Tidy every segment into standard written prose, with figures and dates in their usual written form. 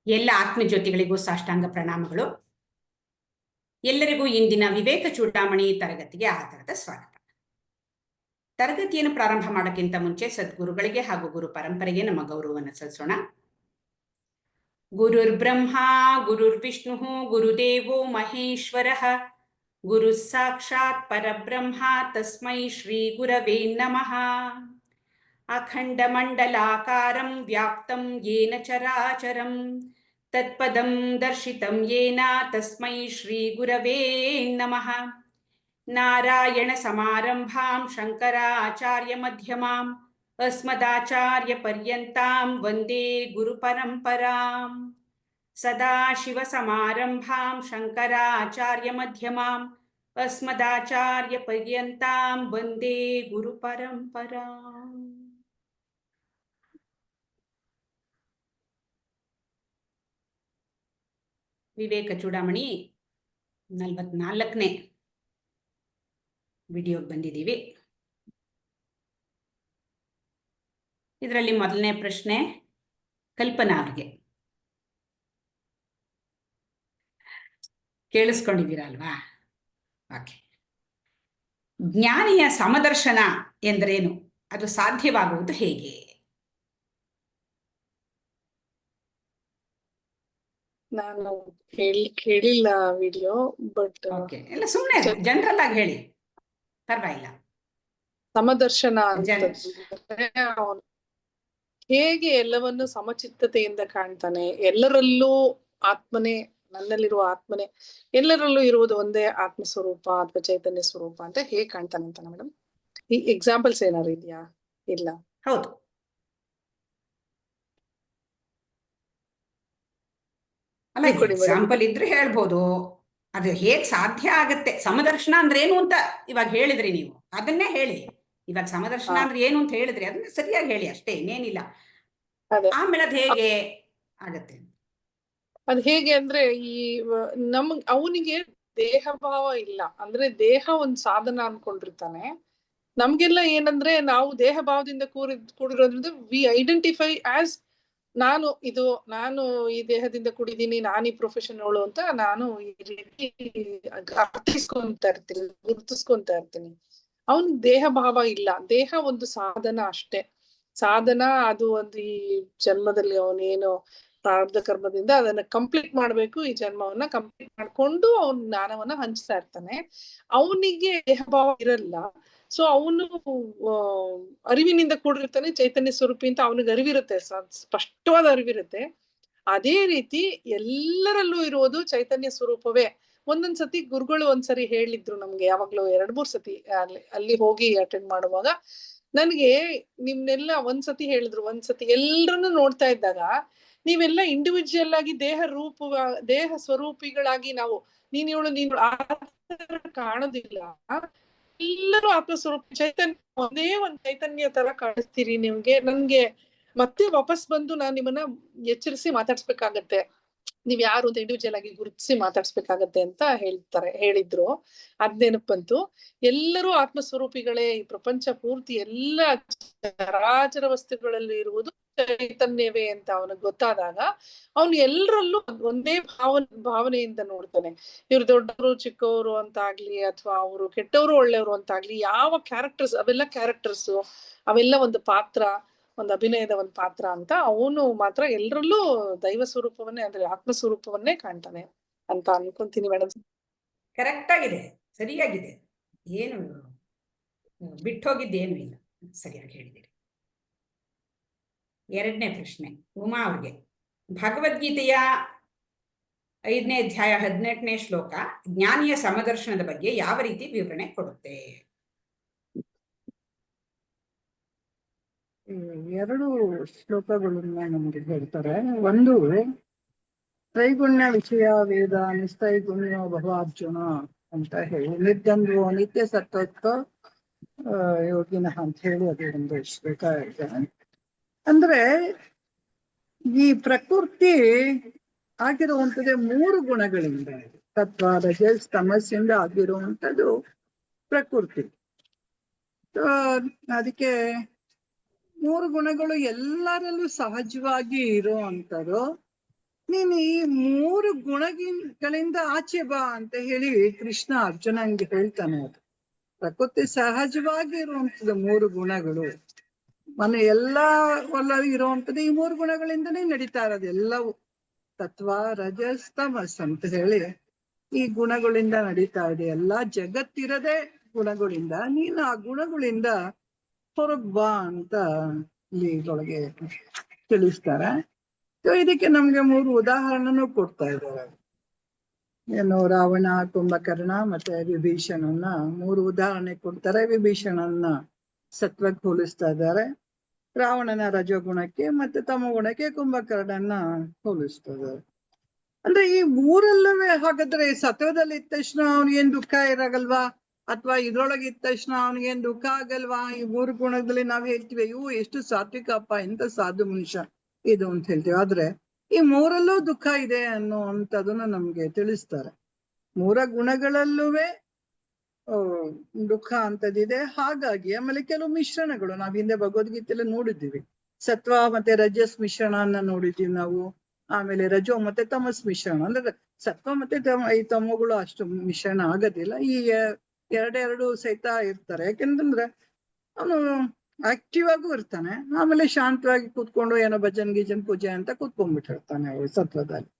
ಎಲ್ಲ ಆತ್ಮಜ್ಯೋತಿಗಳಿಗೂ ಸಾಷ್ಟಾಂಗ ಪ್ರಣಾಮಗಳು. ಎಲ್ಲರಿಗೂ ಇಂದಿನ ವಿವೇಕ ಚೂಡಾಮಣಿ ತರಗತಿಗೆ ಆಧಾರದ ಸ್ವಾಗತ. ತರಗತಿಯನ್ನು ಪ್ರಾರಂಭ ಮಾಡೋಕ್ಕಿಂತ ಮುಂಚೆ ಸದ್ಗುರುಗಳಿಗೆ ಹಾಗೂ ಗುರು ಪರಂಪರೆಗೆ ನಮ್ಮ ಗೌರವವನ್ನು ಸಲ್ಲಿಸೋಣ. ಗುರುರ್ ಬ್ರಹ್ಮ ಗುರುರ್ ವಿಷ್ಣು ಗುರುದೇವೋ ಮಹೇಶ್ವರ ಗುರು ಸಾಕ್ಷಾತ್ ಪರಬ್ರಹ್ಮ ತಸ್ಮೈ ಶ್ರೀ ಗುರವೇ ನಮಃ. ಅಖಂಡ ಮಂಡಲಾಕಾರಂ ವ್ಯಾಪ್ತಂ ಯೇನ ಚರಾಚರಂ ತತ್ಪದಂ ದರ್ಶಿತಂ ಯೇನ ತಸ್ಮೈ ಶ್ರೀ ಗುರವೇ ನಮಃ. ನಾರಾಯಣ ಸಮಾರಂಭಾಂ ಶಂಕರಾಚಾರ್ಯ ಮಧ್ಯಮಾಂ ಅಸ್ಮದಾಚಾರ್ಯ ಪರ್ಯಂತಾಂ ವಂದೇ ಗುರು ಪರಂಪರಾಂ. ಸದಾಶಿವ ಸಮಾರಂಭಾಂ ಶಂಕರಾಚಾರ್ಯ ಮಧ್ಯಮಾಂ ಅಸ್ಮದಾಚಾರ್ಯ ಪರ್ಯಂತಾಂ ವಂದೇ ಗುರು ಪರಂಪರಾಂ. ವಿವೇಕ ಚೂಡಾಮಣಿ 44ನೇ ವಿಡಿಯೋಗೆ ಬಂದಿದ್ದೀವಿ. ಇದರಲ್ಲಿ ಮೊದಲನೇ ಪ್ರಶ್ನೆ ಕಲ್ಪನಾ ಅವ್ರಿಗೆ. ಕೇಳಿಸ್ಕೊಂಡಿದ್ದೀರಾ ಅಲ್ವಾ? ಓಕೆ. ಜ್ಞಾನಿಯ ಸಮದರ್ಶನ ಎಂದರೇನು? ಅದು ಸಾಧ್ಯವಾಗುವುದು ಹೇಗೆ? ನಾನು ಕೇಳಿಲ್ಲ ವಿಡಿಯೋ, ಬಟ್ ಓಕೆ, ಎಲ್ಲ ಸುಮ್ಮನೆ ಜನರಲ್ ಆಗಿ ಹೇಳಿ, ಪರವಾಗಿಲ್ಲ. ಸಮದರ್ಶನ ಅಂತಂದ್ರೆ ಹೇಗೆ ಎಲ್ಲವನ್ನು ಸಮಚಿತ್ತತೆಯಿಂದ ಕಾಣ್ತಾನೆ, ಎಲ್ಲರಲ್ಲೂ ಆತ್ಮನೇ, ನನ್ನಲ್ಲಿರುವ ಆತ್ಮನೇ ಎಲ್ಲರಲ್ಲೂ ಇರುವುದು ಒಂದೇ ಆತ್ಮ ಸ್ವರೂಪ ಅಥವಾ ಚೈತನ್ಯ ಸ್ವರೂಪ ಅಂತ ಹೇಗೆ ಕಾಣ್ತಾನೆ ಅಂತ. ಮೇಡಮ್, ಈ ಎಕ್ಸಾಂಪಲ್ಸ್ ಏನಾದ್ರು ಇದೆಯಾ? ಇಲ್ಲ. ಹೌದು, ಅಲ್ಲ, ಎಕ್ಸಾಂಪಲ್ ಇದ್ರೆ ಹೇಳ್ಬೋದು. ಅದು ಹೇಗ್ ಸಾಧ್ಯ ಆಗತ್ತೆ, ಸಮದರ್ಶನ ಅಂದ್ರೆ ಏನು ಅಂತ ಇವಾಗ ಹೇಳಿದ್ರಿ ನೀವು, ಅದನ್ನೇ ಹೇಳಿ. ಇವಾಗ ಸಮದರ್ಶನ ಅಂದ್ರೆ ಏನು ಅಂತ ಹೇಳಿದ್ರಿ, ಅದನ್ನ ಸರಿಯಾಗಿ ಹೇಳಿ ಅಷ್ಟೇ, ಇನ್ನೇನಿಲ್ಲ. ಆಮೇಲೆ ಅದ್ ಹೇಗೆ ಆಗತ್ತೆ? ಅದ್ ಹೇಗೆ ಅಂದ್ರೆ, ಈ ಅವನಿಗೆ ದೇಹ ಭಾವ ಇಲ್ಲ, ಅಂದ್ರೆ ದೇಹ ಒಂದ್ ಸಾಧನ ಅನ್ಕೊಂಡಿರ್ತಾನೆ. ನಮ್ಗೆಲ್ಲ ಏನಂದ್ರೆ, ನಾವು ದೇಹ ಭಾವದಿಂದ ಕೂಡಿರೋದ್ರಿಂದ ವಿ ಐಡೆಂಟಿಫೈ ಆಸ್ ನಾನು ಈ ದೇಹದಿಂದ ಕೂಡಿದೀನಿ, ನಾನು ಈ ಪ್ರೊಫೆಷನ್ ಅವಳು ಅಂತ ನಾನು ಈ ರೀತಿ ಅರ್ಥಿಸ್ಕೊಂತ ಇರ್ತೀನಿ, ಗುರುತಿಸ್ಕೊಂತ ಇರ್ತೀನಿ. ಅವನ್ ದೇಹ ಭಾವ ಇಲ್ಲ, ದೇಹ ಒಂದು ಸಾಧನ ಅಷ್ಟೇ. ಸಾಧನ, ಅದು ಒಂದು ಈ ಜನ್ಮದಲ್ಲಿ ಅವನೇನು ಪ್ರಾರಬ್ಧ ಕರ್ಮದಿಂದ ಅದನ್ನ ಕಂಪ್ಲೀಟ್ ಮಾಡ್ಬೇಕು, ಈ ಜನ್ಮವನ್ನ ಕಂಪ್ಲೀಟ್ ಮಾಡ್ಕೊಂಡು ಅವನ್ ಜ್ಞಾನವನ್ನ ಹಂಚ್ತಾ ಇರ್ತಾನೆ. ಅವನಿಗೆ ದೇಹ ಭಾವ ಇರಲ್ಲ. ಸೊ ಅವನು ಅರಿವಿನಿಂದ ಕೂಡಿರ್ತಾನೆ, ಚೈತನ್ಯ ಸ್ವರೂಪಿ ಅಂತ ಅವನಿಗೆ ಅರಿವಿರುತ್ತೆ, ಸ್ಪಷ್ಟವಾದ ಅರಿವಿರುತ್ತೆ. ಅದೇ ರೀತಿ ಎಲ್ಲರಲ್ಲೂ ಇರುವುದು ಚೈತನ್ಯ ಸ್ವರೂಪವೇ. ಒಂದೊಂದ್ಸತಿ ಗುರುಗಳು ಒಂದ್ಸರಿ ಹೇಳಿದ್ರು ನಮ್ಗೆ, ಯಾವಾಗ್ಲೂ 2-3 ಸತಿ ಅಲ್ಲಿ ಹೋಗಿ ಅಟೆಂಡ್ ಮಾಡುವಾಗ ನನ್ಗೆ ನಿಮ್ನೆಲ್ಲ ಒಂದ್ಸತಿ ಹೇಳಿದ್ರು. ಒಂದ್ಸತಿ ಎಲ್ರನ್ನು ನೋಡ್ತಾ ಇದ್ದಾಗ ನೀವೆಲ್ಲ ಇಂಡಿವಿಜುವಲ್ ಆಗಿ ದೇಹ ಸ್ವರೂಪಿಗಳಾಗಿ ನಾವು ನೀನು ಕಾಣೋದಿಲ್ಲ, ಎಲ್ಲರೂ ಆತ್ಮಸ್ವರೂಪ ಚೈತನ್ಯ, ಒಂದೇ ಒಂದ್ ಚೈತನ್ಯ ತರ ಕಾಣಿಸ್ತೀರಿ ನಿಮ್ಗೆ. ನನ್ಗೆ ಮತ್ತೆ ವಾಪಸ್ ಬಂದು ನಾನ್ ನಿಮ್ಮನ್ನ ಎಚ್ಚರಿಸಿ ಮಾತಾಡ್ಸ್ಬೇಕಾಗತ್ತೆ, ನೀವ್ ಯಾರು ಅಂತ ಇಂಡಿವಿಜುವಲ್ ಆಗಿ ಗುರುತಿಸಿ ಮಾತಾಡ್ಸ್ಬೇಕಾಗತ್ತೆ ಅಂತ ಹೇಳಿದ್ರು. ಅದ್ನೇನಕ್ ಬಂತು, ಎಲ್ಲರೂ ಆತ್ಮಸ್ವರೂಪಿಗಳೇ, ಈ ಪ್ರಪಂಚ ಪೂರ್ತಿ ಎಲ್ಲ ಚರಾಚರ ವಸ್ತುಗಳಲ್ಲಿ ಇರುವುದು ಚೈತನ್ಯವೇ ಅಂತ ಅವನಿಗೆ ಗೊತ್ತಾದಾಗ ಅವನು ಎಲ್ಲರಲ್ಲೂ ಒಂದೇ ಭಾವನೆಯಿಂದ ನೋಡ್ತಾನೆ. ಇವ್ರು ದೊಡ್ಡವರು ಚಿಕ್ಕವರು ಅಂತ ಆಗ್ಲಿ, ಅಥವಾ ಅವರು ಕೆಟ್ಟವರು ಒಳ್ಳೆಯವರು ಅಂತ ಆಗ್ಲಿ, ಯಾವ ಕ್ಯಾರೆಕ್ಟರ್ಸ್, ಅವೆಲ್ಲ ಕ್ಯಾರೆಕ್ಟರ್ಸ್, ಅವೆಲ್ಲ ಒಂದು ಪಾತ್ರ, ಒಂದು ಅಭಿನಯದ ಒಂದು ಪಾತ್ರ ಅಂತ ಅವನು ಮಾತ್ರ ಎಲ್ಲರಲ್ಲೂ ದೈವ ಸ್ವರೂಪವನ್ನೇ, ಅಂದ್ರೆ ಆತ್ಮ ಸ್ವರೂಪವನ್ನೇ ಕಾಣ್ತಾನೆ ಅಂತ ಅನ್ಕೊಂತೀನಿ ಮೇಡಮ್. ಕರೆಕ್ಟ್ ಆಗಿದೆ, ಸರಿಯಾಗಿದೆ, ಏನು ಬಿಟ್ಟೋಗಿದ್ದೇನು ಇಲ್ಲ, ಸರಿಯಾಗಿ ಹೇಳಿದ್ದೀರಿ. ಎರಡನೇ ಪ್ರಶ್ನೆ ಉಮಾ ಅವ್ರಿಗೆ. ಭಗವದ್ಗೀತೆಯ 5ನೇ ಅಧ್ಯಾಯ 18ನೇ ಶ್ಲೋಕ ಜ್ಞಾನಿಯ ಸಮದರ್ಶನದ ಬಗ್ಗೆ ಯಾವ ರೀತಿ ವಿವರಣೆ ಕೊಡುತ್ತೆ? 2 ಶ್ಲೋಕಗಳನ್ನ ನಮ್ಗೆ ಹೇಳ್ತಾರೆ. ಒಂದು, ತ್ರೈಗುಣ್ಯ ವಿಷಯ ವೇದ ನಿಸ್ತೈಗುಣ್ಯ ಭವಾರ್ಜುನ ಅಂತ ಹೇಳಿ, ನಿರ್ದ್ವಂದ್ವ ನಿತ್ಯ ಸತ್ವತ್ವ ಯೋಗಿನ ಅಂತ ಹೇಳಿ ಅದು ಒಂದು ಶ್ಲೋಕ ಇದೆ. ಅಂದ್ರೆ ಈ ಪ್ರಕೃತಿ ಆಗಿರುವಂಥದ್ದೇ 3 ಗುಣಗಳಿಂದ, ಸತ್ವ ರಜಸ್ ತಮಸ್ಸಿಂದ ಆಗಿರುವಂಥದ್ದು ಪ್ರಕೃತಿ. ಅದಕ್ಕೆ 3 ಗುಣಗಳು ಎಲ್ಲರಲ್ಲೂ ಸಹಜವಾಗಿ ಇರುವಂಥದ್ದು. ನೀನು ಈ 3 ಗುಣಗಳಿಂದ ಆಚೆ ಬಾ ಅಂತ ಹೇಳಿ ಕೃಷ್ಣ ಅರ್ಜುನಂಗೆ ಹೇಳ್ತಾನೆ. ಅದು ಪ್ರಕೃತಿ ಸಹಜವಾಗಿ ಇರುವಂತದ್ದು 3 ಗುಣಗಳು. ಎಲ್ಲಾ ಇರುವಂತದ್ದು ಈ 3 ಗುಣಗಳಿಂದನೇ ನಡೀತಾ ಇರೋದು ಎಲ್ಲವೂ. ಸತ್ವ ರಜಸ್ ತಮಸ್ ಅಂತ ಹೇಳಿ ಈ ಗುಣಗಳಿಂದ ನಡೀತಾ ಇದೆ. ಎಲ್ಲಾ ಜಗತ್ತಿರದೆ ಗುಣಗಳಿಂದ. ನೀನು ಆ ಗುಣಗಳಿಂದ ಹೊರಗ್ ಬಾ ಅಂತ ಇಲ್ಲಿ ಇದ್ರೊಳಗೆ ತಿಳಿಸ್ತಾರೆ. ಇದಕ್ಕೆ ನಮ್ಗೆ 3 ಉದಾಹರಣೆನೂ ಕೊಡ್ತಾ ಇದ್ದಾರೆ. ಏನು, ರಾವಣ, ಕುಂಭಕರ್ಣ ಮತ್ತೆ ವಿಭೀಷಣನ್ನ 3 ಉದಾಹರಣೆ ಕೊಡ್ತಾರೆ. ವಿಭೀಷಣನ್ನ ಸತ್ವಕ್ಕೆ ಹೋಲಿಸ್ತಾ ಇದ್ದಾರೆ, ರಾವಣನ ರಜೋಗುಣಕ್ಕೆ ಮತ್ತೆ ತಮೋಗುಣಕ್ಕೆ ಕುಂಭಕರ್ಣನ್ನ ಹೋಲಿಸ್ತಾ ಇದ್ದಾರೆ. ಅಂದ್ರೆ ಈ 3 ಹಾಗಾದ್ರೆ ಸತ್ವದಲ್ಲಿ ಇದ್ದ ತಕ್ಷಣ ಅವ್ನಿಗೇನ್ ದುಃಖ ಇರಾಗಲ್ವಾ, ಅಥವಾ ಇದ್ರೊಳಗೆ ಇದ್ದ ತಕ್ಷಣ ಅವ್ನಿಗೇನ್ ದುಃಖ ಆಗಲ್ವಾ? ಈ 3 ಗುಣದಲ್ಲಿ ನಾವ್ ಹೇಳ್ತೀವಿ, ಇವು ಎಷ್ಟು ಸಾತ್ವಿಕಪ್ಪ, ಎಂತ ಸಾಧು ಮನುಷ್ಯ ಇದು ಅಂತ ಹೇಳ್ತೀವಿ. ಆದ್ರೆ ಈ 3ರಲ್ಲೂ ದುಃಖ ಇದೆ ಅನ್ನುವಂಥದನ್ನ ನಮ್ಗೆ ತಿಳಿಸ್ತಾರೆ. 3 ಗುಣಗಳಲ್ಲೂ ದುಃಖ ಅಂತದಿದೆ. ಹಾಗಾಗಿ ಆಮೇಲೆ ಕೆಲವು ಮಿಶ್ರಣಗಳು ನಾವ್ ಹಿಂದೆ ಭಗವದ್ಗೀತೆಲ್ಲ ನೋಡಿದ್ದೀವಿ. ಸತ್ವ ಮತ್ತೆ ರಜಸ್ ಮಿಶ್ರಣನ ನೋಡಿದ್ದೀವಿ ನಾವು. ಆಮೇಲೆ ರಜೋ ಮತ್ತೆ ತಮಸ್ ಮಿಶ್ರಣ, ಅಂದ್ರೆ ಸತ್ವ ಮತ್ತೆ ಈ ತಮೋಗಳು ಅಷ್ಟು ಮಿಶ್ರಣ ಆಗೋದಿಲ್ಲ. ಈ ಎರಡೆರಡು ಸಹಿತ ಇರ್ತಾರೆ. ಯಾಕೆಂತಂದ್ರೆ ಅವನು ಆಕ್ಟಿವ್ ಆಗೂ ಇರ್ತಾನೆ, ಆಮೇಲೆ ಶಾಂತವಾಗಿ ಕೂತ್ಕೊಂಡು ಏನೋ ಭಜನ್ ಗೀಜನ್ ಪೂಜೆ ಅಂತ ಕೂತ್ಕೊಂಡ್ಬಿಟ್ಟಿರ್ತಾನೆ ಸತ್ವದಲ್ಲಿ.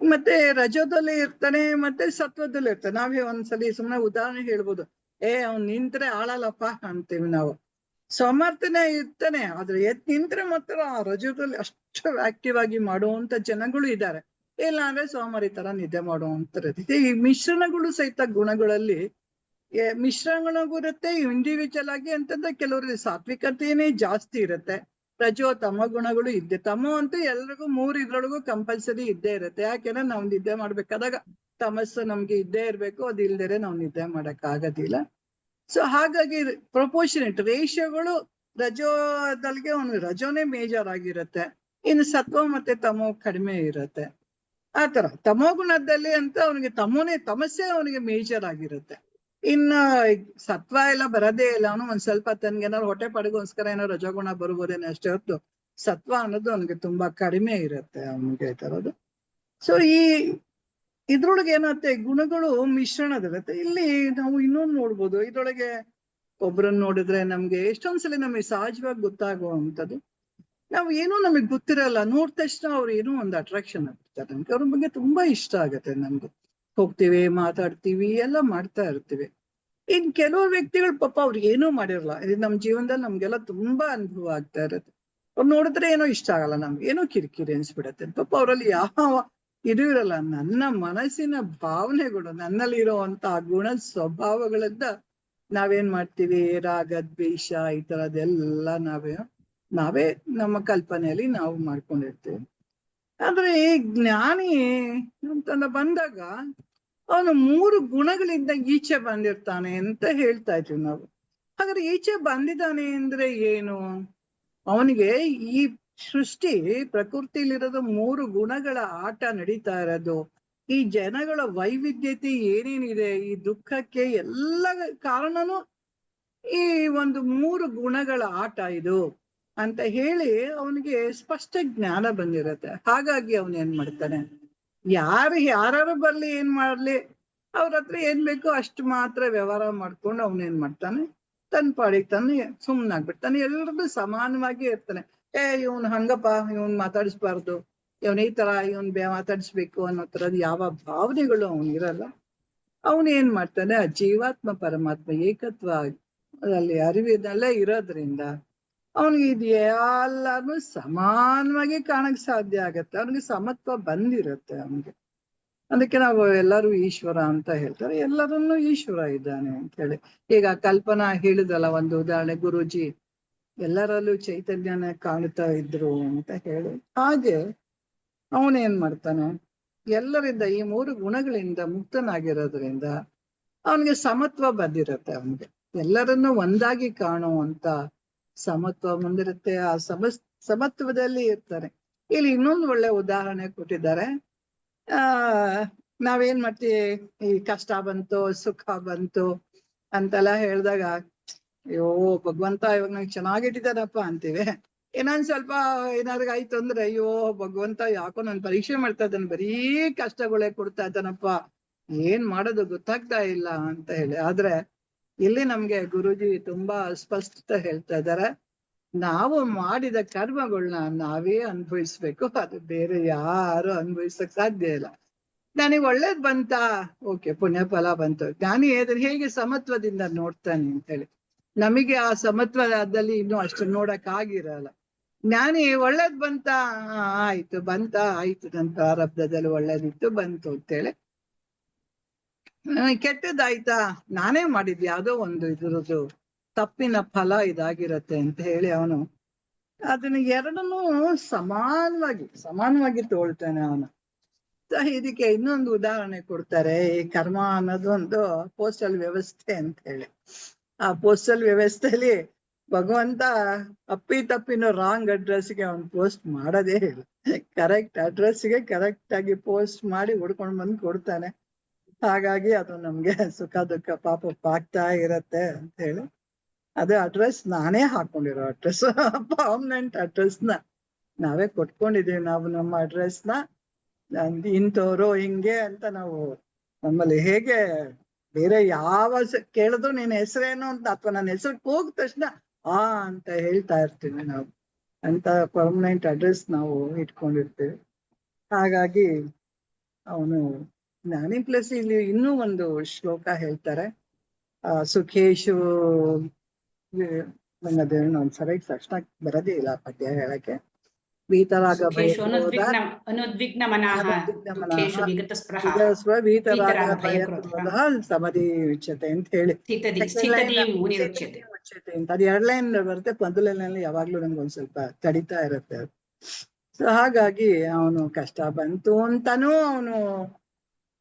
ಮತ್ತೆ ರಜೋದಲ್ಲಿ ಇರ್ತಾನೆ, ಮತ್ತೆ ಸತ್ವದಲ್ಲಿ ಇರ್ತಾನೆ. ನಾವೇ ಒಂದ್ಸಲಿ ಸುಮ್ಮನೆ ಉದಾಹರಣೆ ಹೇಳ್ಬೋದು, ಅವ್ನ್ ನಿಂತ್ರೆ ಆಳಲ್ಲಪ್ಪ ಅಂತೀವಿ ನಾವು. ಸಮರ್ಥನೆ ಇರ್ತಾನೆ, ಆದ್ರೆ ನಿಂತ್ರೆ ಮಾತ್ರ ಆ ರಜೋದಲ್ಲಿ ಅಷ್ಟು ಆಕ್ಟಿವ್ ಆಗಿ ಮಾಡುವಂತ ಜನಗಳು ಇದ್ದಾರೆ. ಇಲ್ಲ ಅಂದ್ರೆ ಸೋಮಾರಿ ತರ ನಿದ್ದೆ ಮಾಡುವಂತರದಿದೆ. ಈ ಮಿಶ್ರಣಗಳು ಸಹಿತ ಗುಣಗಳಲ್ಲಿ ಮಿಶ್ರಣಗಳಿಗೂ ಇರುತ್ತೆ. ಇಂಡಿವಿಜುವಲ್ ಆಗಿ ಅಂತಂದ್ರೆ ಕೆಲವ್ರಿಗೆ ಸಾತ್ವಿಕತೆಯೇ ಜಾಸ್ತಿ ಇರುತ್ತೆ, ರಜೋ ತಮ ಗುಣಗಳು ಇದ್ದೆ. ತಮೋ ಅಂತೂ ಎಲ್ರಿಗೂ 3 ಇದ್ರೊಳಗೂ ಕಂಪಲ್ಸರಿ ಇದ್ದೇ ಇರುತ್ತೆ. ಯಾಕೆಂದ್ರೆ ನಾವು ನಿದ್ದೆ ಮಾಡ್ಬೇಕಾದಾಗ ತಮಸ್ಸು ನಮ್ಗೆ ಇದ್ದೇ ಇರ್ಬೇಕು, ಅದು ಇಲ್ದೇರೆ ನಾವು ನಿದ್ದೆ ಮಾಡಕ್ ಆಗೋದಿಲ್ಲ. ಸೊ ಹಾಗಾಗಿ ಪ್ರಪೋರ್ಷನೇಟ್ ರೇಷಿಯೋಗಳು ರಜೋದಲ್ಗೆ ಅವನು ರಜೋನೇ ಮೇಜರ್ ಆಗಿರುತ್ತೆ, ಇನ್ನು ಸತ್ವ ಮತ್ತೆ ತಮೋ ಕಡಿಮೆ ಇರುತ್ತೆ. ಆತರ ತಮೋ ಗುಣದಲ್ಲಿ ಅಂತ ಅವನಿಗೆ ತಮಸ್ಸೇ ಅವನಿಗೆ ಮೇಜರ್ ಆಗಿರುತ್ತೆ. ಇನ್ನು ಸತ್ವ ಎಲ್ಲ ಬರೋದೇ ಇಲ್ಲ. ಅವನು ಒಂದ್ ಸ್ವಲ್ಪ ತನ್ಗೇನಾದ್ರು ಹೊಟ್ಟೆ ಪಡೆಗೋಸ್ಕರ ಏನೋ ರಜೋಗುಣ ಬರ್ಬೋದೇನೋ ಅಷ್ಟೇ ಹೊತ್ತು ಸತ್ವ ಅನ್ನೋದು ಅವನಿಗೆ ತುಂಬಾ ಕಡಿಮೆ ಇರುತ್ತೆ ಅವನಿಗೆ ತರೋದು. ಸೊ ಇದ್ರೊಳಗೆ ಏನಾಗುತ್ತೆ, ಗುಣಗಳು ಮಿಶ್ರಣದಿರುತ್ತೆ. ಇಲ್ಲಿ ನಾವು ಇನ್ನೊಂದು ನೋಡ್ಬೋದು, ಇದ್ರೊಳಗೆ ಒಬ್ರನ್ನ ನೋಡಿದ್ರೆ ನಮ್ಗೆ ಎಷ್ಟೊಂದ್ಸಲಿ ನಮಗೆ ಸಹಜವಾಗಿ ಗೊತ್ತಾಗುವಂಥದ್ದು, ನಾವು ಏನೋ ನಮಗ್ ಗೊತ್ತಿರಲ್ಲ, ನೋಡಿದ ತಕ್ಷಣ ಅವ್ರು ಏನೋ ಒಂದು ಅಟ್ರಾಕ್ಷನ್ ಆಗ್ತಾರೆ ನಮ್ಗೆ, ಅವ್ರ ಬಗ್ಗೆ ತುಂಬಾ ಇಷ್ಟ ಆಗತ್ತೆ ನಮ್ಗೆ. ಹೋಗ್ತೀವಿ, ಮಾತಾಡ್ತೀವಿ, ಎಲ್ಲ ಮಾಡ್ತಾ ಇರ್ತೀವಿ. ಇನ್ ಕೆಲವು ವ್ಯಕ್ತಿಗಳು ಪಾಪ ಅವ್ರು ಏನೂ ಮಾಡಿರಲ್ಲ. ಇದು ನಮ್ ಜೀವನದಲ್ಲಿ ನಮ್ಗೆಲ್ಲ ತುಂಬಾ ಅನುಭವ ಆಗ್ತಾ ಇರುತ್ತೆ. ಅವ್ರು ನೋಡಿದ್ರೆ ಏನೋ ಇಷ್ಟ ಆಗಲ್ಲ, ನಮ್ಗೆ ಏನೋ ಕಿರಿಕಿರಿ ಅನ್ಸ್ಬಿಡತ್ತೆ. ಪಾಪ ಅವರಲ್ಲಿ ಯಾವ ಇದು ಇರಲ್ಲ. ನನ್ನ ಮನಸ್ಸಿನ ಭಾವನೆಗಳು, ನನ್ನಲ್ಲಿ ಇರುವಂತ ಗುಣ ಸ್ವಭಾವಗಳಿಂದ ನಾವೇನ್ ಮಾಡ್ತೀವಿ, ರಾಗ ದ್ವೇಷ ಈ ತರದೆಲ್ಲ ನಾವೇ ನಮ್ಮ ಕಲ್ಪನೆಯಲ್ಲಿ ನಾವು ಮಾಡ್ಕೊಂಡಿರ್ತೀವಿ. ಆದ್ರೆ ಈ ಜ್ಞಾನಿ ಅಂತ ಬಂದಾಗ ಅವನು 3 ಗುಣಗಳಿಂದ ಈಚೆ ಬಂದಿರ್ತಾನೆ ಅಂತ ಹೇಳ್ತಾ ಇದ್ವಿ ನಾವು. ಹಾಗಾದ್ರೆ ಈಚೆ ಬಂದಿದ್ದಾನೆ ಅಂದ್ರೆ ಏನು? ಅವನಿಗೆ ಈ ಸೃಷ್ಟಿ ಪ್ರಕೃತಿಲಿರೋದು 3 ಗುಣಗಳ ಆಟ ನಡೀತಾ ಇರೋದು. ಈ ಜನಗಳ ವೈವಿಧ್ಯತೆ ಏನೇನಿದೆ, ಈ ದುಃಖಕ್ಕೆ ಎಲ್ಲ ಕಾರಣನೂ ಈ ಒಂದು 3 ಗುಣಗಳ ಆಟ ಇದು ಅಂತ ಹೇಳಿ ಅವನಿಗೆ ಸ್ಪಷ್ಟ ಜ್ಞಾನ ಬಂದಿರತ್ತೆ. ಹಾಗಾಗಿ ಅವನು ಏನ್ ಮಾಡ್ತಾನೆ, ಯಾರು ಬರ್ಲಿ ಏನ್ ಮಾಡ್ಲಿ, ಅವ್ರ ಹತ್ರ ಏನ್ ಬೇಕೋ ಅಷ್ಟು ಮಾತ್ರ ವ್ಯವಹಾರ ಮಾಡ್ಕೊಂಡು ಅವನೇನ್ ಮಾಡ್ತಾನೆ, ತನ್ನ ಪಾಡಿಗೆ ತಾನೆ ಸುಮ್ನಾಗ್ಬಿಡ್ತಾನೆ. ಎಲ್ರಿಗೂ ಸಮಾನವಾಗಿ ಇರ್ತಾನೆ. ಇವನ್ ಹಂಗಪ್ಪ, ಇವನ್ ಮಾತಾಡಿಸ್ಬಾರ್ದು, ಇವನ್ ಈ ತರ ಇವನ್ ಮಾತಾಡಿಸ್ಬೇಕು ಅನ್ನೋ ತರದ್ ಯಾವ ಭಾವನೆಗಳು ಅವನಿರಲ್ಲ. ಅವನು ಏನ್ ಮಾಡ್ತಾನೆ, ಆ ಜೀವಾತ್ಮ ಪರಮಾತ್ಮ ಏಕತ್ವ ಅಲ್ಲಿ ಅರಿವಿನಲ್ಲೇ ಇರೋದ್ರಿಂದ ಅವನಿಗೆ ಇದು ಎಲ್ಲಾನು ಸಮಾನವಾಗಿ ಕಾಣಕ್ ಸಾಧ್ಯ ಆಗತ್ತೆ. ಅವನಿಗೆ ಸಮತ್ವ ಬಂದಿರುತ್ತೆ ಅವನಿಗೆ. ಅದಕ್ಕೆ ನಾವು ಎಲ್ಲರೂ ಈಶ್ವರ ಅಂತ ಹೇಳ್ತಾರೆ. ಎಲ್ಲರನ್ನೂ ಈಶ್ವರ ಇದ್ದಾನೆ ಅಂತ ಹೇಳಿ. ಈಗ ಕಲ್ಪನಾ ಹೇಳಿದಲ್ಲ ಒಂದು ಉದಾಹರಣೆ, ಗುರೂಜಿ ಎಲ್ಲರಲ್ಲೂ ಚೈತನ್ಯನ ಕಾಣುತ್ತಾ ಇದ್ರು ಅಂತ ಹೇಳಿ. ಹಾಗೆ ಅವನೇನ್ ಮಾಡ್ತಾನೆ, ಎಲ್ಲರಿಂದ ಈ 3 ಗುಣಗಳಿಂದ ಮುಕ್ತನಾಗಿರೋದ್ರಿಂದ ಅವನಿಗೆ ಸಮತ್ವ ಬಂದಿರುತ್ತೆ. ಅವನಿಗೆ ಎಲ್ಲರನ್ನೂ ಒಂದಾಗಿ ಕಾಣುವಂತ ಸಮತ್ವ ಬಂದಿರುತ್ತೆ. ಆ ಸಮತ್ವದಲ್ಲಿ ಇರ್ತಾರೆ. ಇಲ್ಲಿ ಇನ್ನೊಂದು ಒಳ್ಳೆ ಉದಾಹರಣೆ ಕೊಟ್ಟಿದ್ದಾರೆ. ನಾವೇನ್ ಮಾಡ್ತೀವಿ, ಈ ಕಷ್ಟ ಬಂತು, ಸುಖ ಬಂತು ಅಂತೆಲ್ಲ ಹೇಳಿದಾಗ, ಅಯ್ಯೋ ಭಗವಂತ ಇವಾಗ ನಂಗೆ ಚೆನ್ನಾಗಿಟ್ಟಿದ್ದಾರಪ್ಪ ಅಂತೀವಿ. ಇನ್ನೊಂದ್ ಸ್ವಲ್ಪ ಏನಾದ್ರು ಆಯ್ತು ಅಂದ್ರೆ ಅಯ್ಯೋ ಭಗವಂತ ಯಾಕೋ ನನ್ ಪರೀಕ್ಷೆ ಮಾಡ್ತಾ ಇದ್ದಾನೆ, ಬರೀ ಕಷ್ಟಗಳೇ ಕೊಡ್ತಾ ಇದ್ದಾನಪ್ಪ, ಏನ್ ಮಾಡೋದು ಗೊತ್ತಾಗ್ತಾ ಇಲ್ಲ ಅಂತ ಹೇಳಿ. ಆದ್ರೆ ಇಲ್ಲಿ ನಮ್ಗೆ ಗುರುಜಿ ತುಂಬಾ ಸ್ಪಷ್ಟ ಹೇಳ್ತಾ ಇದ್ದಾರೆ, ನಾವು ಮಾಡಿದ ಕರ್ಮಗಳನ್ನ ನಾವೇ ಅನುಭವಿಸ್ಬೇಕು, ಅದು ಬೇರೆ ಯಾರು ಅನುಭವಿಸಕ್ ಸಾಧ್ಯ ಇಲ್ಲ. ನನಗೆ ಒಳ್ಳೇದ್ ಬಂತ, ಓಕೆ ಪುಣ್ಯ ಫಲ ಬಂತು. ಜ್ಞಾನಿ ಹೇಗೆ ಸಮತ್ವದಿಂದ ನೋಡ್ತಾನೆ ಅಂತ ಹೇಳಿ, ನಮಗೆ ಆ ಸಮತ್ವದಲ್ಲಿ ಇನ್ನೂ ಅಷ್ಟು ನೋಡಕ್ ಆಗಿರಲ್ಲ. ಜ್ಞಾನಿ ಒಳ್ಳೇದ್ ಬಂತ, ಆಯ್ತು ಆಯ್ತು, ನನ್ನ ಪ್ರಾರಬ್ಧದಲ್ಲಿ ಒಳ್ಳೇದಿತ್ತು ಬಂತು ಅಂತೇಳಿ. ಕೆಟ್ಟದ್ದಾಯ್ತಾ, ನಾನೇ ಮಾಡಿದ್ ಯಾವ್ದೋ ಒಂದು ಇದ್ರದ್ದು ತಪ್ಪಿನ ಫಲ ಇದಾಗಿರತ್ತೆ ಅಂತ ಹೇಳಿ ಅವನು ಅದನ್ನ ಎರಡನ್ನೂ ಸಮಾನವಾಗಿ ತೋಳ್ತಾನೆ ಅವನು. ಇದಕ್ಕೆ ಇನ್ನೊಂದು ಉದಾಹರಣೆ ಕೊಡ್ತಾರೆ. ಈ ಕರ್ಮ ಅನ್ನೋದು ಒಂದು ಪೋಸ್ಟಲ್ ವ್ಯವಸ್ಥೆ ಅಂತ ಹೇಳಿ. ಆ ಪೋಸ್ಟಲ್ ವ್ಯವಸ್ಥೆಯಲ್ಲಿ ಭಗವಂತ ತಪ್ಪಿನೋ ರಾಂಗ್ ಅಡ್ರೆಸ್ಗೆ ಅವನು ಪೋಸ್ಟ್ ಮಾಡೋದೇ ಇಲ್ಲ, ಕರೆಕ್ಟ್ ಅಡ್ರೆಸ್ಗೆ ಕರೆಕ್ಟ್ ಆಗಿ ಪೋಸ್ಟ್ ಮಾಡಿ ಹುಡ್ಕೊಂಡ್ ಬಂದು ಕೊಡ್ತಾನೆ. ಹಾಗಾಗಿ ಅದು ನಮ್ಗೆ ಸುಖ ದುಃಖ ಪಾಪ ಆಗ್ತಾ ಇರತ್ತೆ ಅಂತ ಹೇಳಿ. ಅದು ಅಡ್ರೆಸ್ ನಾನೇ ಹಾಕೊಂಡಿರೋ ಅಡ್ರೆಸ್, ಪರ್ಮನೆಂಟ್ ಅಡ್ರೆಸ್ನ ನಾವೇ ಕೊಟ್ಕೊಂಡಿದೀವಿ. ನಾವು ನಮ್ಮ ಅಡ್ರೆಸ್ನ ಇಂಥವ್ರು ಹಿಂಗೆ ಅಂತ ನಾವು ನಮ್ಮಲ್ಲಿ ಹೇಗೆ ಬೇರೆ ಯಾವ ಕೇಳಿದ್ರು ನಿನ್ನ ಹೆಸರೇನು ಅಂತ, ಅಥವಾ ನನ್ನ ಹೆಸರು ಹೋಗಿದ ತಕ್ಷಣ ಅಂತ ಹೇಳ್ತಾ ಇರ್ತೀವಿ ನಾವು. ಅಂತ ಪರ್ಮನೆಂಟ್ ಅಡ್ರೆಸ್ ನಾವು ಇಟ್ಕೊಂಡಿರ್ತೀವಿ. ಹಾಗಾಗಿ ಅವನು ಜ್ಞಾನಿ. ಪ್ಲಸ್ ಇಲ್ಲಿ ಇನ್ನೂ ಒಂದು ಶ್ಲೋಕ ಹೇಳ್ತಾರೆ, ಸುಖೇಶು ನಂಗದೇನು ಒಂದ್ಸರಿ ತಕ್ಷಣ ಬರೋದೇ ಇಲ್ಲ ಪದ್ಯ ಹೇಳಕ್ಕೆ. ವೀತರಾಗ ಅನುದ್ವಿಗ್ನ ಮನಃ ದುಃಖೇಷು ವಿಗತ ಸ್ಪೃಹ ವೀತರಾಗ ಭಯಕ್ರೋಧ ಸಮಧಿ ಉಚ್ಯತೆ ಅಂತ ಹೇಳಿ ಉಚ್ಯತೆ ಅಂತ. ಅದು 2 ಲೈನ್ ಬರುತ್ತೆ, ಮೊದಲನೇಲಿ ಯಾವಾಗ್ಲೂ ನಂಗೆ ಒಂದ್ ಸ್ವಲ್ಪ ತಡಿತಾ ಇರುತ್ತೆ. ಸೊ ಹಾಗಾಗಿ ಅವನು ಕಷ್ಟ ಬಂತು ಅಂತಾನೂ ಅವನು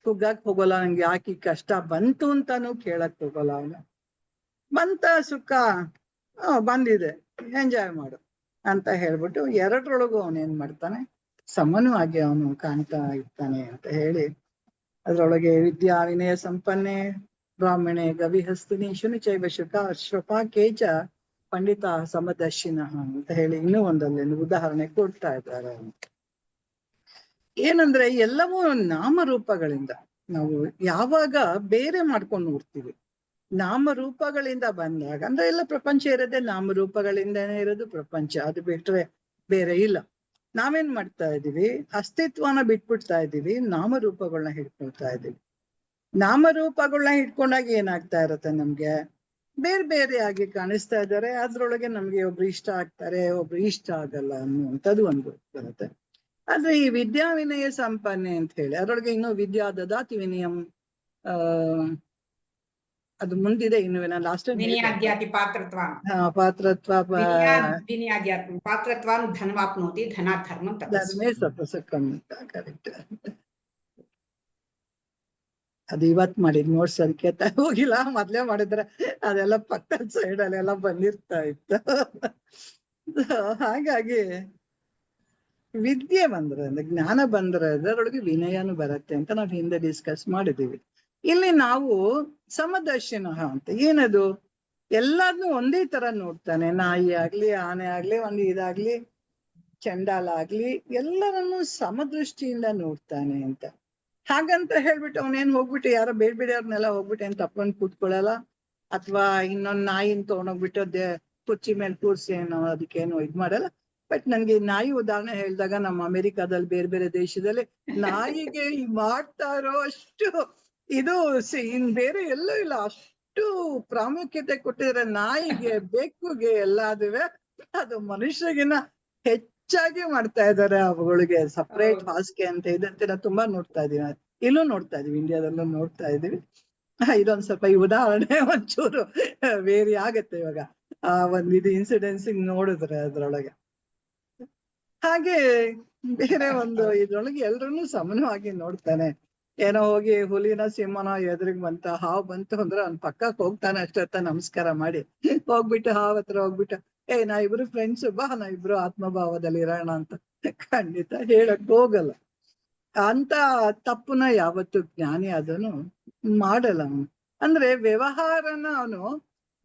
ಕುಗ್ಗಕ್ ಹೋಗೋಲ್ಲ, ನಂಗೆ ಯಾಕೆ ಕಷ್ಟ ಬಂತು ಅಂತಾನು ಕೇಳಕ್ ಹೋಗೋಲ್ಲ. ಅವನು ಬಂತ ಸುಖ ಬಂದಿದೆ ಎಂಜಾಯ್ ಮಾಡು ಅಂತ ಹೇಳ್ಬಿಟ್ಟು ಎರಡರೊಳಗು ಅವನೇನ್ ಮಾಡ್ತಾನೆ, ಸಮನವಾಗಿ ಅವನು ಕಾಣ್ತಾ ಇರ್ತಾನೆ ಅಂತ ಹೇಳಿ. ಅದ್ರೊಳಗೆ ವಿದ್ಯಾ ವಿನಯ ಸಂಪನ್ನೆ ಬ್ರಾಹ್ಮಣೆ ಗವಿಹಸ್ತಿನಿ ಶುನಿಚೈವ ಶುಕ ಶ್ರಪಾಕೇಚ ಪಂಡಿತ ಸಮದರ್ಶಿನಃ ಅಂತ ಹೇಳಿ ಇನ್ನೂ ಒಂದೊಂದು ಉದಾಹರಣೆ ಕೊಡ್ತಾ ಇದ್ದಾರೆ. ಏನಂದ್ರೆ ಎಲ್ಲವೂ ನಾಮರೂಪಗಳಿಂದ ನಾವು ಯಾವಾಗ ಬೇರೆ ಮಾಡ್ಕೊಂಡು ನೋಡ್ತೀವಿ, ನಾಮರೂಪಗಳಿಂದ ಬಂದಾಗ ಅಂದ್ರೆ ಎಲ್ಲ ಪ್ರಪಂಚ ಇರೋದೇ ನಾಮರೂಪಗಳಿಂದನೇ ಇರೋದು ಪ್ರಪಂಚ, ಅದು ಬಿಟ್ರೆ ಬೇರೆ ಇಲ್ಲ. ನಾವೇನ್ ಮಾಡ್ತಾ ಇದೀವಿ, ಅಸ್ತಿತ್ವನ ಬಿಟ್ಬಿಡ್ತಾ ಇದೀವಿ, ನಾಮರೂಪಗಳನ್ನ ಹಿಡ್ಕೊಳ್ತಾ ಇದೀವಿ. ನಾಮರೂಪಗಳನ್ನ ಹಿಡ್ಕೊಂಡಾಗ ಏನಾಗ್ತಾ ಇರತ್ತೆ, ನಮ್ಗೆ ಬೇರೆ ಬೇರೆ ಆಗಿ ಕಾಣಿಸ್ತಾ ಇದ್ದಾರೆ. ಅದ್ರೊಳಗೆ ನಮ್ಗೆ ಒಬ್ರು ಇಷ್ಟ ಆಗ್ತಾರೆ, ಒಬ್ರು ಇಷ್ಟ ಆಗಲ್ಲ ಅನ್ನುವಂಥದ್ದು ಒಂದು ಬರುತ್ತೆ. ಆದ್ರೆ ಈ ವಿದ್ಯಾ ವಿನಯ ಸಂಪನ್ನೆ ಅಂತ ಹೇಳಿ ಅದ್ರೊಳಗೆ ಇನ್ನೂ ವಿದ್ಯಾ ದದಾತಿ ವಿನಯಂ ಅದು ಮುಂದಿದೆ, ಇನ್ನು ಲಾಸ್ಟ್ ವಿನಯಾದ್ಯಾತಿ ಪಾತ್ರತ್ವಾನ್ ಪಾತ್ರತ್ವಾನ್ ಧನವಾಪ್ನೋತಿ ಧನಾತ್ ಧರ್ಮಂ ಧರ್ಮೇ ಸತ್ವಸುಖಂ ಅಂತ. ಕರೆಕ್ಟ್. ಅದು ಇವತ್ ಮಾಡಿದ್ ನೋಟ್ಸ್ ಅದಕ್ಕೆ ಹೋಗಿಲ್ಲ, ಮೊದ್ಲೇ ಮಾಡಿದ್ರೆ ಅದೆಲ್ಲ ಪಕ್ಕದ ಸೈಡ್ ಅಲ್ಲೆಲ್ಲ ಬಂದಿರ್ತಾ ಇತ್ತು. ಹಾಗಾಗಿ ವಿದ್ಯೆ ಬಂದ್ರೆ ಅಂದ್ರೆ ಜ್ಞಾನ ಬಂದ್ರೆ ಅದರೊಳಗೆ ವಿನಯನು ಬರುತ್ತೆ ಅಂತ ನಾವು ಹಿಂದೆ ಡಿಸ್ಕಸ್ ಮಾಡಿದೀವಿ. ಇಲ್ಲಿ ನಾವು ಸಮದರ್ಶಿನ ಅಂತ ಏನದು, ಎಲ್ಲಾದ್ನೂ ಒಂದೇ ತರ ನೋಡ್ತಾನೆ. ನಾಯಿ ಆಗ್ಲಿ, ಆನೆ ಆಗ್ಲಿ, ಒಂದು ಇದಾಗ್ಲಿ, ಚಂಡಾಲ ಆಗ್ಲಿ, ಎಲ್ಲರನ್ನು ಸಮದೃಷ್ಟಿಯಿಂದ ನೋಡ್ತಾನೆ ಅಂತ. ಹಾಗಂತ ಹೇಳ್ಬಿಟ್ಟು ಅವನೇನ್ ಹೋಗ್ಬಿಟ್ಟು ಯಾರೋ ಬೇಡ್ಬೇಡಿಯವ್ರನ್ನೆಲ್ಲ ಹೋಗ್ಬಿಟ್ಟು ಏನ್ ತಪ್ಕೊಂಡು ಕೂತ್ಕೊಳ್ಳಲ್ಲ, ಅಥವಾ ಇನ್ನೊಂದ್ ನಾಯಿನ ತಗೊಂಡೋಗ್ಬಿಟ್ಟು ಕುರ್ಚಿ ಮೇಲೆ ಕೂರ್ಸಿ ಏನೋ ಅದಕ್ಕೇನು ಇದ್ ಮಾಡಲ್ಲ. ಬಟ್ ನನ್ಗೆ ನಾಯಿ ಉದಾಹರಣೆ ಹೇಳಿದಾಗ ನಮ್ಮ ಅಮೆರಿಕಾದಲ್ಲಿ ಬೇರೆ ಬೇರೆ ದೇಶದಲ್ಲಿ ನಾಯಿಗೆ ಮಾಡ್ತಾ ಇರೋ ಅಷ್ಟು ಇದು ಇನ್ ಬೇರೆ ಎಲ್ಲೂ ಇಲ್ಲ, ಅಷ್ಟು ಪ್ರಾಮುಖ್ಯತೆ ಕೊಟ್ಟಿದ್ರೆ ನಾಯಿಗೆ, ಬೆಕ್ಕುಗೆ ಎಲ್ಲಾದುವೆ. ಅದು ಮನುಷ್ಯಗಿನ ಹೆಚ್ಚಾಗಿ ಮಾಡ್ತಾ ಇದ್ದಾರೆ. ಅವುಗಳಿಗೆ ಸಪ್ರೇಟ್ ಹಾಸಿಗೆ ಅಂತ ಇದಂತೆ ನಾವು ತುಂಬಾ ನೋಡ್ತಾ ಇದೀವಿ, ಇಲ್ಲೂ ನೋಡ್ತಾ ಇದೀವಿ, ಇಂಡಿಯಾದಲ್ಲೂ ನೋಡ್ತಾ ಇದೀವಿ. ಇದೊಂದ್ ಸ್ವಲ್ಪ ಈ ಉದಾಹರಣೆ ಒಂಚೂರು ವೇರಿ ಆಗತ್ತೆ ಇವಾಗ ಆ ಒಂದ್ ಇದು ಇನ್ಸಿಡೆನ್ಸ್ ನೋಡಿದ್ರೆ ಅದ್ರೊಳಗೆ. ಹಾಗೆ ಬೇರೆ ಒಂದು ಇದ್ರೊಳಗೆ ಎಲ್ರನ್ನೂ ಸಮಾನವಾಗಿ ನೋಡ್ತಾನೆ. ಏನೋ ಹೋಗಿ ಹುಲಿನ ಸಿಂಹನ ಎದುರಿಗೆ ಬಂತ, ಹಾವು ಬಂತು ಅಂದ್ರೆ ಅವ್ನ್ ಪಕ್ಕಕ್ ಹೋಗ್ತಾನೆ ಅಷ್ಟೊತ್ತ ನಮಸ್ಕಾರ ಮಾಡಿ ಹೋಗ್ಬಿಟ್ಟು ಹಾವ್ ಹತ್ರ ಹೋಗ್ಬಿಟ್ಟು ನಾ ಇಬ್ರು ಫ್ರೆಂಡ್ಸ್ ಬಾ, ನಾ ಇಬ್ರು ಆತ್ಮಭಾವದಲ್ಲಿ ಇರೋಣ ಅಂತ ಖಂಡಿತ ಹೇಳಕ್ ಹೋಗಲ್ಲ. ಅಂತ ತಪ್ಪುನ ಯಾವತ್ತು ಜ್ಞಾನಿ ಅದನ್ನು ಮಾಡಲ್ಲ. ಅವನು ಅಂದ್ರೆ ವ್ಯವಹಾರನ ಅವನು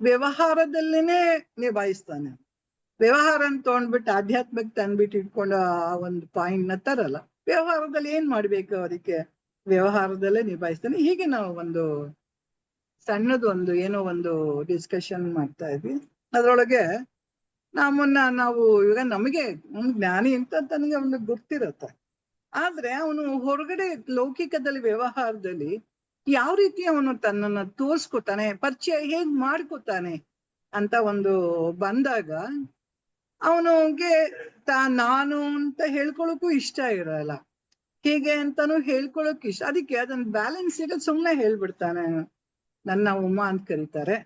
ವ್ಯವಹಾರದಲ್ಲೇನೆ ನಿಭಾಯಿಸ್ತಾನೆ. ವ್ಯವಹಾರ ಅಂತ ತಗೊಂಡ್ಬಿಟ್ಟು ಆಧ್ಯಾತ್ಮಕ್ಕೆ ತಂದ್ಬಿಟ್ಟು ಇಟ್ಕೊಂಡು ಆ ಒಂದು ಪಾಯಿಂಟ್ ನ ತರಲ್ಲ. ವ್ಯವಹಾರದಲ್ಲಿ ಏನ್ ಮಾಡ್ಬೇಕು ಅದಕ್ಕೆ ವ್ಯವಹಾರದಲ್ಲೇ ನಿಭಾಯಿಸ್ತಾನೆ. ಹೀಗೆ ನಾವು ಒಂದು ಸಣ್ಣದೊಂದು ಏನೋ ಒಂದು ಡಿಸ್ಕಷನ್ ಮಾಡ್ತಾ ಇದ್ವಿ. ಅದ್ರೊಳಗೆ ನಾವು ಇವಾಗ ನಮಗೆ ಜ್ಞಾನಿ ಅಂತ ತನಗೆ ಅವನಿಗೆ ಗೊತ್ತಿರತ್ತೆ. ಆದ್ರೆ ಅವನು ಹೊರಗಡೆ ಲೌಕಿಕದಲ್ಲಿ ವ್ಯವಹಾರದಲ್ಲಿ ಯಾವ ರೀತಿ ಅವನು ತನ್ನನ್ನ ತೋರ್ಸ್ಕೊತಾನೆ, ಪರಿಚಯ ಹೇಗ್ ಮಾಡ್ಕೊತಾನೆ ಅಂತ ಒಂದು ಬಂದಾಗ ಅವನಿಗೆ ನಾನು ಅಂತ ಹೇಳ್ಕೊಳಕ್ಕೂ ಇಷ್ಟ ಇರಲ್ಲ, ಹೀಗೆ ಅಂತಾನು ಹೇಳ್ಕೊಳಕ್ ಇಷ್ಟ. ಅದಕ್ಕೆ ಅದನ್ನ ಬ್ಯಾಲೆನ್ಸ್ ಈಗ ಸುಮ್ನೆ ಹೇಳ್ಬಿಡ್ತಾನೆ, ನನ್ನ ಉಮಾ ಅಂತ ಕರೀತಾರೆ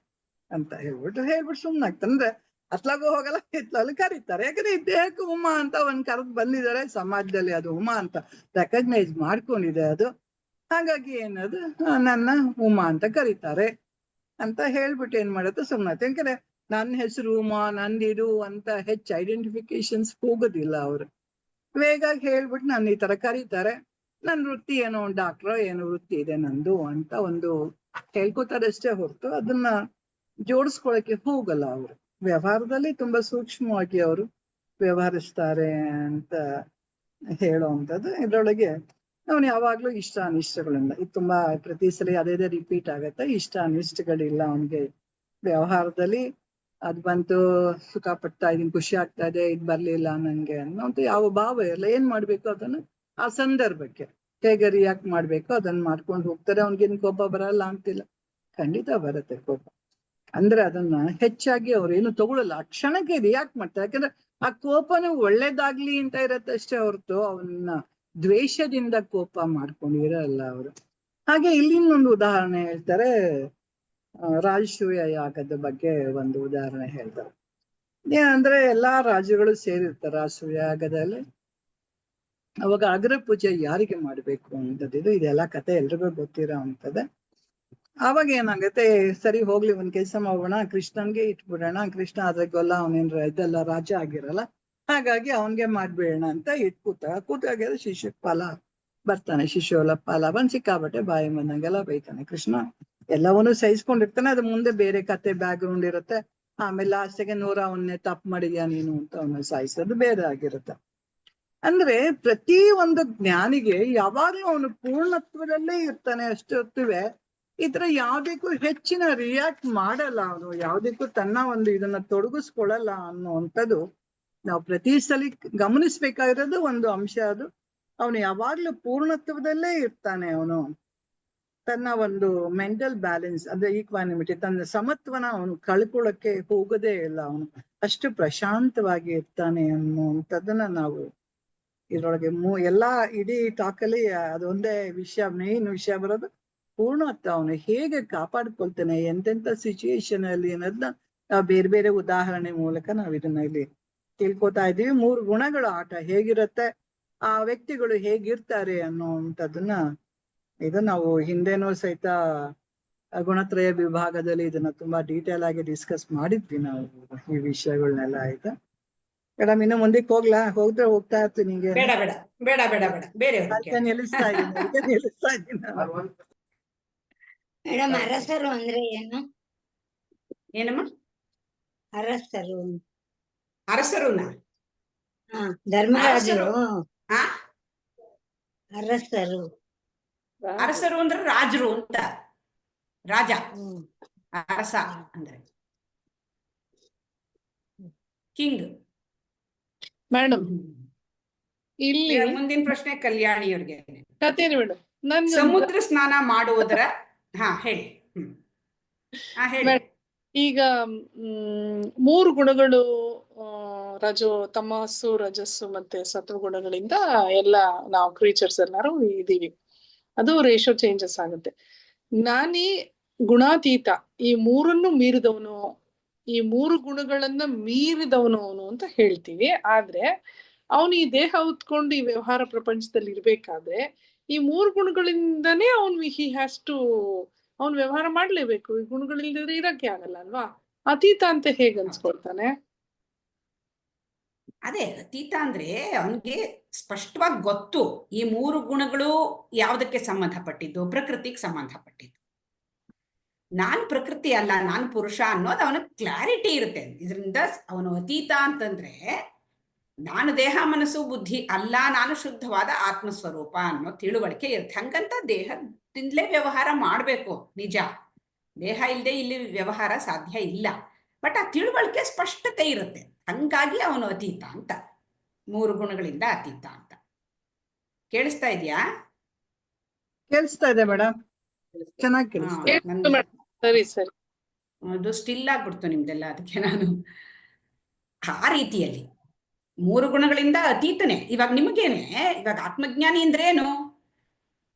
ಅಂತ ಹೇಳ್ಬಿಟ್ಟು ಸುಮ್ನೆ ಆಗ್ತಾನೆ. ಅಂದ್ರೆ ಅತ್ಲಾಗೂ ಹೋಗಲ್ಲ ಇತ್ಲಾಗು ಕರೀತಾರೆ. ಯಾಕಂದ್ರೆ ಈ ದೇಹಕ್ಕೆ ಉಮಾ ಅಂತ ಒಂದ್ ಕರೆದು ಬಂದಿದ್ದಾರೆ ಸಮಾಜದಲ್ಲಿ, ಅದು ಉಮಾ ಅಂತ ರೆಕಗ್ನೈಸ್ ಮಾಡ್ಕೊಂಡಿದೆ ಅದು. ಹಾಗಾಗಿ ಏನದು ನನ್ನ ಉಮಾ ಅಂತ ಕರೀತಾರೆ ಅಂತ ಹೇಳ್ಬಿಟ್ಟು ಏನ್ ಮಾಡುತ್ತೆ ಸುಮ್ನೆ. ಯಾಕಂದ್ರೆ ನನ್ನ ಹೆಸರು ಉಮಾ, ನಂದಿದು ಅಂತ ಹೆಚ್ಚು ಐಡೆಂಟಿಫಿಕೇಶನ್ಸ್ ಹೋಗೋದಿಲ್ಲ ಅವರು. ವೇಗಾಗಿ ಹೇಳ್ಬಿಟ್ಟು ನನ್ನ ಈ ತರ ಕರೀತಾರೆ, ನನ್ ವೃತ್ತಿ ಏನೋ ಡಾಕ್ಟ್ರೋ ಏನೋ ವೃತ್ತಿ ಇದೆ ನಂದು ಅಂತ ಒಂದು ಹೇಳ್ಕೊತಾರೆ ಅಷ್ಟೇ ಹೊರತು ಅದನ್ನ ಜೋಡಿಸ್ಕೊಳಕ್ಕೆ ಹೋಗಲ್ಲ ಅವರು. ವ್ಯವಹಾರದಲ್ಲಿ ತುಂಬಾ ಸೂಕ್ಷ್ಮವಾಗಿ ಅವರು ವ್ಯವಹರಿಸ್ತಾರೆ ಅಂತ ಹೇಳೋವಂಥದ್ದು. ಇದ್ರೊಳಗೆ ಅವನು ಯಾವಾಗ್ಲೂ ಇಷ್ಟ ಅನಿಷ್ಟಗಳಿಂದ ಇದು ತುಂಬಾ ಪ್ರತಿ ಸಲ ಅದೇ ರಿಪೀಟ್ ಆಗತ್ತೆ. ಇಷ್ಟ ಅನಿಷ್ಟಗಳಿಲ್ಲ ಅವನಿಗೆ ವ್ಯವಹಾರದಲ್ಲಿ. ಅದ್ ಬಂತು, ಸುಖ ಪಡ್ತಾ ಇದೀನಿ, ಖುಷಿ ಆಗ್ತಾ ಇದೆ, ಇದ್ ಬರ್ಲಿಲ್ಲ ನಂಗೆ ಅನ್ನೋಂತ ಯಾವ ಭಾವ ಇಲ್ಲ. ಏನ್ ಮಾಡ್ಬೇಕು ಅದನ್ನ ಆ ಸಂದರ್ಭಕ್ಕೆ ಹೇಗೆ ರಿಯಾಕ್ಟ್ ಮಾಡ್ಬೇಕು ಅದನ್ನ ಮಾಡ್ಕೊಂಡು ಹೋಗ್ತಾರೆ. ಅವ್ನಿಗೇನ್ ಕೋಪ ಬರಲ್ಲ ಅಂತಿಲ್ಲ, ಖಂಡಿತ ಬರುತ್ತೆ ಕೋಪ. ಅಂದ್ರೆ ಅದನ್ನ ಹೆಚ್ಚಾಗಿ ಅವ್ರು ಏನು ತಗೊಳಲ್ಲ, ಆ ಕ್ಷಣಕ್ಕೆ ರಿಯಾಕ್ಟ್ ಮಾಡ್ತಾರೆ. ಯಾಕಂದ್ರೆ ಆ ಕೋಪನು ಒಳ್ಳೇದಾಗ್ಲಿ ಅಂತ ಇರತ್ತೆ ಅಷ್ಟೇ ಹೊರತು ಅವನ್ನ ದ್ವೇಷದಿಂದ ಕೋಪ ಮಾಡ್ಕೊಂಡಿರಲ್ಲ ಅವರು. ಹಾಗೆ ಇಲ್ಲಿನೊಂದು ಉದಾಹರಣೆ ಹೇಳ್ತಾರೆ, ರಾಜಸೂಯ ಯಾಗದ ಬಗ್ಗೆ ಒಂದು ಉದಾಹರಣೆ ಹೇಳ್ತಾರೆ. ಏನಂದ್ರೆ ಎಲ್ಲಾ ರಾಜರುಗಳು ಸೇರಿರ್ತಾರೆ ರಾಜಸೂಯ ಯಾಗದಲ್ಲಿ. ಅವಾಗ ಅಗ್ರ ಪೂಜೆ ಯಾರಿಗೆ ಮಾಡ್ಬೇಕು ಅಂತದ್ದು ಇದೆಲ್ಲ ಕತೆ ಎಲ್ರಿಗೂ ಗೊತ್ತಿರೋ ಅಂತದೆ. ಆವಾಗ ಏನಾಗತ್ತೆ, ಸರಿ ಹೋಗ್ಲಿ ಒಂದ್ ಕೆಲ್ಸ ಮಾಡೋಣ, ಕೃಷ್ಣನ್ಗೆ ಇಟ್ಬಿಡೋಣ, ಕೃಷ್ಣ ಆದ್ರೆ ಗೊಲ್ಲ, ಅವನೇನ್ರ ಇದೆಲ್ಲ ರಾಜ ಆಗಿರಲ್ಲ, ಹಾಗಾಗಿ ಅವನ್ಗೆ ಮಾಡ್ಬಿಡೋಣ ಅಂತ ಕೂತಾಗ ಶಿಶುಪಾಲ ಬರ್ತಾನೆ. ಶಿಶುಪಾಲ ಬಂದ್ ಸಿಕ್ಕಾಬಟ್ಟೆ ಬಾಯಿ ಬಂದಂಗೆಲ್ಲ ಬೈತಾನೆ. ಕೃಷ್ಣ ಎಲ್ಲವನ್ನೂ ಸಹಿಸ್ಕೊಂಡಿರ್ತಾನೆ. ಅದು ಮುಂದೆ ಬೇರೆ ಕತೆ ಬ್ಯಾಕ್ ಗ್ರೌಂಡ್ ಇರುತ್ತೆ. ಆಮೇಲೆ ಲಾಸ್ಟಿಗೆ ಅವನ್ನೇ ತಪ್ಪು ಮಾಡಿದ್ಯಾ ನೀನು ಅಂತ ಅವನ್ನ ಸಾಯಿಸೋದು ಬೇರೆ ಆಗಿರುತ್ತೆ. ಅಂದ್ರೆ ಪ್ರತಿ ಒಂದು ಜ್ಞಾನಿಗೆ ಯಾವಾಗ್ಲೂ ಅವನು ಪೂರ್ಣತ್ವದಲ್ಲೇ ಇರ್ತಾನೆ ಅಷ್ಟು ಹೊತ್ತುವೆ. ಈ ತರ ಯಾವ್ದಕ್ಕೂ ಹೆಚ್ಚಿನ ರಿಯಾಕ್ಟ್ ಮಾಡಲ್ಲ ಅವನು, ಯಾವ್ದಕ್ಕೂ ತನ್ನ ಒಂದು ಇದನ್ನ ತೊಡಗಿಸ್ಕೊಳ್ಳಲ್ಲ ಅನ್ನುವಂಥದ್ದು ನಾವು ಪ್ರತಿ ಸಲ ಗಮನಿಸ್ಬೇಕಾಗಿರೋದು ಒಂದು ಅಂಶ. ಅದು ಅವನು ಯಾವಾಗ್ಲೂ ಪೂರ್ಣತ್ವದಲ್ಲೇ ಇರ್ತಾನೆ. ಅವನು ತನ್ನ ಒಂದು ಮೆಂಟಲ್ ಬ್ಯಾಲೆನ್ಸ್ ಅಂದ್ರೆ ಈಕ್ವಾನಿಮಿಟಿ, ತನ್ನ ಸಮತ್ವನ ಅವನು ಕಳ್ಕೊಳ್ಳಕ್ಕೆ ಹೋಗೋದೇ ಇಲ್ಲ. ಅವನು ಅಷ್ಟು ಪ್ರಶಾಂತವಾಗಿ ಇರ್ತಾನೆ ಅನ್ನುವಂಥದ್ದನ್ನ ನಾವು ಇದ್ರೊಳಗೆ ಎಲ್ಲಾ ಇಡೀ ಟಾಕಲ್ಲಿ ಅದೊಂದೇ ವಿಷಯ, ಮೇನ್ ವಿಷಯ ಬರೋದು ಪೂರ್ಣತ್ವ. ಅವನು ಹೇಗೆ ಕಾಪಾಡ್ಕೊಳ್ತಾನೆ ಎಂತೆಂತ ಸಿಚುಯೇಷನ್ ಅಲ್ಲಿ ಅನ್ನೋದನ್ನ ನಾವು ಬೇರೆ ಬೇರೆ ಉದಾಹರಣೆ ಮೂಲಕ ನಾವು ಇದನ್ನ ಇಲ್ಲಿ ತಿಳ್ಕೊತಾ ಇದೀವಿ. 3 ಗುಣಗಳ ಆಟ ಹೇಗಿರುತ್ತೆ, ಆ ವ್ಯಕ್ತಿಗಳು ಹೇಗಿರ್ತಾರೆ ಅನ್ನುವಂಥದ್ದನ್ನ ಇದು ನಾವು ಹಿಂದೆನೂ ಸಹಿತ ಗುಣತ್ರಯ ವಿಭಾಗದಲ್ಲಿ ಇದನ್ನ ತುಂಬಾ ಡೀಟೇಲ್ ಆಗಿ ಡಿಸ್ಕಸ್ ಮಾಡಿದ್ವಿ ನಾವು ಈ ವಿಷಯಗಳನ್ನೆಲ್ಲ. ಆಯ್ತಾ ಮೇಡಮ್, ಇನ್ನು ಮುಂದಕ್ಕೆ ಹೋಗ್ತಾ ಇರ್ತೀನಿ. ನಿಂಗೆ ಬೇಡ ಬೇಡ ಬೇಡ ಬೇಡ ಬೇಡ ಬೇರೆ ನಿಲ್ಲಿಸ್ತಾ ಇದ್ದೀನಿ ಮೇಡಮ್, ಅರಸರು ಅಂದ್ರೆ ಏನು? ಏನಮ್ಮ? ಅರಸರು ಅರಸರುನ ಧರ್ಮರಾಜರು. ಆ ಅರಸರು ಅರಸರು ಅಂದ್ರೆ ರಾಜರು ಅಂತ. ರಾಜ, ಅರಸ ಅಂದ್ರೆ ಕಿಂಗ್. ಮೇಡಮ್ ಇಲ್ಲಿ ಮುಂದಿನ ಪ್ರಶ್ನೆ ಕಲ್ಯಾಣಿಯವ್ರಿಗೆ. ಕಥೆನೇ ಮೇಡಮ್. ನನ್ ಸಮುದ್ರ ಸ್ನಾನ ಮಾಡುವುದರ ಹೇಳಿ. ಹೇಳಿ. ಈಗ 3 ಗುಣಗಳು, ತಮಸ್ಸು, ರಜಸ್ಸು ಮತ್ತೆ ಸತ್ವ ಗುಣಗಳಿಂದ ಎಲ್ಲ ನಾವು ಕ್ರೀಚರ್ಸ್ ಎಲ್ಲಾರು ಇದೀವಿ. ಅದು ರೇಷಿಯೋ ಚೇಂಜಸ್ ಆಗುತ್ತೆ. ನಾನೀ ಗುಣಾತೀತ, ಈ 3 ಮೀರಿದವನು, ಈ 3 ಗುಣಗಳನ್ನ ಮೀರಿದವನು ಅವನು ಅಂತ ಹೇಳ್ತೀವಿ. ಆದ್ರೆ ಅವನು ಈ ದೇಹ ಹೊತ್ಕೊಂಡು ಈ ವ್ಯವಹಾರ ಪ್ರಪಂಚದಲ್ಲಿ ಇರ್ಬೇಕಾದ್ರೆ ಈ 3 ಗುಣಗಳಿಂದನೇ ಅವನು ವ್ಯವಹಾರ ಮಾಡ್ಲೇಬೇಕು. ಈ ಗುಣಗಳಿಲ್ಲದ್ರೆ ಇರಕ್ಕೆ ಆಗಲ್ಲ ಅಲ್ವಾ? ಅತೀತ ಅಂತ ಹೇಗ್ ಅನ್ಸ್ಕೊಳ್ತಾನೆ? ಅದೇ ಅತೀತ ಅಂದ್ರೆ ಅವನಿಗೆ ಸ್ಪಷ್ಟವಾಗಿ ಗೊತ್ತು ಈ 3 ಗುಣಗಳು ಯಾವ್ದಕ್ಕೆ ಸಂಬಂಧಪಟ್ಟಿದ್ದು, ಪ್ರಕೃತಿಗೆ ಸಂಬಂಧಪಟ್ಟಿದ್ದು. ನಾನ್ ಪ್ರಕೃತಿ ಅಲ್ಲ, ನಾನ್ ಪುರುಷ ಅನ್ನೋದು ಅವನ ಕ್ಲಾರಿಟಿ ಇರುತ್ತೆ. ಇದರಿಂದ ಅವನು ಅತೀತ ಅಂತಂದ್ರೆ ನಾನು ದೇಹ ಮನಸ್ಸು ಬುದ್ಧಿ ಅಲ್ಲ, ನಾನು ಶುದ್ಧವಾದ ಆತ್ಮಸ್ವರೂಪ ಅನ್ನೋ ತಿಳುವಳಿಕೆ ಇರುತ್ತೆ. ಹಂಗಂತ ದೇಹದಿಂದಲೇ ವ್ಯವಹಾರ ಮಾಡಬೇಕು, ನಿಜ. ದೇಹ ಇಲ್ಲದೆ ಇಲ್ಲಿ ವ್ಯವಹಾರ ಸಾಧ್ಯ ಇಲ್ಲ. ಬಟ್ ಆ ತಿಳುವಳಿಕೆ ಸ್ಪಷ್ಟತೆ ಇರುತ್ತೆ. ಹಂಗಾಗಿ ಅವನು ಅತೀತ ಅಂತ, 3 ಗುಣಗಳಿಂದ ಅತೀತ ಅಂತ. ಕೇಳಿಸ್ತಾ ಇದೆಯಾ? ಕೇಳಿಸ್ತಾ ಇದೆ ಮೇಡಮ್, ಚೆನ್ನಾಗಿ ಕೇಳಿಸ್ತಾ ಇದೆ. ಸರಿ ಸರಿ. ಅದು ಸ್ಟಿಲ್ ಆಗ್ಬಿಡ್ತು ನಿಮ್ದೆಲ್ಲ, ಅದಕ್ಕೆ ನಾನು ಆ ರೀತಿಯಲ್ಲಿ 3 ಗುಣಗಳಿಂದ ಅತೀತನೇ. ಇವಾಗ ನಿಮಗೇನೆ, ಇವಾಗ ಆತ್ಮಜ್ಞಾನಿ ಅಂದ್ರೇನು?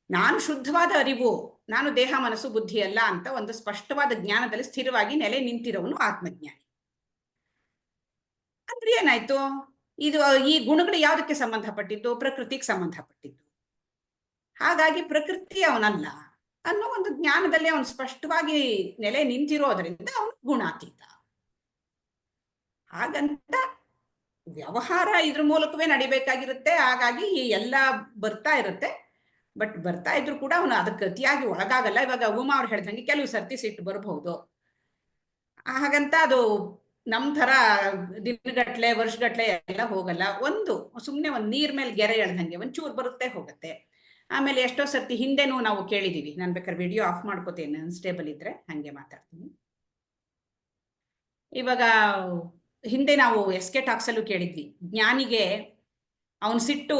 ನಾನು ಶುದ್ಧವಾದ ಅರಿವು, ನಾನು ದೇಹ ಮನಸ್ಸು ಬುದ್ಧಿ ಅಲ್ಲ ಅಂತ ಒಂದು ಸ್ಪಷ್ಟವಾದ ಜ್ಞಾನದಲ್ಲಿ ಸ್ಥಿರವಾಗಿ ನೆಲೆ ನಿಂತಿರೋನು ಆತ್ಮಜ್ಞಾನಿ. ಅಂದ್ರೆ ಏನಾಯ್ತು? ಇದು ಈ ಗುಣಗಳು ಯಾವುದಕ್ಕೆ ಸಂಬಂಧಪಟ್ಟಿದ್ದು? ಪ್ರಕೃತಿಗೆ ಸಂಬಂಧಪಟ್ಟಿದ್ದು. ಹಾಗಾಗಿ ಪ್ರಕೃತಿ ಅವನಲ್ಲ ಅನ್ನೋ ಒಂದು ಜ್ಞಾನದಲ್ಲಿ ಅವನು ಸ್ಪಷ್ಟವಾಗಿ ನೆಲೆ ನಿಂತಿರೋದ್ರಿಂದ ಅವನು ಗುಣಾತೀತ. ಹಾಗಂತ ವ್ಯವಹಾರ ಇದ್ರ ಮೂಲಕವೇ ನಡಿಬೇಕಾಗಿರುತ್ತೆ. ಹಾಗಾಗಿ ಎಲ್ಲ ಬರ್ತಾ ಇರುತ್ತೆ. ಬಟ್ ಬರ್ತಾ ಇದ್ರು ಕೂಡ ಅವನು ಅದಕ್ಕೆ ಅತಿಯಾಗಿ ಒಳಗಾಗಲ್ಲ. ಇವಾಗ ಉಮಾ ಅವ್ರು ಹೇಳ್ದಂಗೆ ಕೆಲವು ಸರ್ತಿ ಸಿಟ್ಟು ಬರಬಹುದು. ಹಾಗಂತ ಅದು ನಮ್ ತರ ದಿನಗಟ್ಲೆ ವರ್ಷಗಟ್ಲೆ ಎಲ್ಲ ಹೋಗಲ್ಲ. ಸುಮ್ನೆ ಒಂದು ನೀರ್ ಮೇಲೆ ಗೆರೆ ಎಳ್ದಂಗೆ ಒಂಚೂರು ಬರುತ್ತೆ, ಹೋಗುತ್ತೆ. ಆಮೇಲೆ ಎಷ್ಟೋ ಸರ್ತಿ ಹಿಂದೆನೂ ನಾವು ಕೇಳಿದೀವಿ. ನಾನು ಬೇಕಾದ್ರೆ ವಿಡಿಯೋ ಆಫ್ ಮಾಡ್ಕೋತೇನೆ, ಅನ್ಸ್ಟೇಬಲ್ ಇದ್ರೆ ಹಂಗೆ ಮಾತಾಡ್ತೀನಿ. ಇವಾಗ ಹಿಂದೆ ನಾವು SK ಟಾಕ್ಸ್ ಅಲ್ಲೂ ಕೇಳಿದ್ವಿ, ಜ್ಞಾನಿಗೆ ಅವನ್ ಸಿಟ್ಟು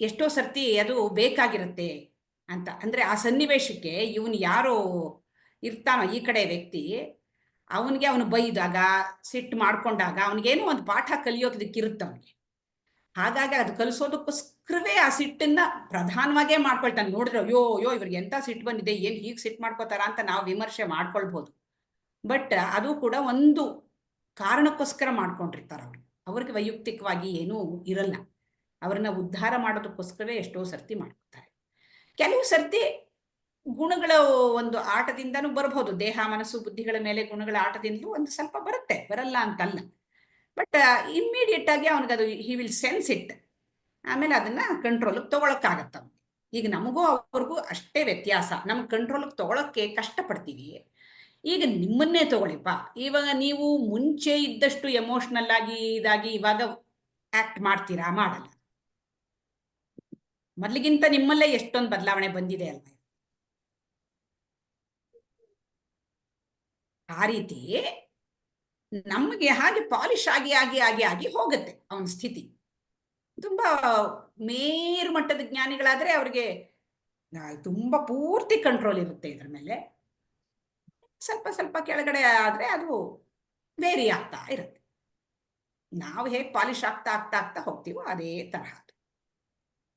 ಎಷ್ಟೋ ಸರ್ತಿ ಅದು ಬೇಕಾಗಿರುತ್ತೆ ಅಂತ. ಅಂದ್ರೆ ಆ ಸನ್ನಿವೇಶಕ್ಕೆ ಇವನು ಯಾರೋ ಇರ್ತಾನೋ ಈ ಕಡೆ ವ್ಯಕ್ತಿ, ಅವನಿಗೆ ಅವನು ಬೈದಾಗ ಸಿಟ್ಟು ಮಾಡ್ಕೊಂಡಾಗ ಅವನಿಗೇನೋ ಒಂದು ಪಾಠ ಕಲಿಯೋದಕ್ಕಿರುತ್ತೆ ಅವನಿಗೆ. ಹಾಗಾಗಿ ಅದು ಕಲಿಸೋದಕ್ಕೋಸ್ಕರವೇ ಆ ಸಿಟ್ಟನ್ನ ಪ್ರಧಾನವಾಗೇ ಮಾಡ್ಕೊಳ್ತಾನೆ. ನೋಡಿದ್ರೆ ಅಯ್ಯೋ ಇವ್ರಿಗೆ ಎಂತ ಸಿಟ್ಟು ಬಂದಿದೆ, ಏನ್ ಹೀಗೆ ಸಿಟ್ಟು ಮಾಡ್ಕೋತಾರ ಅಂತ ನಾವು ವಿಮರ್ಶೆ ಮಾಡ್ಕೊಳ್ಬಹುದು. ಬಟ್ ಅದು ಕೂಡ ಒಂದು ಕಾರಣಕ್ಕೋಸ್ಕರ ಮಾಡ್ಕೊಂಡಿರ್ತಾರೆ ಅವ್ರಿಗೆ ವೈಯಕ್ತಿಕವಾಗಿ ಏನೂ ಇರಲ್ಲ. ಅವ್ರನ್ನ ಉದ್ಧಾರ ಮಾಡೋದಕ್ಕೋಸ್ಕರವೇ ಎಷ್ಟೋ ಸರ್ತಿ ಮಾಡ್ಕೊತಾರೆ. ಕೆಲವು ಸರ್ತಿ ಗುಣಗಳ ಒಂದು ಆಟದಿಂದನೂ ಬರಬಹುದು. ದೇಹ ಮನಸ್ಸು ಬುದ್ಧಿಗಳ ಮೇಲೆ ಗುಣಗಳ ಆಟದಿಂದಲೂ ಒಂದು ಸ್ವಲ್ಪ ಬರುತ್ತೆ, ಬರಲ್ಲ ಅಂತಲ್ಲ. ಬಟ್ ಇಮ್ಮಿಡಿಯೇಟ್ ಆಗಿ ಅವನಿಗದು ಹಿ ವಿಲ್ ಸೆನ್ಸ್ ಇಟ್. ಆಮೇಲೆ ಅದನ್ನ ಕಂಟ್ರೋಲ್ಗೆ ತಗೊಳಕ್ಕಾಗತ್ತ. ಈಗ ನಮಗೂ ಅವ್ರಿಗೂ ಅಷ್ಟೇ ವ್ಯತ್ಯಾಸ. ನಮ್ ಕಂಟ್ರೋಲ್ಗೆ ತಗೊಳಕ್ಕೆ ಕಷ್ಟಪಡ್ತೀವಿ. ಈಗ ನಿಮ್ಮನ್ನೇ ತಗೊಳ್ಳಿಪ್ಪ, ಇವಾಗ ನೀವು ಮುಂಚೆ ಇದ್ದಷ್ಟು ಎಮೋಷನಲ್ ಆಗಿ ಇದಾಗಿ ಇವಾಗ ಆಕ್ಟ್ ಮಾಡ್ತೀರಾ? ಮಾಡಲ್ಲ. ಮೊದ್ಲಿಗಿಂತ ನಿಮ್ಮಲ್ಲೇ ಎಷ್ಟೊಂದು ಬದಲಾವಣೆ ಬಂದಿದೆ ಅಲ್ವ? ಆ ರೀತಿ ನಮಗೆ ಹಾಗೆ ಪಾಲಿಶ್ ಆಗಿ ಆಗಿ ಆಗಿ ಆಗಿ ಹೋಗುತ್ತೆ ಅವನ ಸ್ಥಿತಿ. ತುಂಬಾ ಮೇರು ಮಟ್ಟದ ಜ್ಞಾನಿಗಳಾದ್ರೆ ಅವ್ರಿಗೆ ತುಂಬಾ ಪೂರ್ತಿ ಕಂಟ್ರೋಲ್ ಇರುತ್ತೆ ಇದ್ರ ಮೇಲೆ. ಸ್ವಲ್ಪ ಸ್ವಲ್ಪ ಕೆಳಗಡೆ ಆದ್ರೆ ಅದು ವೇರಿ ಆಗ್ತಾ ಇರುತ್ತೆ. ನಾವು ಹೇಗೆ ಪಾಲಿಶ್ ಆಗ್ತಾ ಆಗ್ತಾ ಆಗ್ತಾ ಹೋಗ್ತೀವೋ ಅದೇ ತರಹ.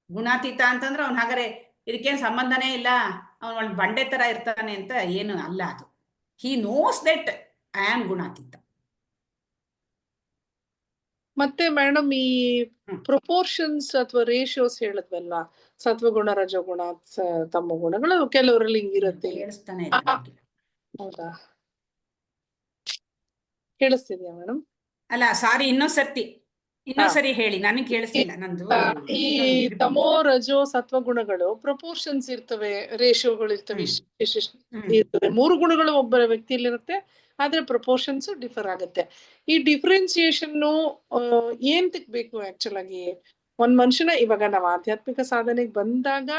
ಗುಣಾತೀತ ಅಂತಂದ್ರೆ ಅವ್ನು ಹಾಗಾದ್ರೆ ಇದಕ್ಕೇನು ಸಂಬಂಧನೇ ಇಲ್ಲ, ಅವನು ಒಂದು ಬಂಡೆ ತರ ಇರ್ತಾನೆ ಅಂತ ಏನು ಅಲ್ಲ. ಅದು he knows that I am gunatita. ಮತ್ತೆ ಮೇಡಮ್, ಈ ಪ್ರೊಪೋರ್ಷನ್ಸ್ ಅಥವಾ ರೇಷಿಯೋಸ್ ಹೇಳಿದ್ವಲ್ಲ, ಸತ್ವಗುಣ ರಜಗುಣ ತಮ್ಮ ಗುಣಗಳು ಕೆಲವರಲ್ಲಿ ಹಿಂಗಿರುತ್ತೆ. ಹೌದಾ? ಕೇಳಿಸ್ತಿದ್ಯಾ ಮೇಡಮ್? ಅಲ್ಲ, ಸಾರಿ, ಇನ್ನೊಂದ್ಸರಿ ಹೇಳಿ, ನನಗೆ ಕೇಳಿಸ್ತಿಲ್ಲ. ನಂದು ಈ ತಮೋ ರಜೋ ಸತ್ವಗುಣಗಳು ಪ್ರೊಪೋರ್ಷನ್ಸ್ ಇರ್ತವೆ, ರೇಷಿಯೋಗಳು ಇರ್ತವೆ, ಇರ್ತವೆ. 3 ಗುಣಗಳು ಒಬ್ಬ ವ್ಯಕ್ತಿಯಲ್ಲಿರುತ್ತೆ, ಆದ್ರೆ ಪ್ರೊಪೋರ್ಷನ್ಸ್ ಡಿಫರ್ ಆಗುತ್ತೆ. ಈ ಡಿಫ್ರೆನ್ಸಿಯೇಷನ್ ಏಂತಕ್ ಬೇಕು ಆಕ್ಚುಲ್ ಆಗಿ? ಒಂದ್ ಮನುಷ್ಯನ ಇವಾಗ ನಾವು ಆಧ್ಯಾತ್ಮಿಕ ಸಾಧನೆಗೆ ಬಂದಾಗ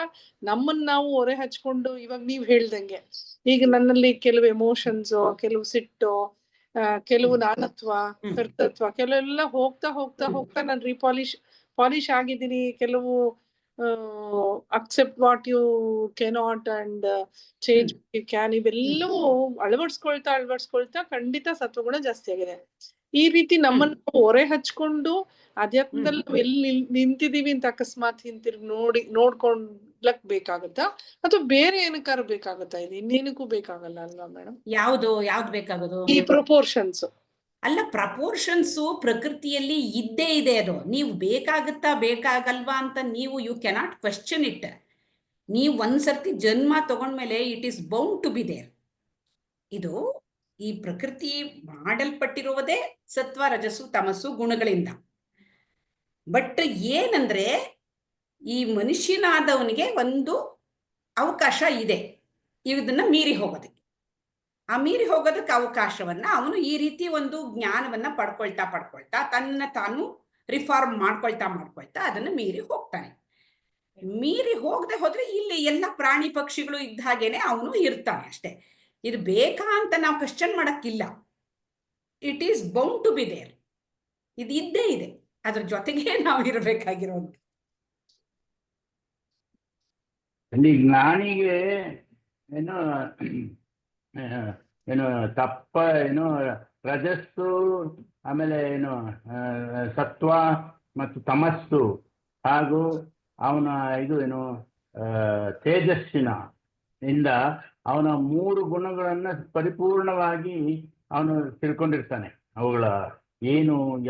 ನಮ್ಮನ್ನ ನಾವು ಹೊರೆ ಹಚ್ಕೊಂಡು, ಇವಾಗ ನೀವ್ ಹೇಳ್ದಂಗೆ ಈಗ ನನ್ನಲ್ಲಿ ಕೆಲವು ಎಮೋಷನ್ಸ್, ಕೆಲವು ಸಿಟ್ಟು, ಕೆಲವು ನಾನತ್ವ, ಕರ್ತೃತ್ವ, ಕೆಲವೆಲ್ಲ ಹೋಗ್ತಾ ಹೋಗ್ತಾ ಹೋಗ್ತಾ ನಾನು ಪಾಲಿಶ್ ಆಗಿದ್ದೀನಿ. ಕೆಲವು accept what you cannot and change you can, ಇವೆಲ್ಲವೂ ಅಳವಡಿಸ್ಕೊಳ್ತಾ ಖಂಡಿತ ಸತ್ವಗುಣ ಜಾಸ್ತಿ ಆಗಿದೆ. ಈ ರೀತಿ ನಮ್ಮನ್ನ ಹೊರೆ ಹಚ್ಕೊಂಡು ಅಧ್ಯಾತ್ಮದಲ್ಲಿ ನಾವು ಎಲ್ಲಿ ನಿಂತಿದೀವಿ ಅಂತ ಅಕಸ್ಮಾತ್ ಹಿಂತಿರುಗಿ ನೋಡ್ಕೊಂಡ್ಲಕ್ ಬೇಕಾಗುತ್ತಾ, ಅಥವಾ ಬೇರೆ ಏನಕ್ಕಾರ ಬೇಕಾಗುತ್ತಾ? ಇದು ಇನ್ನೇನಕ್ಕೂ ಬೇಕಾಗಲ್ಲ ಅಲ್ವಾ ಮೇಡಮ್? ಯಾವ್ದು ಬೇಕಾಗೋದು? ಈ ಪ್ರೊಪೋರ್ಷನ್ಸ್ ಅಲ್ಲ, ಪ್ರಪೋರ್ಷನ್ಸು ಪ್ರಕೃತಿಯಲ್ಲಿ ಇದ್ದೇ ಇದೆ. ಅದು ನೀವು ಬೇಕಾಗುತ್ತಾ ಬೇಕಾಗಲ್ವಾ ಅಂತ ನೀವು ಯು ಕೆನಾಟ್ ಕ್ವೆಶ್ಚನ್ ಇಟ್. ನೀವು ಒಂದ್ಸರ್ತಿ ಜನ್ಮ ತಗೊಂಡ್ಮೇಲೆ it is bound to be there. ಇದು ಈ ಪ್ರಕೃತಿ ಮಾಡಲ್ಪಟ್ಟಿರುವುದೇ ಸತ್ವ ರಜಸ್ಸು ತಮಸ್ಸು ಗುಣಗಳಿಂದ. ಬಟ್ ಏನಂದ್ರೆ ಈ ಮನುಷ್ಯನಾದವನಿಗೆ ಒಂದು ಅವಕಾಶ ಇದೆ ಇದನ್ನ ಮೀರಿ ಹೋಗೋದಕ್ಕೆ. ಆ ಮೀರಿ ಹೋಗೋದಕ್ಕೆ ಅವಕಾಶವನ್ನ ಅವನು ಈ ರೀತಿ ಒಂದು ಜ್ಞಾನವನ್ನ ಪಡ್ಕೊಳ್ತಾ ತನ್ನ ತಾನು ರಿಫಾರ್ಮ್ ಮಾಡ್ಕೊಳ್ತಾ ಅದನ್ನ ಮೀರಿ ಹೋಗ್ತಾನೆ. ಮೀರಿ ಹೋಗದೆ ಹೋದ್ರೆ ಇಲ್ಲಿ ಎಲ್ಲ ಪ್ರಾಣಿ ಪಕ್ಷಿಗಳು ಇದ್ದ ಹಾಗೇನೆ ಅವನು ಇರ್ತಾನೆ ಅಷ್ಟೇ. ಇದು ಬೇಕಾ ಅಂತ ನಾವು ಕ್ವಶನ್ ಮಾಡಕ್ಕಿಲ್ಲ. It is bound to be there. ಇದು ಇದ್ದೇ ಇದೆ, ಅದ್ರ ಜೊತೆಗೆ ನಾವು ಇರಬೇಕಾಗಿರೋದು. ಅಲ್ಲಿ ಜ್ಞಾನಿಗೆ ಏನು ಏನು ತಪ್ಪ ಏನು ರಜಸ್ಸು, ಆಮೇಲೆ ಏನು ಸತ್ವ ಮತ್ತು ತಮಸ್ಸು, ಹಾಗೂ ಅವನ ಇದು ಏನು ತೇಜಸ್ಸಿನ ಇಂದ ಅವನ 3 ಗುಣಗಳನ್ನ ಪರಿಪೂರ್ಣವಾಗಿ ಅವನು ತಿಳ್ಕೊಂಡಿರ್ತಾನೆ. ಅವುಗಳ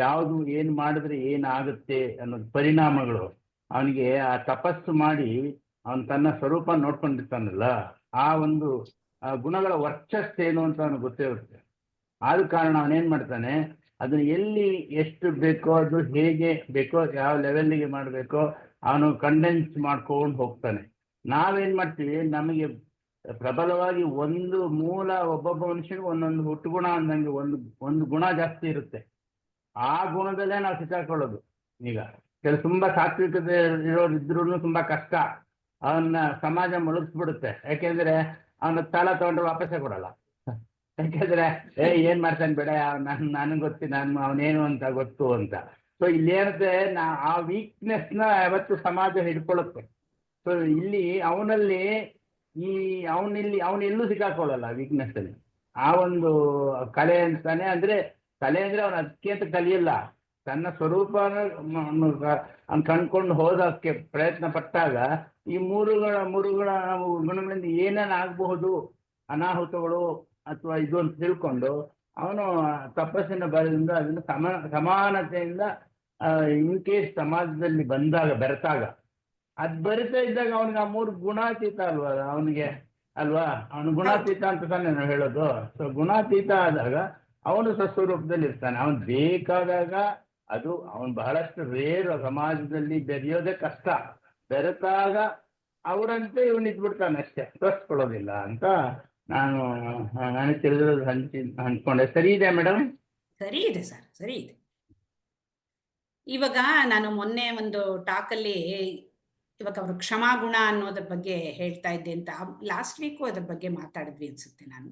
ಯಾವುದು ಏನು ಮಾಡಿದ್ರೆ ಏನಾಗುತ್ತೆ ಅನ್ನೋದು ಪರಿಣಾಮಗಳು ಅವನಿಗೆ ಆ ತಪಸ್ಸು ಮಾಡಿ ಅವನು ತನ್ನ ಸ್ವರೂಪ ನೋಡ್ಕೊಂಡಿರ್ತಾನಲ್ಲ, ಆ ಒಂದು ಗುಣಗಳ ವರ್ಚಸ್ಸೇನು ಅಂತ ಅವನಿಗೆ ಗೊತ್ತಿರುತ್ತೆ. ಆದ ಕಾರಣ ಅವನೇನ್ ಮಾಡ್ತಾನೆ, ಅದನ್ನ ಎಲ್ಲಿ ಎಷ್ಟು ಬೇಕೋ, ಅದು ಹೇಗೆ ಬೇಕೋ, ಯಾವ ಲೆವೆಲ್ಗೆ ಮಾಡಬೇಕೋ ಅವನು ಕಂಡೆನ್ಸ್ ಮಾಡ್ಕೊಂಡು ಹೋಗ್ತಾನೆ. ನಾವೇನ್ ಮಾಡ್ತೀವಿ, ನಮಗೆ ಪ್ರಬಲವಾಗಿ ಒಂದು ಮೂಲ, ಒಬ್ಬೊಬ್ಬ ಮನುಷ್ಯನಿಗೆ ಒಂದೊಂದು ಹುಟ್ಟುಗುಣ ಅಂದಂಗೆ ಒಂದು ಗುಣ ಜಾಸ್ತಿ ಇರುತ್ತೆ. ಆ ಗುಣದಲ್ಲೇ ನಾವು ಸಿಕ್ಕಾಕೊಳ್ಳೋದು. ಈಗ ತುಂಬಾ ಸಾತ್ವಿಕತೆ ಇರೋರು ಇದ್ರೂ ತುಂಬಾ ಕಷ್ಟ, ಅವನ್ನ ಸಮಾಜ ಮುಳುಗಿಸ್ಬಿಡುತ್ತೆ. ಯಾಕೆಂದ್ರೆ ಅವನ ಸಾಲ ತಗೊಂಡ್ರೆ ವಾಪಸ್ಸೇ ಕೊಡಲ್ಲ. ಯಾಕೆಂದ್ರೆ ಏನ್ ಮಾಡ್ತಾನೆ ಬೇಡ, ನನಗೆ ಗೊತ್ತಿ, ಅವನೇನು ಅಂತ ಗೊತ್ತು ಅಂತ. ಸೊ ಇಲ್ಲೇನಂತೆ, ಆ ವೀಕ್ನೆಸ್ನ ಯಾವತ್ತು ಸಮಾಜ ಹಿಡ್ಕೊಳ್ಳುತ್ತೆ. ಸೊ ಇಲ್ಲಿ ಅವನೆಲ್ಲೂ ಸಿಕ್ಕಾಕೊಳ್ಳಲ್ಲ ವೀಕ್ನೆಸ್ ಅಲ್ಲಿ. ಆ ಒಂದು ಕಲೆ ಅಂತಾನೆ, ಅಂದ್ರೆ ಕಲೆ ಅಂದ್ರೆ ಅವನು ಅದಕ್ಕೆ ಅಂತ ಕಲಿಯಲ್ಲ, ತನ್ನ ಸ್ವರೂಪನ ಕಂಡ್ಕೊಂಡು ಹೋದಕ್ಕೆ ಪ್ರಯತ್ನ ಪಟ್ಟಾಗ ಈ ಮೂರು ಗುಣಗಳಿಂದ ಏನೇನು ಆಗಬಹುದು, ಅನಾಹುತಗಳು ಅಥವಾ ಇದು ಅಂತ ತಿಳ್ಕೊಂಡು ಅವನು ತಪಸ್ಸಿನ ಬಲದಿಂದ ಅದನ್ನು ಸಮಾನತೆಯಿಂದ ಇನ್ ಕೇಸ್ ಸಮಾಜದಲ್ಲಿ ಬೆರೆತಾಗ ಅದ್ ಬರಿತಾ ಇದ್ದಾಗ ಅವನಿಗೆ ಆ 3 ಗುಣಾತೀತ ಅಲ್ವಾ ಅವನು ಗುಣಾತೀತ ಅಂತ ತಾನೇ ನಾವು ಹೇಳೋದು. ಸೊ ಗುಣಾತೀತ ಆದಾಗ ಅವನು ಸ್ವಸ್ವರೂಪದಲ್ಲಿ ಇರ್ತಾನೆ. ಅವನು ಬೇಕಾದಾಗ ಅದು ಅವನು ಬಹಳಷ್ಟು ರೇರ್, ಸಮಾಜದಲ್ಲಿ ಬೆರೆಯೋದೇ ಕಷ್ಟ. ಬೆರೆತಾಗ ಅವರಂತೆ ಇವನು ಇದ್ಬಿಡ್ತಾನೆ ಅಷ್ಟೇ, ತೋರಿಸ್ಕೊಳ್ಳೋದಿಲ್ಲ ಅಂತ ನನಗೆ ತಿಳಿದಿರೋದು ಹಂಚ್ಕೊಂಡೆ. ಸರಿ ಇದೆ ಮೇಡಮ್? ಸರಿ ಇದೆ ಸರ್, ಸರಿ ಇದೆ. ಇವಾಗ ನಾನು ಮೊನ್ನೆ ಒಂದು ಟಾಕಲ್ಲಿ ಇವಾಗ ಅವರು ಕ್ಷಮಾಗುಣ ಅನ್ನೋದ್ರ ಬಗ್ಗೆ ಹೇಳ್ತಾ ಇದ್ದೆ ಅಂತ, ಲಾಸ್ಟ್ ವೀಕು ಅದ್ರ ಬಗ್ಗೆ ಮಾತಾಡಿದ್ವಿ ಅನ್ಸುತ್ತೆ, ನಾನು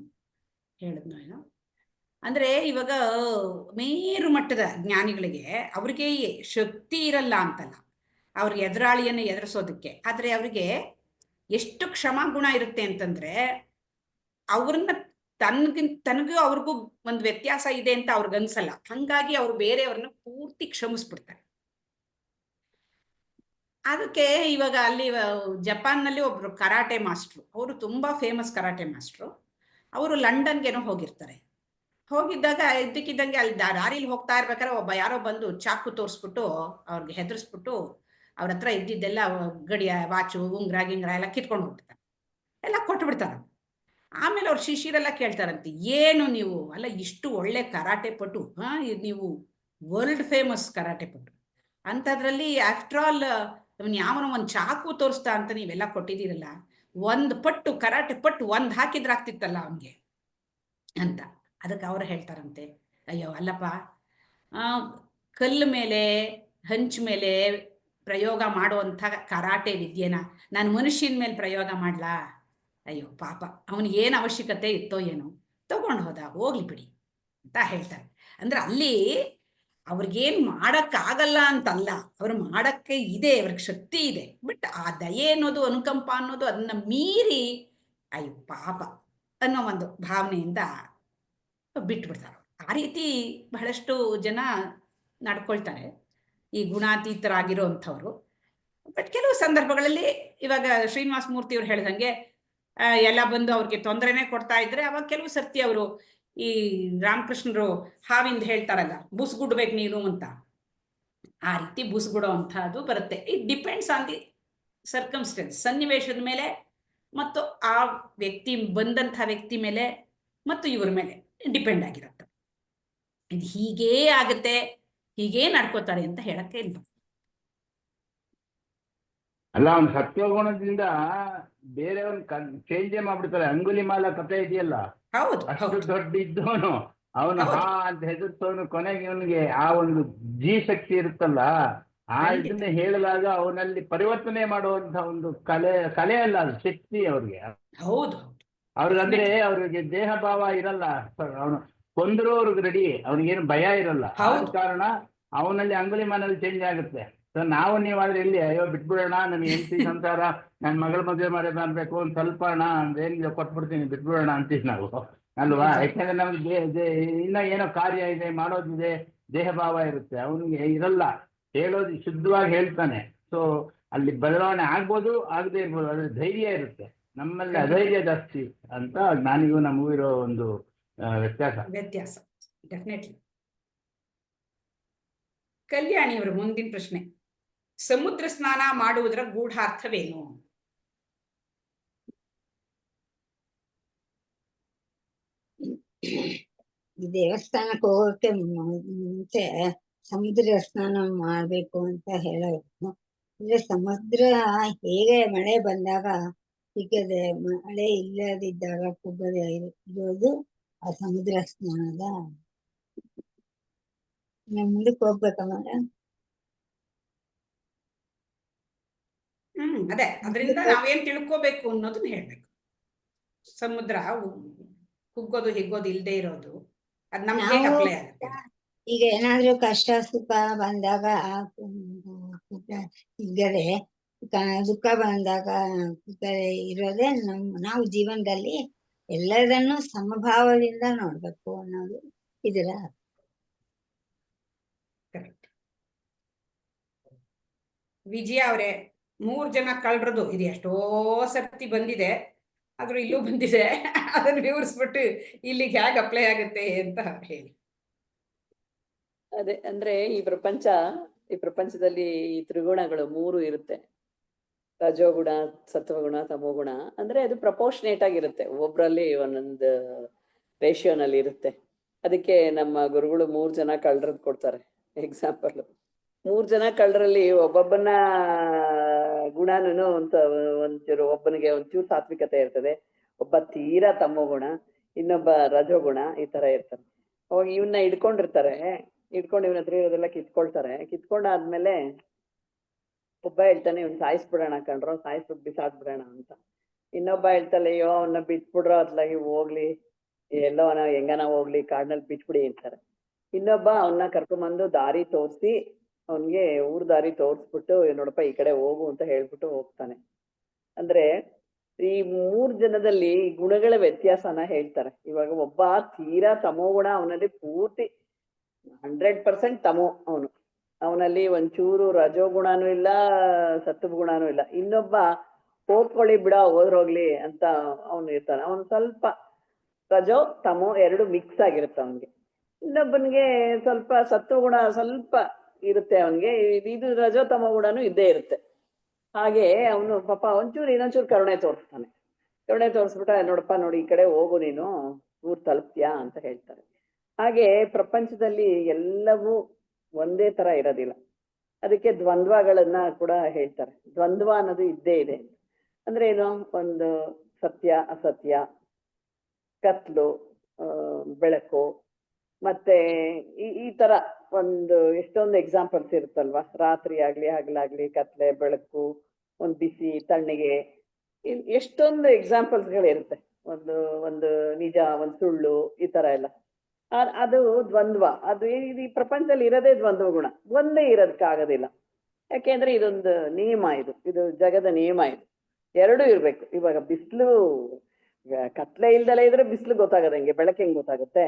ಹೇಳಿದ್ನೋ ಏನೋ. ಅಂದ್ರೆ ಇವಾಗ ಮೇರು ಮಟ್ಟದ ಜ್ಞಾನಿಗಳಿಗೆ ಅವ್ರಿಗೆ ಶಕ್ತಿ ಇರಲ್ಲ ಅಂತಲ್ಲ, ಅವ್ರಿಗೆ ಎದುರಾಳಿಯನ್ನು ಎದುರಿಸೋದಕ್ಕೆ. ಆದ್ರೆ ಅವ್ರಿಗೆ ಎಷ್ಟು ಕ್ಷಮಾಗುಣ ಇರುತ್ತೆ ಅಂತಂದ್ರೆ, ಅವ್ರನ್ನ ತನಗೂ ಅವ್ರಿಗೂ ಒಂದು ವ್ಯತ್ಯಾಸ ಇದೆ ಅಂತ ಅವ್ರಿಗನ್ಸಲ್ಲ. ಹಂಗಾಗಿ ಅವ್ರು ಬೇರೆಯವ್ರನ್ನ ಪೂರ್ತಿ ಕ್ಷಮಿಸ್ಬಿಡ್ತಾರೆ. ಅದಕ್ಕೆ ಇವಾಗ ಅಲ್ಲಿ ಜಪಾನ್ನಲ್ಲಿ ಒಬ್ರು ಕರಾಟೆ ಮಾಸ್ಟ್ರು, ಅವರು ತುಂಬಾ ಫೇಮಸ್ ಕರಾಟೆ ಮಾಸ್ಟ್ರು. ಅವರು ಲಂಡನ್ಗೇನೋ ಹೋಗಿರ್ತಾರೆ. ಹೋಗಿದ್ದಾಗ ಇದ್ದಕ್ಕಿದ್ದಂಗೆ ಅಲ್ಲಿ ದಾರಿಲಿ ಹೋಗ್ತಾ ಇರ್ಬೇಕಾದ್ರೆ ಯಾರೋ ಬಂದು ಚಾಕು ತೋರಿಸ್ಬಿಟ್ಟು ಅವ್ರಿಗೆ ಹೆದರ್ಸ್ಬಿಟ್ಟು ಅವ್ರ ಹತ್ರ ಇದ್ದಿದ್ದೆಲ್ಲ ಗಡಿಯ, ವಾಚು, ಉಂಗ್ರ ಗಿಂಗ್ರ ಎಲ್ಲ ಕಿತ್ಕೊಂಡು ಹೋಗ್ಬಿಡ್ತಾರೆ, ಎಲ್ಲ ಕೊಟ್ಟು ಬಿಡ್ತಾರೆ. ಆಮೇಲೆ ಅವ್ರ ಶಿಷ್ಯರೆಲ್ಲ ಕೇಳ್ತಾರಂತೆ, ಏನು ನೀವು ಅಲ್ಲ ಇಷ್ಟು ಒಳ್ಳೆ ಕರಾಟೆ ಪಟು, ನೀವು ವರ್ಲ್ಡ್ ಫೇಮಸ್ ಕರಾಟೆ ಪಟು ಅಂಥದ್ರಲ್ಲಿ ಆಫ್ಟರ್ ಆಲ್ ಯಾವನೋ ಒಂದು ಚಾಕು ತೋರಿಸ್ತಾ ಅಂತ ನೀವೆಲ್ಲ ಕೊಟ್ಟಿದ್ದೀರಲ್ಲ, ಒಂದು ಪಟ್ಟು ಕರಾಟೆ ಪಟ್ಟು ಒಂದು ಹಾಕಿದ್ರೆ ಆಗ್ತಿತ್ತಲ್ಲ ಅವನಿಗೆ ಅಂತ. ಅದಕ್ಕೆ ಅವ್ರು ಹೇಳ್ತಾರಂತೆ, ಅಯ್ಯೋ ಅಲ್ಲಪ್ಪ, ಕಲ್ಲು ಮೇಲೆ ಹಂಚು ಮೇಲೆ ಪ್ರಯೋಗ ಮಾಡುವಂಥ ಕರಾಟೆ ವಿದ್ಯೆನ ನಾನು ಮನುಷ್ಯನ ಮೇಲೆ ಪ್ರಯೋಗ ಮಾಡ್ಲಾ? ಅಯ್ಯೋ ಪಾಪ, ಅವನಿಗೆ ಏನು ಅವಶ್ಯಕತೆ ಇತ್ತೋ ಏನೋ, ತಗೊಂಡು ಹೋದ, ಹೋಗ್ಲಿ ಬಿಡಿ ಅಂತ ಹೇಳ್ತಾರೆ. ಅಂದ್ರೆ ಅಲ್ಲಿ ಅವ್ರಿಗೇನ್ ಮಾಡಕ್ಕಾಗಲ್ಲ ಅಂತಲ್ಲ, ಅವ್ರು ಮಾಡಕ್ಕೆ ಇದೆ, ಅವ್ರಿಗೆ ಶಕ್ತಿ ಇದೆ. ಬಟ್ ಆ ದಯೆ ಅನ್ನೋದು, ಅನುಕಂಪ ಅನ್ನೋದು, ಅದನ್ನ ಮೀರಿ ಅಯ್ಯೋ ಪಾಪ ಅನ್ನೋ ಒಂದು ಭಾವನೆಯಿಂದ ಬಿಟ್ಬಿಡ್ತಾರೆ. ಆ ರೀತಿ ಬಹಳಷ್ಟು ಜನ ನಡ್ಕೊಳ್ತಾರೆ, ಈ ಗುಣಾತೀತರಾಗಿರೋ ಅಂಥವ್ರು. ಬಟ್ ಕೆಲವು ಸಂದರ್ಭಗಳಲ್ಲಿ ಇವಾಗ ಶ್ರೀನಿವಾಸ ಮೂರ್ತಿ ಅವ್ರು ಹೇಳ್ದಂಗೆ ಎಲ್ಲ ಬಂದು ಅವ್ರಿಗೆ ತೊಂದರೆನೇ ಕೊಡ್ತಾ ಇದ್ರೆ, ಅವಾಗ ಕೆಲವು ಸರ್ತಿ ಅವರು ಈ ರಾಮಕೃಷ್ಣರು ಹಾವಿಂದ ಹೇಳ್ತಾರಲ್ಲ, ಬುಸ್ಗುಡ್ಬೇಕು ನೀನು ಅಂತ, ಆ ರೀತಿ ಬುಸ್ಗುಡೋ ಅಂಥದ್ದು ಬರುತ್ತೆ. It depends on the circumstances, ಸನ್ನಿವೇಶದ ಮೇಲೆ ಮತ್ತು ಆ ವ್ಯಕ್ತಿ ಬಂದಂಥ ವ್ಯಕ್ತಿ ಮೇಲೆ ಮತ್ತು ಇವ್ರ ಮೇಲೆ ಡಿಪೆಂಡ್ ಆಗಿರುತ್ತೆ. ಇದು ಹೀಗೇ ಆಗುತ್ತೆ, ಹೀಗೇ ನಡ್ಕೋತಾರೆ ಅಂತ ಹೇಳಕ್ಕೆ ಇಲ್ಲ. ಅಲ್ಲ ಅವ್ನು ಸತ್ವಗುಣದಿಂದ ಬೇರೆಯವ್ನ ಚೇಂಜೇ ಮಾಡ್ಬಿಡ್ತಾರೆ. ಅಂಗುಲಿಮಾಲ ಕಥೆ ಇದೆಯಲ್ಲ, ಹೌದು ಅಷ್ಟು ಹೌದು ದೊಡ್ಡ ಇದ್ದವನು ಅವನು ಹೌದು. ಹಾ ಅಂತ ಹೆದರ್ಸೋನು, ಕೊನೆಗೆ ಅವನಿಗೆ ಆ ಒಂದು ಜೀ ಶಕ್ತಿ ಇರುತ್ತಲ್ಲ, ಆ ಖಂಡಿತ. ಇದನ್ನ ಹೇಳಿದಾಗ ಅವನಲ್ಲಿ ಪರಿವರ್ತನೆ ಮಾಡುವಂತ ಒಂದು ಕಲೆ ಅಲ್ಲ, ಅದು ಶಕ್ತಿ ಅವ್ರಿಗೆ. ಹೌದು ಅವ್ರಿಗಂದ್ರೆ Definitely. ಅವ್ರಿಗೆ ದೇಹ ಭಾವ ಇರಲ್ಲ, ಅವನು ಕೊಂದ್ರು ಅವ್ರಿಗೆ ರೆಡಿ, ಅವ್ನಿಗೇನು ಭಯ ಇರಲ್ಲ. ಆದ ಹೌದು. ಕಾರಣ ಅವನಲ್ಲಿ ಅಂಗುಲಿಮಾನಲ್ಲಿ ಚೇಂಜ್ ಆಗುತ್ತೆ. ಸೊ ನಾವು ನೀವಾದ್ರೆ ಇಲ್ಲಿ ಅಯ್ಯೋ ಬಿಟ್ಬಿಡೋಣ, ನನ್ ಹೆಂಡತಿ ಸಂಸಾರ, ನನ್ನ ಮಗಳ ಮದುವೆ ಮಾಡಬೇಕು, ಒಂದು ಸ್ವಲ್ಪ ಹಣ ಏನಿದೆ ಕೊಟ್ಬಿಡ್ತೀನಿ ಬಿಟ್ಬಿಡೋಣ ಅಂತೀವಿ ನಾವು ಅಲ್ವಾ. ನಿಜ. ಯಾಕಂದ್ರೆ ನಮ್ಗೆ ಇನ್ನ ಏನೋ ಕಾರ್ಯ ಇದೆ, ಮಾಡೋದಿದೆ, ದೇಹ ಭಾವ ಇರುತ್ತೆ. ಅವನಿಗೆ ಇರಲ್ಲ, ಹೇಳೋದು ಶುದ್ಧವಾಗಿ ಹೇಳ್ತಾನೆ. ಸೊ ಅಲ್ಲಿ ಬದಲಾವಣೆ ಆಗ್ಬೋದು, ಆಗದೆ ಇರ್ಬೋದು, ಅದ್ರ ಧೈರ್ಯ ಇರುತ್ತೆ. ನಮ್ಮಲ್ಲಿ ಖಂಡಿತ. ಅಧೈರ್ಯ ಜಾಸ್ತಿ ಅಂತ ಜ್ಞಾನಿಗೂ ನಮಗೂ ಇರೋ ಒಂದು ವ್ಯತ್ಯಾಸ. ಡೆಫಿನೆಟ್ಲಿ. ಕಲ್ಯಾಣಿ ಅವರ ಮುಂದಿನ ಪ್ರಶ್ನೆ, ಸಮುದ್ರ ಸ್ನಾನ ಮಾಡುವುದರ ಗೂಢಾರ್ಥವೇನು? ಈ ದೇವಸ್ಥಾನಕ್ಕೆ ಹೋಗೋಕೆ ಮುಂಚೆ ಸಮುದ್ರ ಸ್ನಾನ ಮಾಡ್ಬೇಕು ಅಂತ ಹೇಳೋರು. ಅಂದ್ರೆ ಸಮುದ್ರ ಹೇಗೆ ಮಳೆ ಬಂದಾಗ ಹಿಗ್ಗದೆ, ಮಳೆ ಇಲ್ಲದಿದ್ದಾಗ ಕುಗ್ಗದೆ ಇರೋದು ಆ ಸಮುದ್ರ ಸ್ನಾನದ. ಮುಂದಕ್ಕೆ ಹೋಗ್ಬೇಕಮ್ಮ. ಅದೇ ಅದರಿಂದ ನಾವೇನ್ ತಿಳ್ಕೋಬೇಕು ಅನ್ನೋದನ್ನ ಹೇಳ್ಬೇಕು. ಸಮುದ್ರ ಕುಗ್ಗೋದು ಹಿಗ್ಗೋದು ಇಲ್ಲದೆ ಇರೋದು, ಅದ್ ನಮ್ಗೆ ಹೇಗೆ ನಾವು ಅಪ್ಲೈ ಆಗುತ್ತೆ? ಈಗ ಏನಾದ್ರೂ ಕಷ್ಟ ಸುಖ ಬಂದಾಗ ಹಿಗ್ಗದೆ, ದುಃಖ ಬಂದಾಗ ಕುಗ್ಗದೆ ಇರೋದೇ ನಾವು ಜೀವನದಲ್ಲಿ ಎಲ್ಲರನ್ನೂ ಸಮಭಾವದಿಂದ ನೋಡ್ಬೇಕು ಅನ್ನೋದು ಇದರ. ಕರೆಕ್ಟ್. ವಿಜಯ ಅವರೇ, 3 ಜನ ಕಳ್ರದು ಇದು ಎಷ್ಟೋ ಸರ್ತಿ ಬಂದಿದೆ, ಆದ್ರೂ ಇಲ್ಲೂ ಬಂದಿದೆ. ಅದನ್ನ ವಿವರಿಸ್ಬಿಟ್ಟು ಇಲ್ಲಿಗೆ ಹೇಗೆ ಅಪ್ಲೈ ಆಗುತ್ತೆ ಅಂತ ಹೇಳಿ. ಅದೇ ಅಂದ್ರೆ ಈ ಪ್ರಪಂಚದಲ್ಲಿ ಈ ತ್ರಿಗುಣಗಳು 3 ಇರುತ್ತೆ. ರಜೋಗುಣ, ಸತ್ವಗುಣ, ತಮೋಗುಣ. ಅಂದ್ರೆ ಅದು ಪ್ರಪೋರ್ಷನೇಟ್ ಆಗಿರುತ್ತೆ, ಒಬ್ರಲ್ಲಿ ಒಂದೊಂದು ರೇಷಿಯೋನಲ್ಲಿ ಇರುತ್ತೆ. ಅದಕ್ಕೆ ನಮ್ಮ ಗುರುಗಳು 3 ಜನ ಕಳ್ಳರದ್ ಕೊಡ್ತಾರೆ ಎಕ್ಸಾಂಪಲ್. 3 ಜನ ಕಳ್ಳರಲ್ಲಿ ಒಬ್ಬೊಬ್ಬನ ಗುಣನೂ ಒಂಚೂರು, ಒಬ್ಬನಿಗೆ ಒಂಚೂರು ಸಾತ್ವಿಕತೆ ಇರ್ತದೆ, ಒಬ್ಬ ತೀರಾ ತಮೋಗುಣ, ಇನ್ನೊಬ್ಬ ರಜೋಗುಣ, ಈ ತರ ಇರ್ತಾರೆ. ಅವಾಗ ಇವನ್ನ ಹಿಡ್ಕೊಂಡು ಇವನ ಹತ್ರ ಇರೋದೆಲ್ಲ ಕಿತ್ಕೊಂಡಾದ್ಮೇಲೆ ಒಬ್ಬ ಹೇಳ್ತಾನೆ, ಇವ್ನ ಸಾಯಿಸ್ಬಿಡೋಣ ಕಣ್ರೋ, ಸಾಯಿಸ್ಬಿಟ್ಟು ಬಿಸಾಡ್ಬಿಡೋಣ ಅಂತ. ಇನ್ನೊಬ್ಬ ಹೇಳ್ತಾನೆ, ಅಯ್ಯೋ ಅವನ್ನ ಬಿಟ್ಬಿಡ್ರೋ, ಅತ್ಲಾಗಿ ಹೋಗ್ಲಿ, ಎಲ್ಲೋ ಹೆಂಗನ ಹೋಗ್ಲಿ, ಕಾಡ್ನಲ್ಲಿ ಬಿಟ್ಬಿಡಿ ಅಂತಾರೆ. ಇನ್ನೊಬ್ಬ ಅವನ್ನ ಕರ್ಕೊಂಬಂದು ದಾರಿ ತೋರಿಸಿ, ಅವನ್ಗೆ ಊರ್ ದಾರಿ ತೋರಿಸ್ಬಿಟ್ಟು, ನೋಡಪ್ಪ ಈ ಕಡೆ ಹೋಗು ಅಂತ ಹೇಳ್ಬಿಟ್ಟು ಹೋಗ್ತಾನೆ. ಅಂದ್ರೆ ಈ 3 ಜನದಲ್ಲಿ ಗುಣಗಳ ವ್ಯತ್ಯಾಸನ ಹೇಳ್ತಾರೆ. ಇವಾಗ ಒಬ್ಬ ತೀರಾ ತಮೋಗುಣ, ಅವನಲ್ಲಿ ಪೂರ್ತಿ 100% ತಮೋ, ಅವನಲ್ಲಿ ಒಂಚೂರು ರಜೋಗುಣನೂ ಇಲ್ಲ, ಸತ್ವ ಗುಣನೂ ಇಲ್ಲ. ಇನ್ನೊಬ್ಬ ಹೋಗ್ಕೊಳ್ಳಿ ಬಿಡ, ಹೋದ್ರೋಗ್ಲಿ ಅಂತ ಅವನು ಇರ್ತಾನೆ. ಅವನು ಸ್ವಲ್ಪ ರಜೋ ತಮೋ 2 ಮಿಕ್ಸ್ ಆಗಿರುತ್ತೆ ಅವನ್ಗೆ. ಇನ್ನೊಬ್ಬನಿಗೆ ಸ್ವಲ್ಪ ಸತ್ವಗುಣ ಸ್ವಲ್ಪ ಇರುತ್ತೆ ಅವನ್ಗೆ, ಇದು ರಜೋ ತಮೋ ಗುಣನೂ ಇದ್ದೇ ಇರುತ್ತೆ. ಹಾಗೆ ಅವನು ಪಾಪ ಇನ್ನೊಂಚೂರು ಕರುಣೆ ತೋರಿಸ್ತಾನೆ. ಕರುಣೆ ತೋರಿಸ್ಬಿಟ್ಟ, ನೋಡಪ್ಪ ನೋಡಿ ಈ ಕಡೆ ಹೋಗು, ನೀನು ಊರ್ ತಲುಪ್ತೀಯಾ ಅಂತ ಹೇಳ್ತಾರೆ. ಹಾಗೆ ಪ್ರಪಂಚದಲ್ಲಿ ಎಲ್ಲವೂ ಒಂದೇ ತರ ಇರೋದಿಲ್ಲ. ಅದಕ್ಕೆ ದ್ವಂದ್ವಗಳನ್ನ ಕೂಡ ಹೇಳ್ತಾರೆ. ದ್ವಂದ್ವ ಅನ್ನೋದು ಇದ್ದೇ ಇದೆ. ಅಂದ್ರೆ ಏನು, ಒಂದು ಸತ್ಯ ಅಸತ್ಯ, ಕತ್ಲು ಬೆಳಕು, ಮತ್ತೆ ಈ ತರ ಒಂದು ಎಷ್ಟೊಂದು ಎಕ್ಸಾಂಪಲ್ಸ್ ಇರುತ್ತಲ್ವಾ. ರಾತ್ರಿ ಆಗ್ಲಿ ಹಗಲಾಗ್ಲಿ, ಕತ್ಲೆ ಬೆಳಕು, ಒಂದು ಬಿಸಿ ತಣ್ಣಗೆ, ಎಷ್ಟೊಂದು ಎಕ್ಸಾಂಪಲ್ಸ್ಗಳಿರುತ್ತೆ. ಒಂದು ನಿಜ, ಒಂದು ಸುಳ್ಳು, ಈ ತರ ಎಲ್ಲ. ಅದು ದ್ವಂದ್ವ. ಅದು ಈ ಪ್ರಪಂಚದಲ್ಲಿ ಇರೋದೇ ದ್ವಂದ್ವ ಗುಣ, ಒಂದೇ ಇರೋದಕ್ಕಾಗೋದಿಲ್ಲ. ಯಾಕೆಂದ್ರೆ ಇದೊಂದು ನಿಯಮ, ಇದು ಜಗದ ನಿಯಮ. ಇದು 2 ಇರ್ಬೇಕು. ಇವಾಗ ಬಿಸಿಲು, ಕತ್ಲೆ ಇಲ್ದಲೇ ಇದ್ರೆ ಬಿಸಿಲು ಗೊತ್ತಾಗದಂಗೆ, ಬೆಳಕು ಹೆಂಗ್ ಗೊತ್ತಾಗುತ್ತೆ?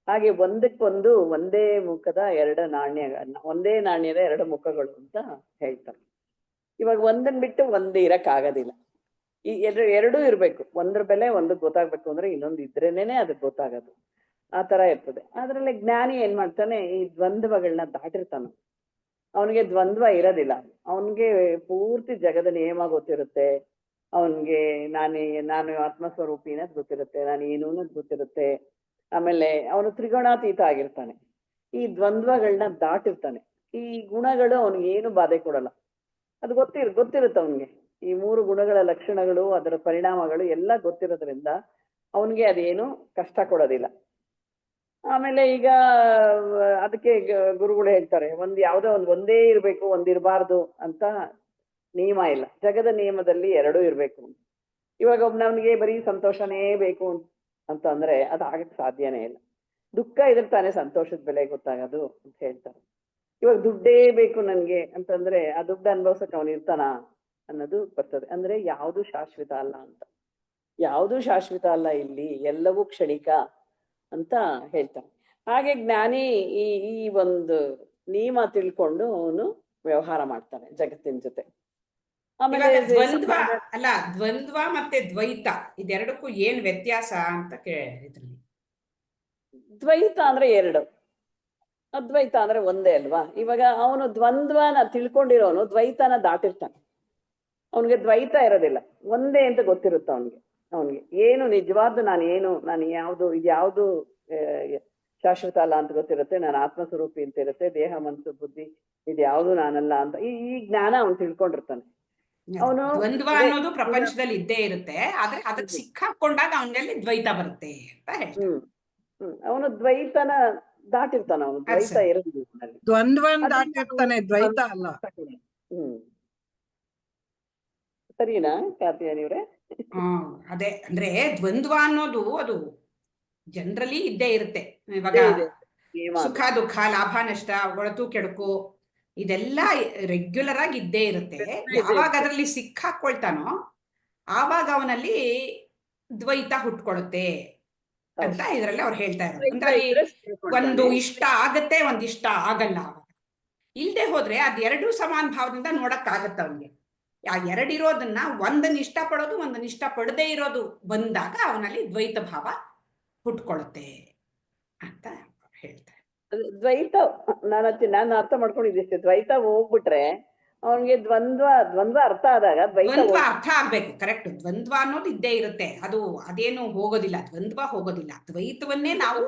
ಹಾಗೆ ಒಂದಕ್ಕೊಂದು ಒಂದೇ ಮುಖದ 2 ನಾಣ್ಯ, ಒಂದೇ ನಾಣ್ಯದ 2 ಮುಖಗಳು ಅಂತ ಹೇಳ್ತಾರೆ. ಇವಾಗ ಒಂದನ್ ಬಿಟ್ಟು ಒಂದೇ ಇರಕ್ ಆಗೋದಿಲ್ಲ. ಈ 2 ಇರ್ಬೇಕು. ಒಂದ್ರ ಬೆಲೆ ಒಂದಕ್ಕೆ ಗೊತ್ತಾಗ್ಬೇಕು ಅಂದ್ರೆ ಇನ್ನೊಂದು ಇದ್ರೇನೆ ಅದಕ್ಕೆ ಗೊತ್ತಾಗೋದು. ಆ ತರ ಇರ್ತದೆ. ಅದ್ರಲ್ಲಿ ಜ್ಞಾನಿ ಏನ್ ಮಾಡ್ತಾನೆ, ಈ ದ್ವಂದ್ವಗಳನ್ನ ದಾಟಿರ್ತಾನೆ. ಅವನಿಗೆ ದ್ವಂದ್ವ ಇರೋದಿಲ್ಲ. ಅವನ್ಗೆ ಪೂರ್ತಿ ಜಗದ ನಿಯಮ ಗೊತ್ತಿರುತ್ತೆ. ಅವನ್ಗೆ ನಾನು ಆತ್ಮಸ್ವರೂಪಿ ಅನ್ನೋದು ಗೊತ್ತಿರುತ್ತೆ, ನಾನು ಏನು ಅನ್ನೋದು ಗೊತ್ತಿರುತ್ತೆ. ಆಮೇಲೆ ಅವನು ತ್ರಿಗುಣಾತೀತ ಆಗಿರ್ತಾನೆ. ಈ ದ್ವಂದ್ವಗಳನ್ನ ದಾಟಿರ್ತಾನೆ. ಈ ಗುಣಗಳು ಅವನಿಗೆ ಏನು ಬಾಧೆ ಕೊಡಲ್ಲ. ಅದು ಗೊತ್ತಿರುತ್ತೆ ಅವನಿಗೆ. ಈ 3 ಗುಣಗಳ ಲಕ್ಷಣಗಳು, ಅದರ ಪರಿಣಾಮಗಳು ಎಲ್ಲ ಗೊತ್ತಿರೋದ್ರಿಂದ ಅವನಿಗೆ ಅದೇನು ಕಷ್ಟ ಕೊಡೋದಿಲ್ಲ. ಆಮೇಲೆ ಈಗ ಅದಕ್ಕೆ ಗುರುಗಳು ಹೇಳ್ತಾರೆ, ಯಾವುದೋ ಒಂದೇ ಇರ್ಬೇಕು, ಒಂದಿರಬಾರ್ದು ಅಂತ ನಿಯಮ ಇಲ್ಲ. ಜಗದ ನಿಯಮದಲ್ಲಿ 2 ಇರ್ಬೇಕು. ಇವಾಗ ಒಬ್ಬನವನಿಗೆ ಬರೀ ಸಂತೋಷನೇ ಬೇಕು ಅಂತ ಅಂದ್ರೆ ಅದು ಆಗಕ್ಕೆ ಸಾಧ್ಯನೇ ಇಲ್ಲ. ದುಃಖ ಇದ್ರೆ ತಾನೇ ಸಂತೋಷದ ಬೆಲೆ ಗೊತ್ತಾಗೋದು ಅಂತ ಹೇಳ್ತಾರೆ. ಇವಾಗ ದುಡ್ಡೇ ಬೇಕು ನನ್ಗೆ ಅಂತಂದ್ರೆ ಆ ದುಡ್ಡು ಅನುಭವಿಸಕ್ ಅವನು ಇರ್ತಾನ ಅನ್ನೋದು ಬರ್ತದೆ. ಅಂದ್ರೆ ಯಾವುದು ಶಾಶ್ವತ ಅಲ್ಲ ಅಂತ. ಯಾವುದು ಶಾಶ್ವತ ಅಲ್ಲ, ಇಲ್ಲಿ ಎಲ್ಲವೂ ಕ್ಷಣಿಕ ಅಂತ ಹೇಳ್ತಾನೆ. ಹಾಗೆ ಜ್ಞಾನಿ ಈ ಒಂದು ನಿಯಮ ತಿಳ್ಕೊಂಡು ಅವನು ವ್ಯವಹಾರ ಮಾಡ್ತಾನೆ ಜಗತ್ತಿನ ಜೊತೆ. ಆಮೇಲೆ ದ್ವಂದ್ವ ಮತ್ತೆ ದ್ವೈತ ಇದೆರಡಕ್ಕೂ ಏನ್ ವ್ಯತ್ಯಾಸ ಅಂತ ಕೇಳಿದ್ರಿ. ದ್ವೈತ ಅಂದ್ರೆ 2, ಅದ್ವೈತ ಅಂದ್ರೆ ಒಂದೇ ಅಲ್ವಾ. ಇವಾಗ ಅವನು ದ್ವಂದ್ವನ ತಿಳ್ಕೊಂಡಿರೋನು ದ್ವೈತನ ದಾಟಿರ್ತಾನೆ. ಅವನಿಗೆ ದ್ವೈತ ಇರೋದಿಲ್ಲ, ಒಂದೇ ಅಂತ ಗೊತ್ತಿರುತ್ತೆ ಅವನಿಗೆ ಏನು ನಿಜವಾದ ನಾನು ಇದ್ಯಾವುದು ಶಾಶ್ವತ ಅಲ್ಲ ಅಂತ ಗೊತ್ತಿರುತ್ತೆ. ನಾನು ಆತ್ಮಸ್ವರೂಪಿ ಅಂತ ಇರುತ್ತೆ. ದೇಹ ಮನಸ್ಸು ಬುದ್ಧಿ ಇದ್ಯಾವುದು ನಾನಲ್ಲ ಅಂತ ಈ ಜ್ಞಾನ ಅವನು ತಿಳ್ಕೊಂಡಿರ್ತಾನೆ. ಅವನು ದ್ವಂದ್ವ ಅನ್ನೋದು ಪ್ರಪಂಚದಲ್ಲಿ ಇದ್ದೇ ಇರುತ್ತೆ, ಆದ್ರೆ ಅದಕ್ಕೆ ಸಿಕ್ಕಾಕೊಂಡಾಗ ಅವನಲ್ಲಿ ದ್ವೈತ ಬರುತ್ತೆ ಅಂತ ಹೇಳ್ತಾರೆ. ಅವನು ದ್ವೈತನ ದಾಟಿರ್ತಾನ. ಅವನು ದ್ವೈತ ಇರೋದಿಲ್ಲ, ದ್ವಂದ್ವನ್ ದಾಟಿರ್ತಾನೆ, ದ್ವೈತ ಅಲ್ಲ. ಸರಿನಾ ಕಾತ್ಯಾಯನಿವ್ರೆ? ಅದೇ ಅಂದ್ರೆ ದ್ವಂದ್ವ ಅನ್ನೋದು ಅದು ಜನರಲಿ ಇದ್ದೇ ಇರುತ್ತೆ. ಇವಾಗ ಸುಖ ದುಃಖ, ಲಾಭ ನಷ್ಟ, ಒಳತು ಕೆಡುಕು ಇದೆಲ್ಲ ರೆಗ್ಯುಲರ್ ಆಗಿ ಇದ್ದೇ ಇರುತ್ತೆ. ಯಾವಾಗ ಅದರಲ್ಲಿ ಸಿಕ್ಕಾಕೊಳ್ತಾನೋ ಆವಾಗ ಅವನಲ್ಲಿ ದ್ವೈತ ಹುಟ್ಕೊಳ್ಳುತ್ತೆ ಅಂತ ಇದರಲ್ಲಿ ಅವ್ರು ಹೇಳ್ತಾ ಇರೋದು. ಅಂದ್ರೆ ಒಂದು ಇಷ್ಟ ಆಗತ್ತೆ, ಒಂದ್ ಇಷ್ಟ ಆಗಲ್ಲ. ಇಲ್ದೆ ಹೋದ್ರೆ ಅದ್ 2 ಸಮಾನ ಭಾವದಿಂದ ನೋಡಕ್ ಆಗತ್ತ ಅವನಿಗೆ. ಆ 2 ಇರೋದನ್ನ ಒಂದನ್ನ ಇಷ್ಟ ಪಡೋದು, ಒಂದನ್ನ ಇಷ್ಟ ಪಡದೇ ಇರೋದು ಬಂದಾಗ ಅವನಲ್ಲಿ ದ್ವೈತ ಭಾವ ಹುಟ್ಕೊಳ್ಳುತ್ತೆ ಅಂತ ಹೇಳ್ತಾರೆ. ದ್ವೈತ ನಾನು ಅರ್ಥ ಮಾಡ್ಕೊಂಡಿದ್ದೆ. ದ್ವೈತ ಹೋಗ್ಬಿಟ್ರೆ ಅವನಿಗೆ ದ್ವಂದ್ವ ಅರ್ಥ ಆದಾಗ ದ್ವಂದ್ವ ಅರ್ಥ ಆಗ್ಬೇಕು. ಕರೆಕ್ಟ್. ದ್ವಂದ್ವ ಅನ್ನೋದು ಇದ್ದೇ ಇರುತ್ತೆ, ಅದೇನು ಹೋಗೋದಿಲ್ಲ, ದ್ವಂದ್ವ ಹೋಗೋದಿಲ್ಲ. ದ್ವೈತವನ್ನೇ ನಾವು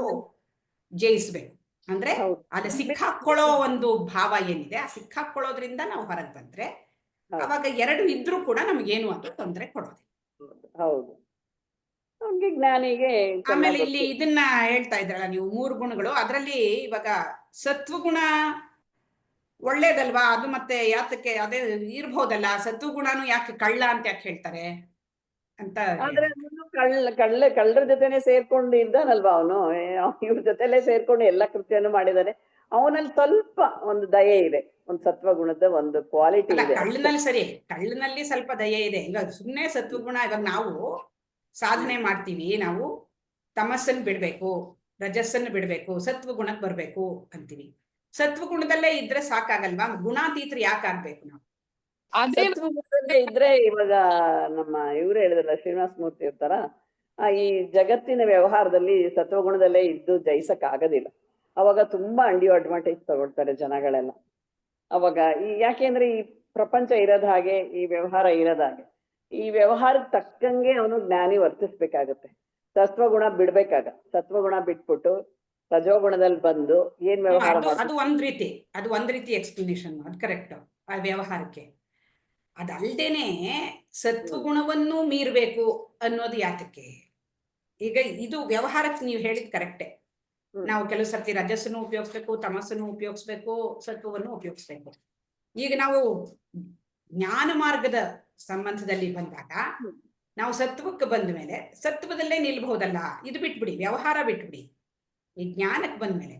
ಜಯಿಸ್ಬೇಕು. ಅಂದ್ರೆ ಅಲ್ಲಿ ಸಿಕ್ಕಾಕೊಳ್ಳೋ ಒಂದು ಭಾವ ಏನಿದೆ, ಆ ಸಿಕ್ಕಾಕೊಳ್ಳೋದ್ರಿಂದ ನಾವು ಹೊರಗೆ ಬಂದ್ರೆ ಅವಾಗ 2 ಇದ್ರೂ ಕೂಡ ನಮ್ಗೇನು ಅದು ತೊಂದರೆ ಕೊಡೋದಿಲ್ಲ. ಹೌದು, ನಮ್ಗೆ ಜ್ಞಾನಿಗೆ. ಆಮೇಲೆ ಇಲ್ಲಿ ಇದನ್ನ ಹೇಳ್ತಾ ಇದ್ರಲ್ಲ ನೀವು 3 ಗುಣಗಳು, ಅದರಲ್ಲಿ ಇವಾಗ ಸತ್ವಗುಣ ಒಳ್ಳೇದಲ್ವಾ? ಅದು ಮತ್ತೆ ಯಾತಕ್ಕೆ ಅದೇ ಇರ್ಬೋದಲ್ಲ, ಸತ್ವಗುಣನು ಯಾಕೆ ಕಳ್ಳ ಅಂತ ಯಾಕೆ ಹೇಳ್ತಾರೆ ಅಂತ. ಆದ್ರೆ ಕಳ್ಳರ ಜೊತೆನೆ ಸೇರ್ಕೊಂಡು ಇದ್ದಾನಲ್ವಾ ಅವನು. ಇವ್ರ ಜೊತೆಲೆ ಸೇರ್ಕೊಂಡು ಎಲ್ಲ ಕೃತ್ಯನು ಮಾಡಿದಾನೆ. ಅವನಲ್ಲಿ ಸ್ವಲ್ಪ ಒಂದು ದಯೆ ಇದೆ, ಒಂದು ಸತ್ವಗುಣದ ಒಂದು ಕ್ವಾಲಿಟಿ ಇದೆ. ಕಳ್ಳನಲ್ಲಿ ಸರಿ, ಕಳ್ಳನಲ್ಲಿ ಸ್ವಲ್ಪ ದಯೆ ಇದೆ. ಇವಾಗ ಸುಮ್ಮನೆ ಸತ್ವಗುಣ, ಇವಾಗ ನಾವು ಸಾಧನೆ ಮಾಡ್ತೀವಿ, ನಾವು ತಮಸ್ಸನ್ನು ಬಿಡ್ಬೇಕು, ರಜಸ್ಸನ್ನು ಬಿಡ್ಬೇಕು, ಸತ್ವಗುಣಕ್ಕೆ ಬರ್ಬೇಕು ಅಂತೀವಿ. ಸತ್ವಗುಣದಲ್ಲೇ ಇದ್ರೆ ಸಾಕಾಗಲ್ವಾ? ಗುಣಾತೀತರು ಯಾಕಾಗ್ಬೇಕು ನಾವು? ಸತ್ವಗುಣದಲ್ಲೇ ಇದ್ರೆ ಇವಾಗ ನಮ್ಮ ಇವ್ರು ಹೇಳಿದ್ರಲ್ಲ ಶ್ರೀನಿವಾಸ ಮೂರ್ತಿ ಇರ್ತಾರ, ಈ ಜಗತ್ತಿನ ವ್ಯವಹಾರದಲ್ಲಿ ಸತ್ವಗುಣದಲ್ಲೇ ಇದ್ದು ಜಯಿಸಕ್ ಆಗೋದಿಲ್ಲ. ಅವಾಗ ತುಂಬಾ ಅಡ್ವಾಂಟೇಜ್ ತಗೊಳ್ತಾರೆ ಜನಗಳೆಲ್ಲ. ಅವಾಗ ಯಾಕೆಂದ್ರೆ ಈ ಪ್ರಪಂಚ ಇರೋದ್ ಹಾಗೆ, ಈ ವ್ಯವಹಾರ ಇರೋದ್ ಹಾಗೆ. ಈ ವ್ಯವಹಾರಕ್ಕೆ ತಕ್ಕಂಗೆ ಅವನು ಜ್ಞಾನಿ ವರ್ತಿಸ್ಬೇಕಾಗತ್ತೆ. ಸತ್ವಗುಣ ಸತ್ವಗುಣ ಬಿಟ್ಬಿಟ್ಟು ರಜೋಗುಣದಲ್ಲಿ ಬಂದು ಏನ್ ವ್ಯವಹಾರ ಅದು ಒಂದ್ ರೀತಿ ಎಕ್ಸ್ಪ್ಲನೇಷನ್, ಅದು ಕರೆಕ್ಟ್. ಆ ವ್ಯವಹಾರಕ್ಕೆ ಅದಲ್ದೇನೆ ಸತ್ವಗುಣವನ್ನು ಮೀರ್ಬೇಕು ಅನ್ನೋದು ಯಾತಕ್ಕೆ? ಈಗ ಇದು ವ್ಯವಹಾರಕ್ಕೆ ನೀವು ಹೇಳಿದ್ ಕರೆಕ್ಟೇ. ನಾವು ಕೆಲವು ಸರ್ತಿ ರಜಸ್ಸನ್ನು ಉಪಯೋಗಿಸ್ಬೇಕು, ತಮಸ್ಸನ್ನು ಉಪಯೋಗಿಸ್ಬೇಕು, ಸತ್ವವನ್ನು ಉಪಯೋಗಿಸ್ಬೇಕು. ಈಗ ನಾವು ಜ್ಞಾನ ಮಾರ್ಗದ ಸಂಬಂಧದಲ್ಲಿ ಬಂದಾಗ ನಾವು ಸತ್ವಕ್ಕೆ ಬಂದ ಮೇಲೆ ಸತ್ವದಲ್ಲೇ ನಿಲ್ಬಹುದಲ್ಲ. ಇದು ಬಿಟ್ಬಿಡಿ, ವ್ಯವಹಾರ ಬಿಟ್ಬಿಡಿ. ಈ ಜ್ಞಾನಕ್ಕೆ ಬಂದ್ಮೇಲೆ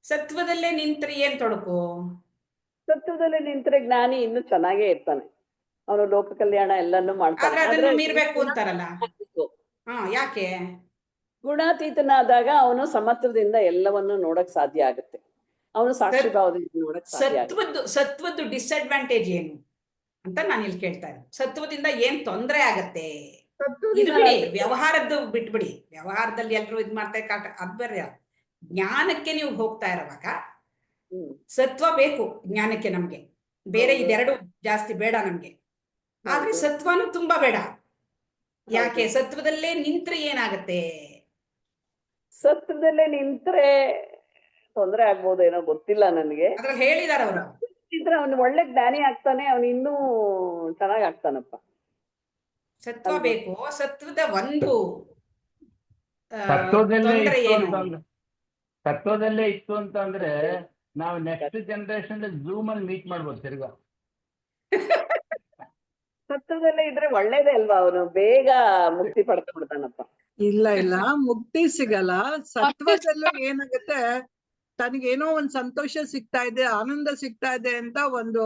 ಸತ್ವದಲ್ಲೇ ನಿಂತ್ರೆ ಏನ್ ತೊಡಕು? ಸತ್ವದಲ್ಲೇ ನಿಂತ್ರೆ ಜ್ಞಾನಿ ಇನ್ನು ಚೆನ್ನಾಗೇ ಇರ್ತಾನೆ. ಅವನು ಲೋಕ ಕಲ್ಯಾಣ ಎಲ್ಲಾನು ಮಾಡ್ತಾನೆ. ಅದನ್ನು ಮೀರ್ಬೇಕು ಅಂತಾರಲ್ಲ, ಯಾಕೆ? ಗುಣಾತೀತನಾದಾಗ ಅವನು ಸಮತ್ವದಿಂದ ಎಲ್ಲವನ್ನು ನೋಡಕ್ ಸಾಧ್ಯ ಆಗುತ್ತೆ. ಅವನು ಸಾಕ್ಷಿ ಭಾವದಿಂದ ನೋಡಕ್ ಸಾಧ್ಯ. ಸತ್ವದ್ದು ಡಿಸ್ಅಡ್ವಾಂಟೇಜ್ ಏನು ಅಂತ ನಾನು ಇಲ್ಲಿ ಕೇಳ್ತಾ ಇದ್ದೆ. ಸತ್ವದಿಂದ ಏನ್ ತೊಂದರೆ ಆಗತ್ತೆ? ಇದು ಬಿಡಿ, ವ್ಯವಹಾರದ್ದು ಬಿಟ್ಬಿಡಿ. ವ್ಯವಹಾರದಲ್ಲಿ ಎಲ್ರು ಇದ್ ಮಾಡ್ತಾ ಅದ್ ಬೇರೆ. ಜ್ಞಾನಕ್ಕೆ ನೀವು ಹೋಗ್ತಾ ಇರುವಾಗ ಸತ್ವ ಬೇಕು ಜ್ಞಾನಕ್ಕೆ. ನಮ್ಗೆ ಬೇರೆ ಇದೆರಡು ಜಾಸ್ತಿ ಬೇಡ ನಮ್ಗೆ. ಆದ್ರೆ ಸತ್ವನು ತುಂಬಾ ಬೇಡ. ಯಾಕೆ? ಸತ್ವದಲ್ಲೇ ನಿಂತ್ರೆ ಏನಾಗತ್ತೆ? ಸತ್ವದಲ್ಲೇ ನಿಂತ್ರೆ ತೊಂದರೆ ಆಗ್ಬೋದು, ಏನೋ ಗೊತ್ತಿಲ್ಲ ನನ್ಗೆ. ಅದ್ರಲ್ಲಿ ಹೇಳಿದಾರ ಅವರು, ಇದ್ರೆ ಅವ್ನು ಒಳ್ಳೆ ಜ್ಞಾನಿ ಆಗ್ತಾನೆ, ಅವ್ನು ಇನ್ನೂ ಚೆನ್ನಾಗ್ ಆಗ್ತಾನಪ್ಪ. ಸತ್ವ ಅಲ್ವಾ? ಬೇಕು. ಸತ್ವದ ಒಂದು ತತ್ವದಲ್ಲೇ ತೊಂದರೆ ಇತ್ತು ಏನು? ಅಂತಂದ್ರೆ ತತ್ವದಲ್ಲೇ ಇತ್ತು ಅಂತಂದ್ರೆ ನಾವು ನೆಕ್ಸ್ಟ್ ಜನರೇಷನ್ ಝೂಮ್ ಅಲ್ಲಿ ಮೀಟ್ ಮಾಡ್ಬೋದು ತಿರ್ಗಾ. ಸತ್ವದಲ್ಲೇ ಇದ್ರೆ ಒಳ್ಳೇದೇ ಅಲ್ವಾ, ಅವನು ಬೇಗ ಮುಕ್ತಿ ಪಡ್ಕೊಂಡ್ಬಿಡ್ತಾನಪ್ಪ. ಇಲ್ಲ ಮುಕ್ತಿ ಸಿಗಲ್ಲ. ಸತ್ವದಲ್ಲೂ ಏನಾಗುತ್ತೆ, ತನಗೇನೋ ಒಂದ್ ಸಂತೋಷ ಸಿಗ್ತಾ ಇದೆ, ಆನಂದ ಸಿಗ್ತಾ ಇದೆ ಅಂತ ಒಂದು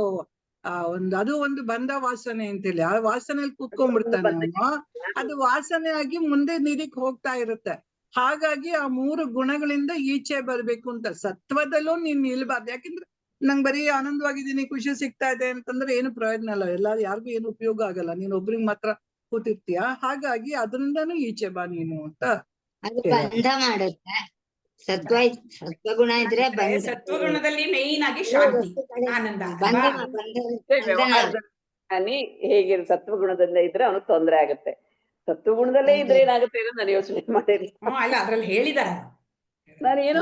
ಅದು ಒಂದು ಬಂಧ ವಾಸನೆ ಅಂತೇಳಿ ಆ ವಾಸನೆಯಲ್ಲಿ ಕೂತ್ಕೊಂಡ್ಬಿಡ್ತಾನೆ ಅವನು. ಅದು ವಾಸನೆ ಆಗಿ ಮುಂದೆ ನೀರಿಗೆ ಹೋಗ್ತಾ ಇರುತ್ತೆ. ಹಾಗಾಗಿ ಆ 3 ಗುಣಗಳಿಂದ ಈಚೆ ಬರ್ಬೇಕು ಅಂತ. ಸತ್ವದಲ್ಲೂ ನೀನ್ ನಿಲ್ಬಾರ್ದು. ಯಾಕಂದ್ರೆ ನಂಗೆ ಬರೀ ಆನಂದವಾಗಿದ್ದೀನಿ, ಖುಷಿ ಸಿಗ್ತಾ ಇದೆ ಅಂತಂದ್ರೆ ಏನು ಪ್ರಯೋಜನ ಇಲ್ಲ. ಯಾರಿಗೂ ಏನು ಉಪಯೋಗ ಆಗಲ್ಲ, ನೀನ್ ಒಬ್ರಿಗೆ ಮಾತ್ರ ಕೂತಿರ್ತೀಯ. ಹಾಗಾಗಿ ಅದರಿಂದನೂ ಈಚೆ ಬಾ ನೀನು ಅಂತ. ಅದು ಬಂಧ ಮಾಡುತ್ತೆ. ಸತ್ವಗುಣ ಇದ್ರೆ ಅಂದ್ರೆ ಬಂಧ. ಸತ್ವಗುಣದಲ್ಲಿ ಮೇಯ್ನ್ ಆಗಿ ಶಾಂತಿ, ಆನಂದ ಬಂಧ ಅಲ್ವಾ? ವ್ಯವಹಾರದಲ್ಲಿ ಸತ್ವಗುಣದಿಂದ ಇದ್ರೆ ಅವನಿಗೆ ತೊಂದ್ರೆ ಆಗುತ್ತೆ. ಸತ್ವಗುಣದಲ್ಲೇ ಇದ್ರೆ ಏನಾಗುತ್ತೆ ಅಂತ ನಾನು ಯೋಚನೆ ಮಾಡಿಲ್ಲ. ಅಲ್ಲ ಅದ್ರಲ್ಲಿ ಹೇಳಿದಾರ. ನಾನು ಏನೋ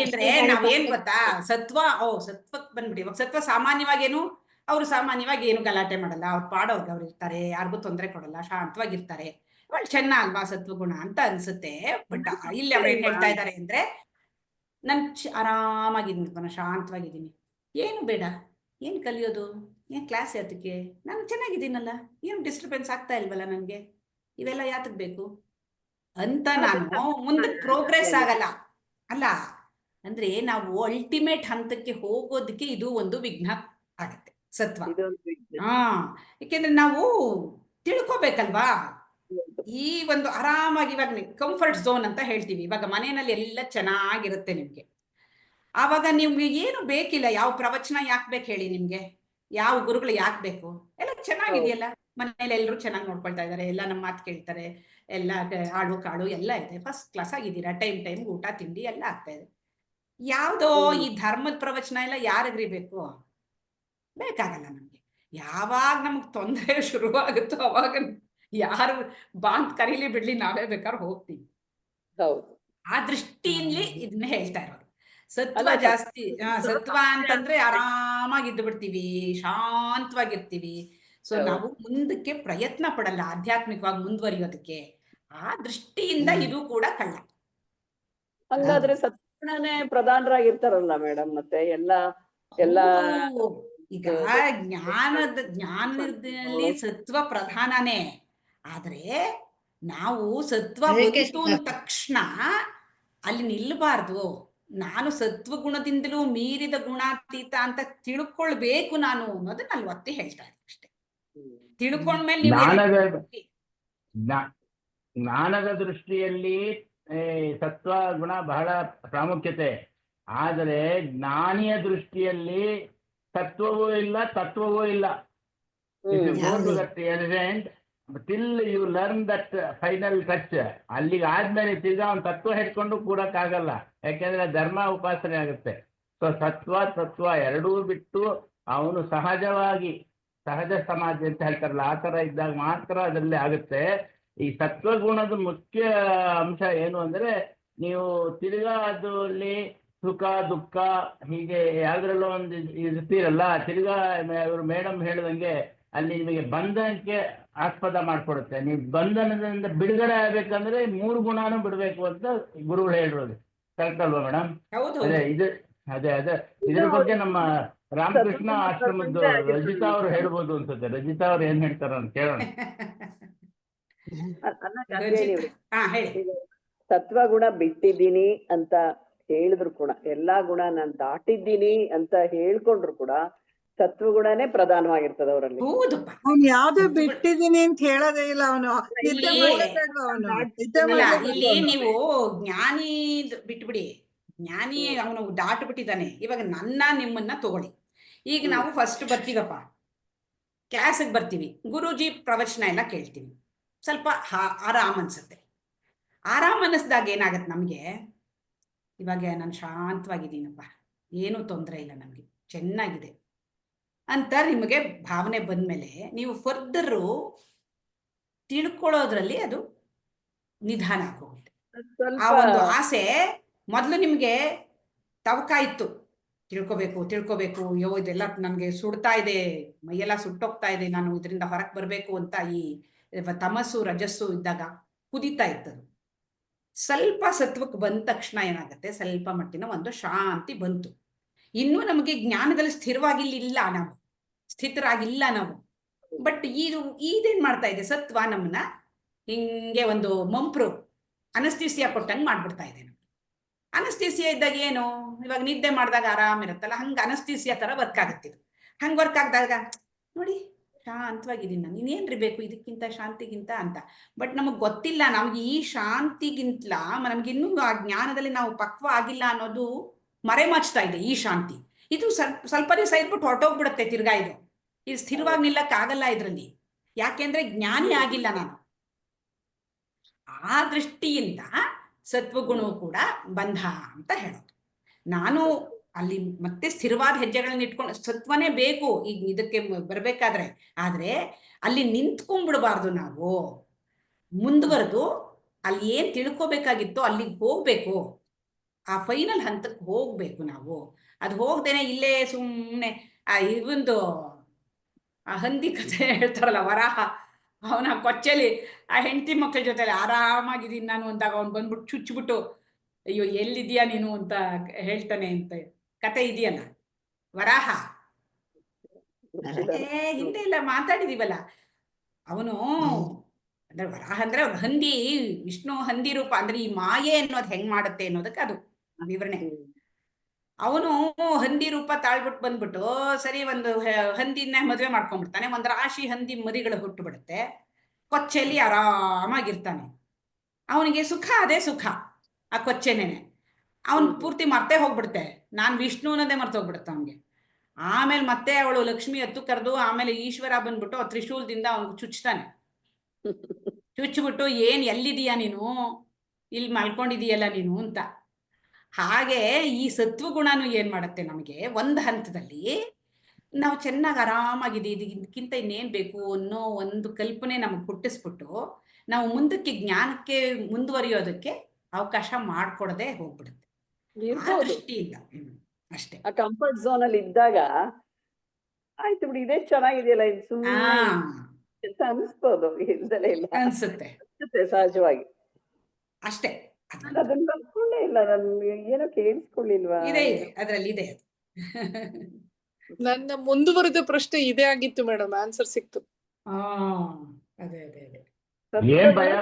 ಅಂದ್ರೆ ನಾವೇನ್ ಗೊತ್ತಾ, ಸತ್ವಕ್ ಬಂದ್ಬಿಡಿ. ಇವಾಗ ಸತ್ವ ಸಾಮಾನ್ಯವಾಗೇನು, ಅವ್ರು ಸಾಮಾನ್ಯವಾಗಿ ಏನು ಗಲಾಟೆ ಮಾಡಲ್ಲ, ಅವ್ರ ಪಾಡವ್ರಿಗೆ ಅವ್ರು ಇರ್ತಾರೆ, ಯಾರಿಗೂ ತೊಂದರೆ ಕೊಡಲ್ಲ, ಶಾಂತವಾಗಿರ್ತಾರೆ. ಒಳ್ಳೆ ಚೆನ್ನ ಅಲ್ವಾ ಸತ್ವಗುಣ ಅಂತ ಅನ್ಸುತ್ತೆ. ಬಟ್ ಇಲ್ಲಿ ಅವ್ರು ಏನ್ ಹೇಳ್ತಾ ಇದ್ದಾರೆ ಅಂದ್ರೆ, ನನ್ ಆರಾಮಾಗಿದ್ದೀನಿ, ನಾನು ಶಾಂತವಾಗಿದ್ದೀನಿ, ಏನು ಬೇಡ, ಏನ್ ಕಲಿಯೋದು, ಏನ್ ಕ್ಲಾಸ್ ಯಾತಕ್ಕೆ, ನಾನು ಚೆನ್ನಾಗಿದ್ದೀನಲ್ಲ, ಏನು ಡಿಸ್ಟರ್ಬೆನ್ಸ್ ಆಗ್ತಾ ಇಲ್ವಲ್ಲ ನನ್ಗೆ, ಇವೆಲ್ಲ ಯಾತಕ್ ಬೇಕು ಅಂತ ನಾನು ಮುಂದಕ್ಕೆ ಪ್ರೋಗ್ರೆಸ್ ಆಗಲ್ಲ. ಅಲ್ಲ ಅಂದ್ರೆ ನಾವು ಅಲ್ಟಿಮೇಟ್ ಹಂತಕ್ಕೆ ಹೋಗೋದಕ್ಕೆ ಇದು ಒಂದು ವಿಘ್ನ ಆಗತ್ತೆ ಸತ್ವ. ಯಾಕೆಂದ್ರೆ ನಾವು ತಿಳ್ಕೊಬೇಕಲ್ವಾ. ಈ ಒಂದು ಆರಾಮಾಗಿ ಇವಾಗ ಕಂಫರ್ಟ್ ಝೋನ್ ಅಂತ ಹೇಳ್ತೀವಿ. ಇವಾಗ ಮನೆಯಲ್ಲಿ ಎಲ್ಲ ಚೆನ್ನಾಗಿರುತ್ತೆ ನಿಮ್ಗೆ, ಆವಾಗ ನಿಮ್ಗೆ ಏನು ಬೇಕಿಲ್ಲ. ಯಾವ ಪ್ರವಚನ ಯಾಕೆ ಬೇಕು ಹೇಳಿ ನಿಮ್ಗೆ, ಯಾವ ಗುರುಗಳು ಯಾಕೆ ಬೇಕು, ಎಲ್ಲ ಚೆನ್ನಾಗಿದೆಯಲ್ಲ. ಮನೇಲಿ ಎಲ್ಲರೂ ಚೆನ್ನಾಗಿ ನೋಡ್ಕೊಳ್ತಾ ಇದ್ದಾರೆ, ಎಲ್ಲ ನಮ್ಮ ಮಾತು ಕೇಳ್ತಾರೆ, ಎಲ್ಲ ಆಳು ಕಾಳು ಎಲ್ಲ ಇದೆ, ಫಸ್ಟ್ ಕ್ಲಾಸ್ ಆಗಿದ್ದೀರಾ, ಟೈಮ್ ಊಟ ತಿಂಡಿ ಎಲ್ಲ ಆಗ್ತಾ ಇದೆ. ಯಾವ್ದೋ ಈ ಧರ್ಮದ ಪ್ರವಚನ ಎಲ್ಲ ಯಾರಿಗ್ರಿ ಬೇಕು? ಬೇಕಾಗಲ್ಲ ನಮ್ಗೆ. ಯಾವಾಗ ನಮ್ಗೆ ತೊಂದರೆ ಶುರುವಾಗುತ್ತೋ ಅವಾಗ ಯಾರು ಬಾಂತ್ ಕರೀಲಿ ಬಿಡ್ಲಿ, ನಾವೇ ಬೇಕಾದ್ರೆ ಹೋಗ್ತೀವಿ. ಆ ದೃಷ್ಟಿಯಲ್ಲಿ ಇದನ್ನ ಹೇಳ್ತಾ ಇರೋದು. ಸತ್ವ ಜಾಸ್ತಿ, ಸತ್ವ ಅಂತಂದ್ರೆ ಆರಾಮಾಗಿದ್ದು ಬಿಡ್ತೀವಿ, ಶಾಂತವಾಗಿರ್ತೀವಿ. ಸೊ ನಾವು ಮುಂದಕ್ಕೆ ಪ್ರಯತ್ನ ಪಡಲ್ಲ ಆಧ್ಯಾತ್ಮಿಕವಾಗಿ ಮುಂದುವರಿಯೋದಕ್ಕೆ. ಆ ದೃಷ್ಟಿಯಿಂದ ಇದು ಕೂಡ ಕಳ್ಳ. ಹಂಗಾದ್ರೆ ಸತ್ವಗುಣನೇ ಪ್ರಧಾನರಾಗಿರ್ತಾರಲ್ಲ ಮೇಡಮ್. ಮತ್ತೆ ಎಲ್ಲ ಈಗ ಜ್ಞಾನದಲ್ಲಿ ಸತ್ವ ಪ್ರಧಾನನೇ. ಆದ್ರೆ ನಾವು ಸತ್ವ ಬಂತು ಅಂದ ತಕ್ಷಣ ಅಲ್ಲಿ ನಿಲ್ಬಾರ್ದು. ನಾನು ಸತ್ವಗುಣದಿಂದಲೂ ಮೀರಿದ ಗುಣಾತೀತ ಅಂತ ತಿಳ್ಕೊಳ್ಬೇಕು ನಾನು ಅನ್ನೋದನ್ನ ಅಲ್ಲಿ ಒತ್ತಿ ಹೇಳ್ತಾ ಇದ್ದೀನಿ ಅಷ್ಟೇ. ತಿಳ್ಕೊಂಡ್ಮೇಲೆ ಜ್ಞಾನದ ದೃಷ್ಟಿಯಲ್ಲಿ ಸತ್ವ ಗುಣ ಬಹಳ ಪ್ರಾಮುಖ್ಯತೆ. ಆದರೆ ಜ್ಞಾನಿಯ ದೃಷ್ಟಿಯಲ್ಲಿ ಸತ್ವವೂ ಇಲ್ಲ, ತತ್ವವೂ ಇಲ್ಲ. Till you learn that final touch. ಅಲ್ಲಿಗೆ ಆದ್ಮೇಲೆ ತಿರ್ಗಾ ಅವ್ನು ತತ್ವ ಹಿಡ್ಕೊಂಡು ಕೂಡಕ್ಕಾಗಲ್ಲ, ಯಾಕೆಂದ್ರೆ ಧರ್ಮ ಉಪಾಸನೆ ಆಗುತ್ತೆ. ಸೊ ತತ್ವ ಎರಡೂ ಬಿಟ್ಟು ಅವನು ಸಹಜವಾಗಿ, ಸಹಜ ಸಮಾಧಿ ಅಂತ ಹೇಳ್ತಾರಲ್ಲ, ಆ ಥರ ಇದ್ದಾಗ ಮಾತ್ರ ಅದರಲ್ಲಿ ಆಗುತ್ತೆ. ಈ ಸತ್ವಗುಣದ ಮುಖ್ಯ ಅಂಶ ಏನು ಅಂದ್ರೆ, ನೀವು ತಿರ್ಗಾ ಅಲ್ಲಿ ಸುಖ ದುಃಖ ಹೀಗೆ ಯಾವ್ದ್ರಲ್ಲೋ ಒಂದು ಇರ್ತೀರಲ್ಲ, ತಿರ್ಗಾ ಇವರು ಮೇಡಮ್ ಹೇಳಿದಂಗೆ ಅಲ್ಲಿ ನಿಮಗೆ ಬಂಧನಕ್ಕೆ ಆಸ್ಪದ ಮಾಡ್ಕೊಡುತ್ತೆ. ನೀವು ಬಂಧನದಿಂದ ಬಿಡುಗಡೆ ಆಗ್ಬೇಕಂದ್ರೆ 3 ಗುಣನೂ ಬಿಡ್ಬೇಕು ಅಂತ ಗುರುಗಳು ಹೇಳಿರೋದು. ಕರೆಕ್ಟ್ ಅಲ್ವಾ ಮೇಡಮ್? ಅದೇ ಇದ್ರ ಬಗ್ಗೆ ನಮ್ಮ ರಾಮಕೃಷ್ಣ ಆಶ್ರಮದ ರಜಿತಾ ಅವ್ರು ಹೇಳ್ಬೋದು ಅನ್ಸುತ್ತೆ. ರಜಿತಾ ಅವ್ರು ಏನ್ ಹೇಳ್ತಾರ ಅಂತ ಕೇಳೋಣ. ಸತ್ವಗುಣ ಬಿಟ್ಟಿದ್ದೀನಿ ಅಂತ ಹೇಳಿದ್ರು ಕೂಡ, ಎಲ್ಲಾ ಗುಣ ನಾನು ದಾಟಿದ್ದೀನಿ ಅಂತ ಹೇಳ್ಕೊಂಡ್ರು ಕೂಡ ಸತ್ವಗುಣನೇ ಪ್ರಧಾನವಾಗಿರ್ತದೆ ಅವರಲ್ಲಿ. ಅವ್ನು ಯಾವ್ದು ಬಿಟ್ಟಿದ್ದೀನಿ ಅಂತ ಹೇಳೋದೇ ಇಲ್ಲ. ಅವನು ಇಲ್ಲಿ ನೀವು ಜ್ಞಾನಿ ಬಿಟ್ಬಿಡಿ, ಜ್ಞಾನಿ ಅವನು ದಾಟ್ಬಿಟ್ಟಿದ್ದಾನೆ. ಇವಾಗ ನಿಮ್ಮನ್ನ ತಗೊಳ್ಳಿ. ಈಗ ನಾವು ಫಸ್ಟ್ ಬರ್ತೀವಪ್ಪ, ಕ್ಲಾಸಿಗೆ ಬರ್ತೀವಿ, ಗುರೂಜಿ ಪ್ರವಚನ ಎಲ್ಲ ಕೇಳ್ತೀವಿ, ಸ್ವಲ್ಪ ಆರಾಮ್ ಅನ್ಸುತ್ತೆ. ಆರಾಮ್ ಅನ್ನಿಸ್ದಾಗ ಏನಾಗತ್ತೆ ನಮ್ಗೆ, ಇವಾಗ ನಾನು ಶಾಂತವಾಗಿದ್ದೀನಪ್ಪ, ಏನೂ ತೊಂದರೆ ಇಲ್ಲ, ನಮ್ಗೆ ಚೆನ್ನಾಗಿದೆ ಅಂತ ನಿಮಗೆ ಭಾವನೆ ಬಂದ್ಮೇಲೆ ನೀವು ಫರ್ದರು ತಿಳ್ಕೊಳ್ಳೋದ್ರಲ್ಲಿ ಅದು ನಿಧಾನ ಆಗೋಗುತ್ತೆ. ಆ ಒಂದು ಆಸೆ ಮೊದಲು ನಿಮ್ಗೆ ತವಕ ಇತ್ತು, ತಿಳ್ಕೊಬೇಕು ಅಯ್ಯೋ ಇದೆಲ್ಲ ನನಗೆ ಸುಡ್ತಾ ಇದೆ, ಮೈಯೆಲ್ಲ ಸುಟ್ಟೋಗ್ತಾ ಇದೆ, ನಾನು ಇದರಿಂದ ಹೊರಗೆ ಬರಬೇಕು ಅಂತ ಈ ತಮಸ್ಸು ರಜಸ್ಸು ಇದ್ದಾಗ ಕುದೀತಾ ಇತ್ತದು. ಸ್ವಲ್ಪ ಸತ್ವಕ್ಕೆ ಬಂದ ತಕ್ಷಣ ಏನಾಗುತ್ತೆ, ಸ್ವಲ್ಪ ಮಟ್ಟಿನ ಒಂದು ಶಾಂತಿ ಬಂತು. ಇನ್ನೂ ನಮಗೆ ಜ್ಞಾನದಲ್ಲಿ ಸ್ಥಿರವಾಗಿಲ್ಲ, ನಾವು ಸ್ಥಿತರಾಗಿಲ್ಲ ನಾವು. ಬಟ್ ಇದೇನ್ ಮಾಡ್ತಾ ಇದೆ, ಸತ್ವ ನಮ್ಮನ್ನ ಹಿಂಗೆ ಒಂದು ಮಂಪ್ರು ಅನಸ್ತೀಸಿಯಾ ಕೊಟ್ಟಂಗೆ ಮಾಡ್ಬಿಡ್ತಾ ಇದೆ. ಅನಸ್ತೀಸಿಯಾ ಇದ್ದಾಗ ಏನು, ಇವಾಗ ನಿದ್ದೆ ಮಾಡಿದಾಗ ಆರಾಮ್ ಇರುತ್ತಲ್ಲ, ಹಂಗೆ ಅನಸ್ತೀಸಿಯಾ ತರ ವರ್ಕ್ ಆಗುತ್ತೆ ಇದು. ಹಂಗೆ ವರ್ಕ್ ಆಗಿದಾಗ ನೋಡಿ ಶಾಂತವಾಗಿದ್ದೀನಿ ನಾನು, ಇನ್ನೇನ್ರಿ ಬೇಕು ಇದಕ್ಕಿಂತ ಶಾಂತಿಗಿಂತ ಅಂತ. ಬಟ್ ನಮಗ್ ಗೊತ್ತಿಲ್ಲ, ನಮ್ಗೆ ಈ ಶಾಂತಿಗಿಂತಲ ನಮ್ಗಿನ್ನೂ ಆ ಜ್ಞಾನದಲ್ಲಿ ನಾವು ಪಕ್ವ ಆಗಿಲ್ಲ ಅನ್ನೋದು ಮರೆಮಾಚ್ತಾ ಇದೆ ಈ ಶಾಂತಿ. ಇದು ಸ್ವಲ್ಪ ದಿವಸ ಇದ್ಬಿಟ್ಟು ಹೊರಟೋಗ್ಬಿಡುತ್ತೆ ತಿರ್ಗಾ. ಇದು ಸ್ಥಿರವಾಗಿ ನಿಲ್ಲಕ್ಕಾಗಲ್ಲ ಇದ್ರಲ್ಲಿ, ಯಾಕೆಂದ್ರೆ ಜ್ಞಾನಿ ಆಗಿಲ್ಲ ನಾನು. ಆ ದೃಷ್ಟಿಯಿಂದ ಸತ್ವಗುಣವು ಕೂಡ ಬಂಧ ಅಂತ ಹೇಳೋದು. ನಾನು ಅಲ್ಲಿ ಮತ್ತೆ ಸ್ಥಿರವಾದ ಹೆಜ್ಜೆಗಳನ್ನ ಇಟ್ಕೊಂಡು, ಸತ್ವನೇ ಬೇಕು ಈಗ ಇದಕ್ಕೆ ಬರ್ಬೇಕಾದ್ರೆ, ಆದ್ರೆ ಅಲ್ಲಿ ನಿಂತ್ಕೊಂಡ್ಬಿಡ್ಬಾರ್ದು. ನಾವು ಮುಂದುವರೆದು ಅಲ್ಲಿ ಏನ್ ತಿಳ್ಕೊಬೇಕಾಗಿತ್ತೋ ಅಲ್ಲಿಗೆ ಹೋಗ್ಬೇಕು, ಆ ಫೈನಲ್ ಹಂತಕ್ಕೆ ಹೋಗ್ಬೇಕು ನಾವು. ಅದು ಹೋಗ್ದೇನೆ ಇಲ್ಲೇ ಸುಮ್ಮನೆ ಇವೊಂದು ಆ ಹಂದಿ ಕಥೆ ಹೇಳ್ತಾರಲ್ಲ, ವರಾಹ, ಅವನ ಕೊಚ್ಚಲಿ ಆ ಹೆಂಡತಿ ಮಕ್ಕಳ ಜೊತೆ ಆರಾಮಾಗಿದ್ದೀನಿ ನಾನು ಅಂದಾಗ ಅವ್ನು ಬಂದ್ಬಿಟ್ಟು ಚುಚ್ಬಿಟ್ಟು ಅಯ್ಯೋ ಎಲ್ಲಿದ್ಯಾ ನೀನು ಅಂತ ಹೇಳ್ತಾನೆ ಅಂತ ಕತೆ ಇದೆಯಲ್ಲ, ವರಾಹ. ಹಿಂದೆ ಎಲ್ಲ ಮಾತಾಡಿದೀವಲ್ಲ. ಅವನು ಅಂದ್ರೆ ವರಾಹ ಅಂದ್ರೆ ಅವ್ರ ಹಂದಿ, ವಿಷ್ಣು ಹಂದಿ ರೂಪ ಅಂದ್ರೆ ಈ ಮಾಯೆ ಅನ್ನೋದು ಹೆಂಗ್ ಮಾಡುತ್ತೆ ಅನ್ನೋದಕ್ಕೆ ಅದು ವಿವರಣೆ. ಅವನು ಹಂದಿ ರೂಪ ತಾಳ್ಬಿಟ್ಟು ಬಂದ್ಬಿಟ್ಟು ಸರಿ ಒಂದು ಹಂದಿನ ಮದುವೆ ಮಾಡ್ಕೊಂಡ್ಬಿಡ್ತಾನೆ. ಒಂದ್ ರಾಶಿ ಹಂದಿ ಮರಿಗಳು ಹುಟ್ಟು ಬಿಡುತ್ತೆ, ಕೊಚ್ಚೆಯಲ್ಲಿ ಆರಾಮಾಗಿರ್ತಾನೆ. ಅವನಿಗೆ ಸುಖ, ಅದೇ ಸುಖ ಆ ಕೊಚ್ಚೆನೇನೆ. ಅವನ್ ಪೂರ್ತಿ ಮರ್ತೇ ಹೋಗ್ಬಿಡುತ್ತೆ, ನಾನ್ ವಿಷ್ಣು ಅನ್ನೋದೇ ಮರ್ತ ಹೋಗ್ಬಿಡುತ್ತೆ ಅವನಿಗೆ. ಆಮೇಲೆ ಮತ್ತೆ ಅವಳು ಲಕ್ಷ್ಮಿ ಎತ್ತು ಕರೆದು ಆಮೇಲೆ ಈಶ್ವರ ಬಂದ್ಬಿಟ್ಟು ಆ ತ್ರಿಶೂಲದಿಂದ ಅವನಿಗೆ ಚುಚ್ತಾನೆ. ಚುಚ್ಬಿಟ್ಟು ಏನ್ ಎಲ್ಲಿದೀಯಾ ನೀನು, ಇಲ್ಲಿ ಮಲ್ಕೊಂಡಿದೀಯಲ್ಲ ನೀನು ಅಂತ. ಹಾಗೆ ಈ ಸತ್ವಗುಣನು ಏನ್ ಮಾಡುತ್ತೆ, ನಮಗೆ ಒಂದು ಹಂತದಲ್ಲಿ ನಾವು ಚೆನ್ನಾಗಿ ಆರಾಮಾಗಿದೆ, ಇದಕ್ಕಿಂತ ಇನ್ನೇನ್ ಬೇಕು ಅನ್ನೋ ಒಂದು ಕಲ್ಪನೆ ನಮಗೆ ಹುಟ್ಟಿಸ್ಬಿಟ್ಟು ನಾವು ಮುಂದಕ್ಕೆ ಜ್ಞಾನಕ್ಕೆ ಮುಂದುವರಿಯೋದಕ್ಕೆ ಅವಕಾಶ ಮಾಡ್ಕೊಡದೆ ಹೋಗ್ಬಿಡುತ್ತೆ. ಆ ದೃಷ್ಟಿಯಿಂದ ಅಷ್ಟೇ. ಆ ಕಂಫರ್ಟ್ ಝೋನ್ ಅಲ್ಲಿ ಇದ್ದಾಗ ಆಯ್ತು ಬಿಡಿ ಇದೇ ಚೆನ್ನಾಗಿದೆಯಲ್ಲ ಇದು ಸುಮ್ಮನೆ ಅಂತ ಅನಿಸ್ಬೋದು, ಇಲ್ದಲೇ ಇಲ್ಲ ಅನ್ಸುತ್ತೆ ಸಹಜವಾಗಿ ಅಷ್ಟೇ. ಅದನ್ನ ಬರ್ಕೊಂಡೇ ಇಲ್ಲ, ನನ್ಗೆ ಏನೋ ಕೇಳಿಸ್ಕೊಳ್ಳಿಲ್ವಾ ಇದೆ ಅದ್ರಲ್ಲಿ ಇದೆ. ನನ್ನ ಮುಂದುವರೆದ ಪ್ರಶ್ನೆ ಇದೇ ಆಗಿತ್ತು ಮೇಡಮ್, ಆನ್ಸರ್ ಸಿಕ್ತು. ಅದೇ ಅದೇ ಅದೇ ಏನ್ ಭಯ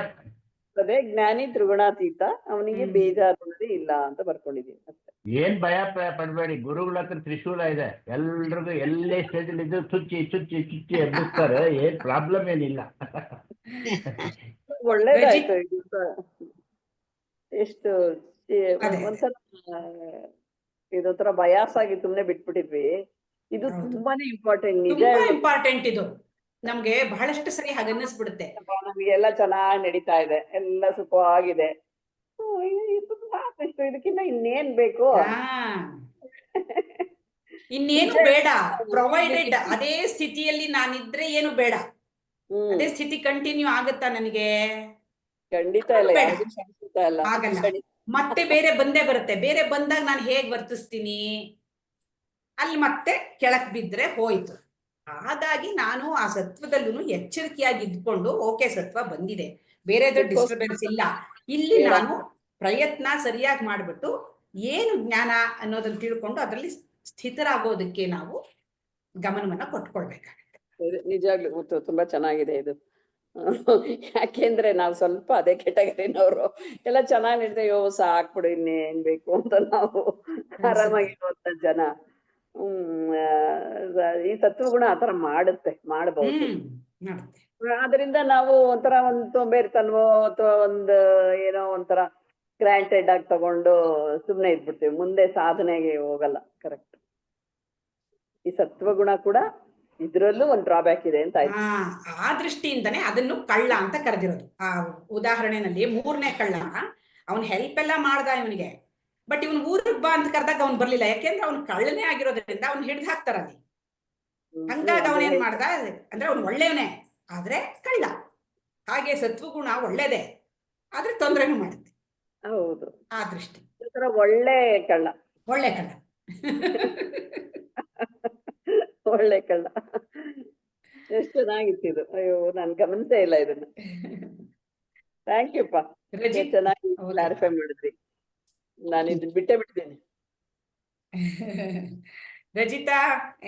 ಅದೇ ಜ್ಞಾನಿ ತ್ರಿಗುಣಾತೀತ, ಅವನಿಗೆ ಬೇಜಾರು ಇಲ್ಲ ಅಂತ ಬರ್ಕೊಂಡಿದೀನಿ ಅಷ್ಟೇ. ಏನ್ ಭಯ ಪಡ್ಬೇಡಿ, ಗುರುಗಳ ಹತ್ರ ತ್ರಿಶೂಲ ಇದೆ, ಎಲ್ರಿಗೂ ಎಲ್ಲೇ ಸ್ಟೇಜ್ ಅಲ್ಲಿ ಇದ್ದು ಚುಚ್ಚಿ ಚುಚ್ಚಿ ಚುಚ್ಚಿ ಎಬ್ಬಿಸ್ತಾರೆ, ಏನ್ ಪ್ರಾಬ್ಲಮ್ ಏನಿಲ್ಲ. ಒಳ್ಳೇದಾಯ್ತು ಇದು. ಎಷ್ಟು ಒಂಥರ ಇದೊಂಥರ ಬಯಾಸ್ ಆಗಿ ಸುಮ್ನೆ ಬಿಟ್ಬಿಟ್ಟಿದ್ವಿ. ಇದು ತುಂಬಾನೇ ಇಂಪಾರ್ಟೆಂಟ್, ನಿಜ ಇಂಪಾರ್ಟೆಂಟ್. ಇದು ನಮ್ಗೆ ಬಹಳಷ್ಟು ಸರಿ ಹಾಗನ್ನಿಸ್ಬಿಡುತ್ತೆ. ನಮ್ಗೆಲ್ಲ ಚೆನ್ನಾಗಿ ನಡೀತಾ ಇದೆ, ಎಲ್ಲ ಸುಖವಾಗಿದೆ, ಇದಕ್ಕಿಂತ ಇನ್ನೇನ್ ಬೇಕು, ಇನ್ನೇನು ಬೇಡ. ಪ್ರೊವೈಡೆಡ್ ಅದೇ ಸ್ಥಿತಿಯಲ್ಲಿ ನಾನಿದ್ರೆ ಏನು ಬೇಡ, ಅದೇ ಸ್ಥಿತಿ ಕಂಟಿನ್ಯೂ ಆಗುತ್ತಾ ನನಗೆ? ಖಂಡಿತ ಇಲ್ಲ, ಆಗಲ್ಲ. ಮತ್ತೆ ಬೇರೆ ಬಂದೇ ಬರುತ್ತೆ. ಬೇರೆ ಬಂದಾಗ ನಾನು ಹೇಗ್ ವರ್ತಿಸ್ತೀನಿ, ಅಲ್ಲಿ ಮತ್ತೆ ಕೆಳಕ್ ಬಿದ್ರೆ ಹೋಯ್ತು. ಹಾಗಾಗಿ ನಾನು ಆ ಸತ್ವದಲ್ಲೂ ಎಚ್ಚರಿಕೆಯಾಗಿ ಇದ್ಕೊಂಡು, ಓಕೆ ಸತ್ವ ಬಂದಿದೆ, ಬೇರೆದು ಡಿಸ್ಟರ್ಬೆನ್ಸ್ ಇಲ್ಲ, ಇಲ್ಲಿ ನಾನು ಪ್ರಯತ್ನ ಸರಿಯಾಗಿ ಮಾಡ್ಬಿಟ್ಟು ಏನು ಜ್ಞಾನ ಅನ್ನೋದನ್ನ ತಿಳ್ಕೊಂಡು ಅದರಲ್ಲಿ ಸ್ಥಿತರಾಗೋದಕ್ಕೆ ನಾವು ಗಮನವನ್ನ ಕೊಟ್ಕೊಳ್ಬೇಕಾಗುತ್ತೆ. ನಿಜಾಗ್ಲೂ ತುಂಬಾ ಚೆನ್ನಾಗಿದೆ ಇದು. ಯಾಕೆಂದ್ರೆ ನಾವು ಸ್ವಲ್ಪ ಅದೇ ಕೆಟಗರಿನವರು, ಎಲ್ಲ ಚೆನ್ನಾಗಿ ನಡೀತೇವೆ, ಸಾಕ್ಬಿಡು ಇನ್ನೇನ್ ಬೇಕು ಅಂತ ನಾವು ಆರಾಮಾಗಿರುವಂತ ಜನ. ಈ ಸತ್ವಗುಣ ಆತರ ಮಾಡಬಹುದು. ಆದ್ರಿಂದ ನಾವು ಒಂಥರ ಒಂದು ಸೋಂಬೇರಿತನವೋ ಅಥವಾ ಒಂದು ಏನೋ ಒಂಥರ ಗ್ರಾಂಟೆಡ್ ಆಗಿ ತಗೊಂಡು ಸುಮ್ನೆ ಇದ್ಬಿಡ್ತೀವಿ, ಮುಂದೆ ಸಾಧನೆಗೆ ಹೋಗಲ್ಲ. ಕರೆಕ್ಟ್. ಈ ಸತ್ವಗುಣ ಕೂಡ ಇದ್ರಲ್ಲೂ ಒಂದು ಡ್ರಾಬ್ಯಾಕ್ ಇದೆ ಅಂತ ಆಯ್ತು. ಆ ದೃಷ್ಟಿಯಿಂದನೇ ಅದನ್ನು ಕಳ್ಳ ಅಂತ ಕರೆದಿರೋದು. ಆ ಉದಾಹರಣೆನಲ್ಲಿ 3ನೇ ಕಳ್ಳ, ಅವನ್ ಹೆಲ್ಪ್ ಎಲ್ಲ ಮಾಡ್ದ ಇವನಿಗೆ, ಬಟ್ ಇವನ್ ಊರಿಗೆ ಬಾ ಅಂತ ಕರೆದಾಗ ಅವ್ನು ಬರ್ಲಿಲ್ಲ, ಯಾಕೆಂದ್ರೆ ಅವ್ನು ಕಳ್ಳನೇ ಆಗಿರೋದ್ರಿಂದ ಅವ್ನು ಹಿಡ್ದು ಹಾಕ್ತಾರ ಅಲ್ಲಿ. ಹಂಗಾಗಿ ಅವನೇನ್ ಮಾಡ್ದ ಅಂದ್ರೆ ಅವ್ನು ಒಳ್ಳೆಯವನೇ ಆದ್ರೆ ಕಳ್ಳ. ಹಾಗೆ ಸತ್ವಗುಣ ಒಳ್ಳೇದೇ ಆದ್ರೆ ತೊಂದರೆನೂ ಮಾಡುತ್ತೆ. ಹೌದು, ಆ ದೃಷ್ಟಿ ಒಳ್ಳೆ ಕಳ್ಳ. ಒಳ್ಳೆ ಕಳ್ಳ ಒಳ್ಳೆ ಕಳ್ಳ. ಎಷ್ಟು ಚೆನ್ನಾಗಿತ್ತು ಇದು. ಅಯ್ಯೋ ನಾನ್ ಗಮನಿಸೇ ಇಲ್ಲ ಇದನ್ನ. ಥ್ಯಾಂಕ್ ಯು ಪಾ, ರಜಿತ್ ಚೆನ್ನಾಗಿ ಹೌದಾ? ಕ್ಲಾರಿಫೈ ಮಾಡಿದ್ರಿ. ನಾನು ಇದನ್ನ ಬಿಟ್ಟೇ ಬಿಟ್ಟಿದ್ದೇನೆ. ರಜಿತಾ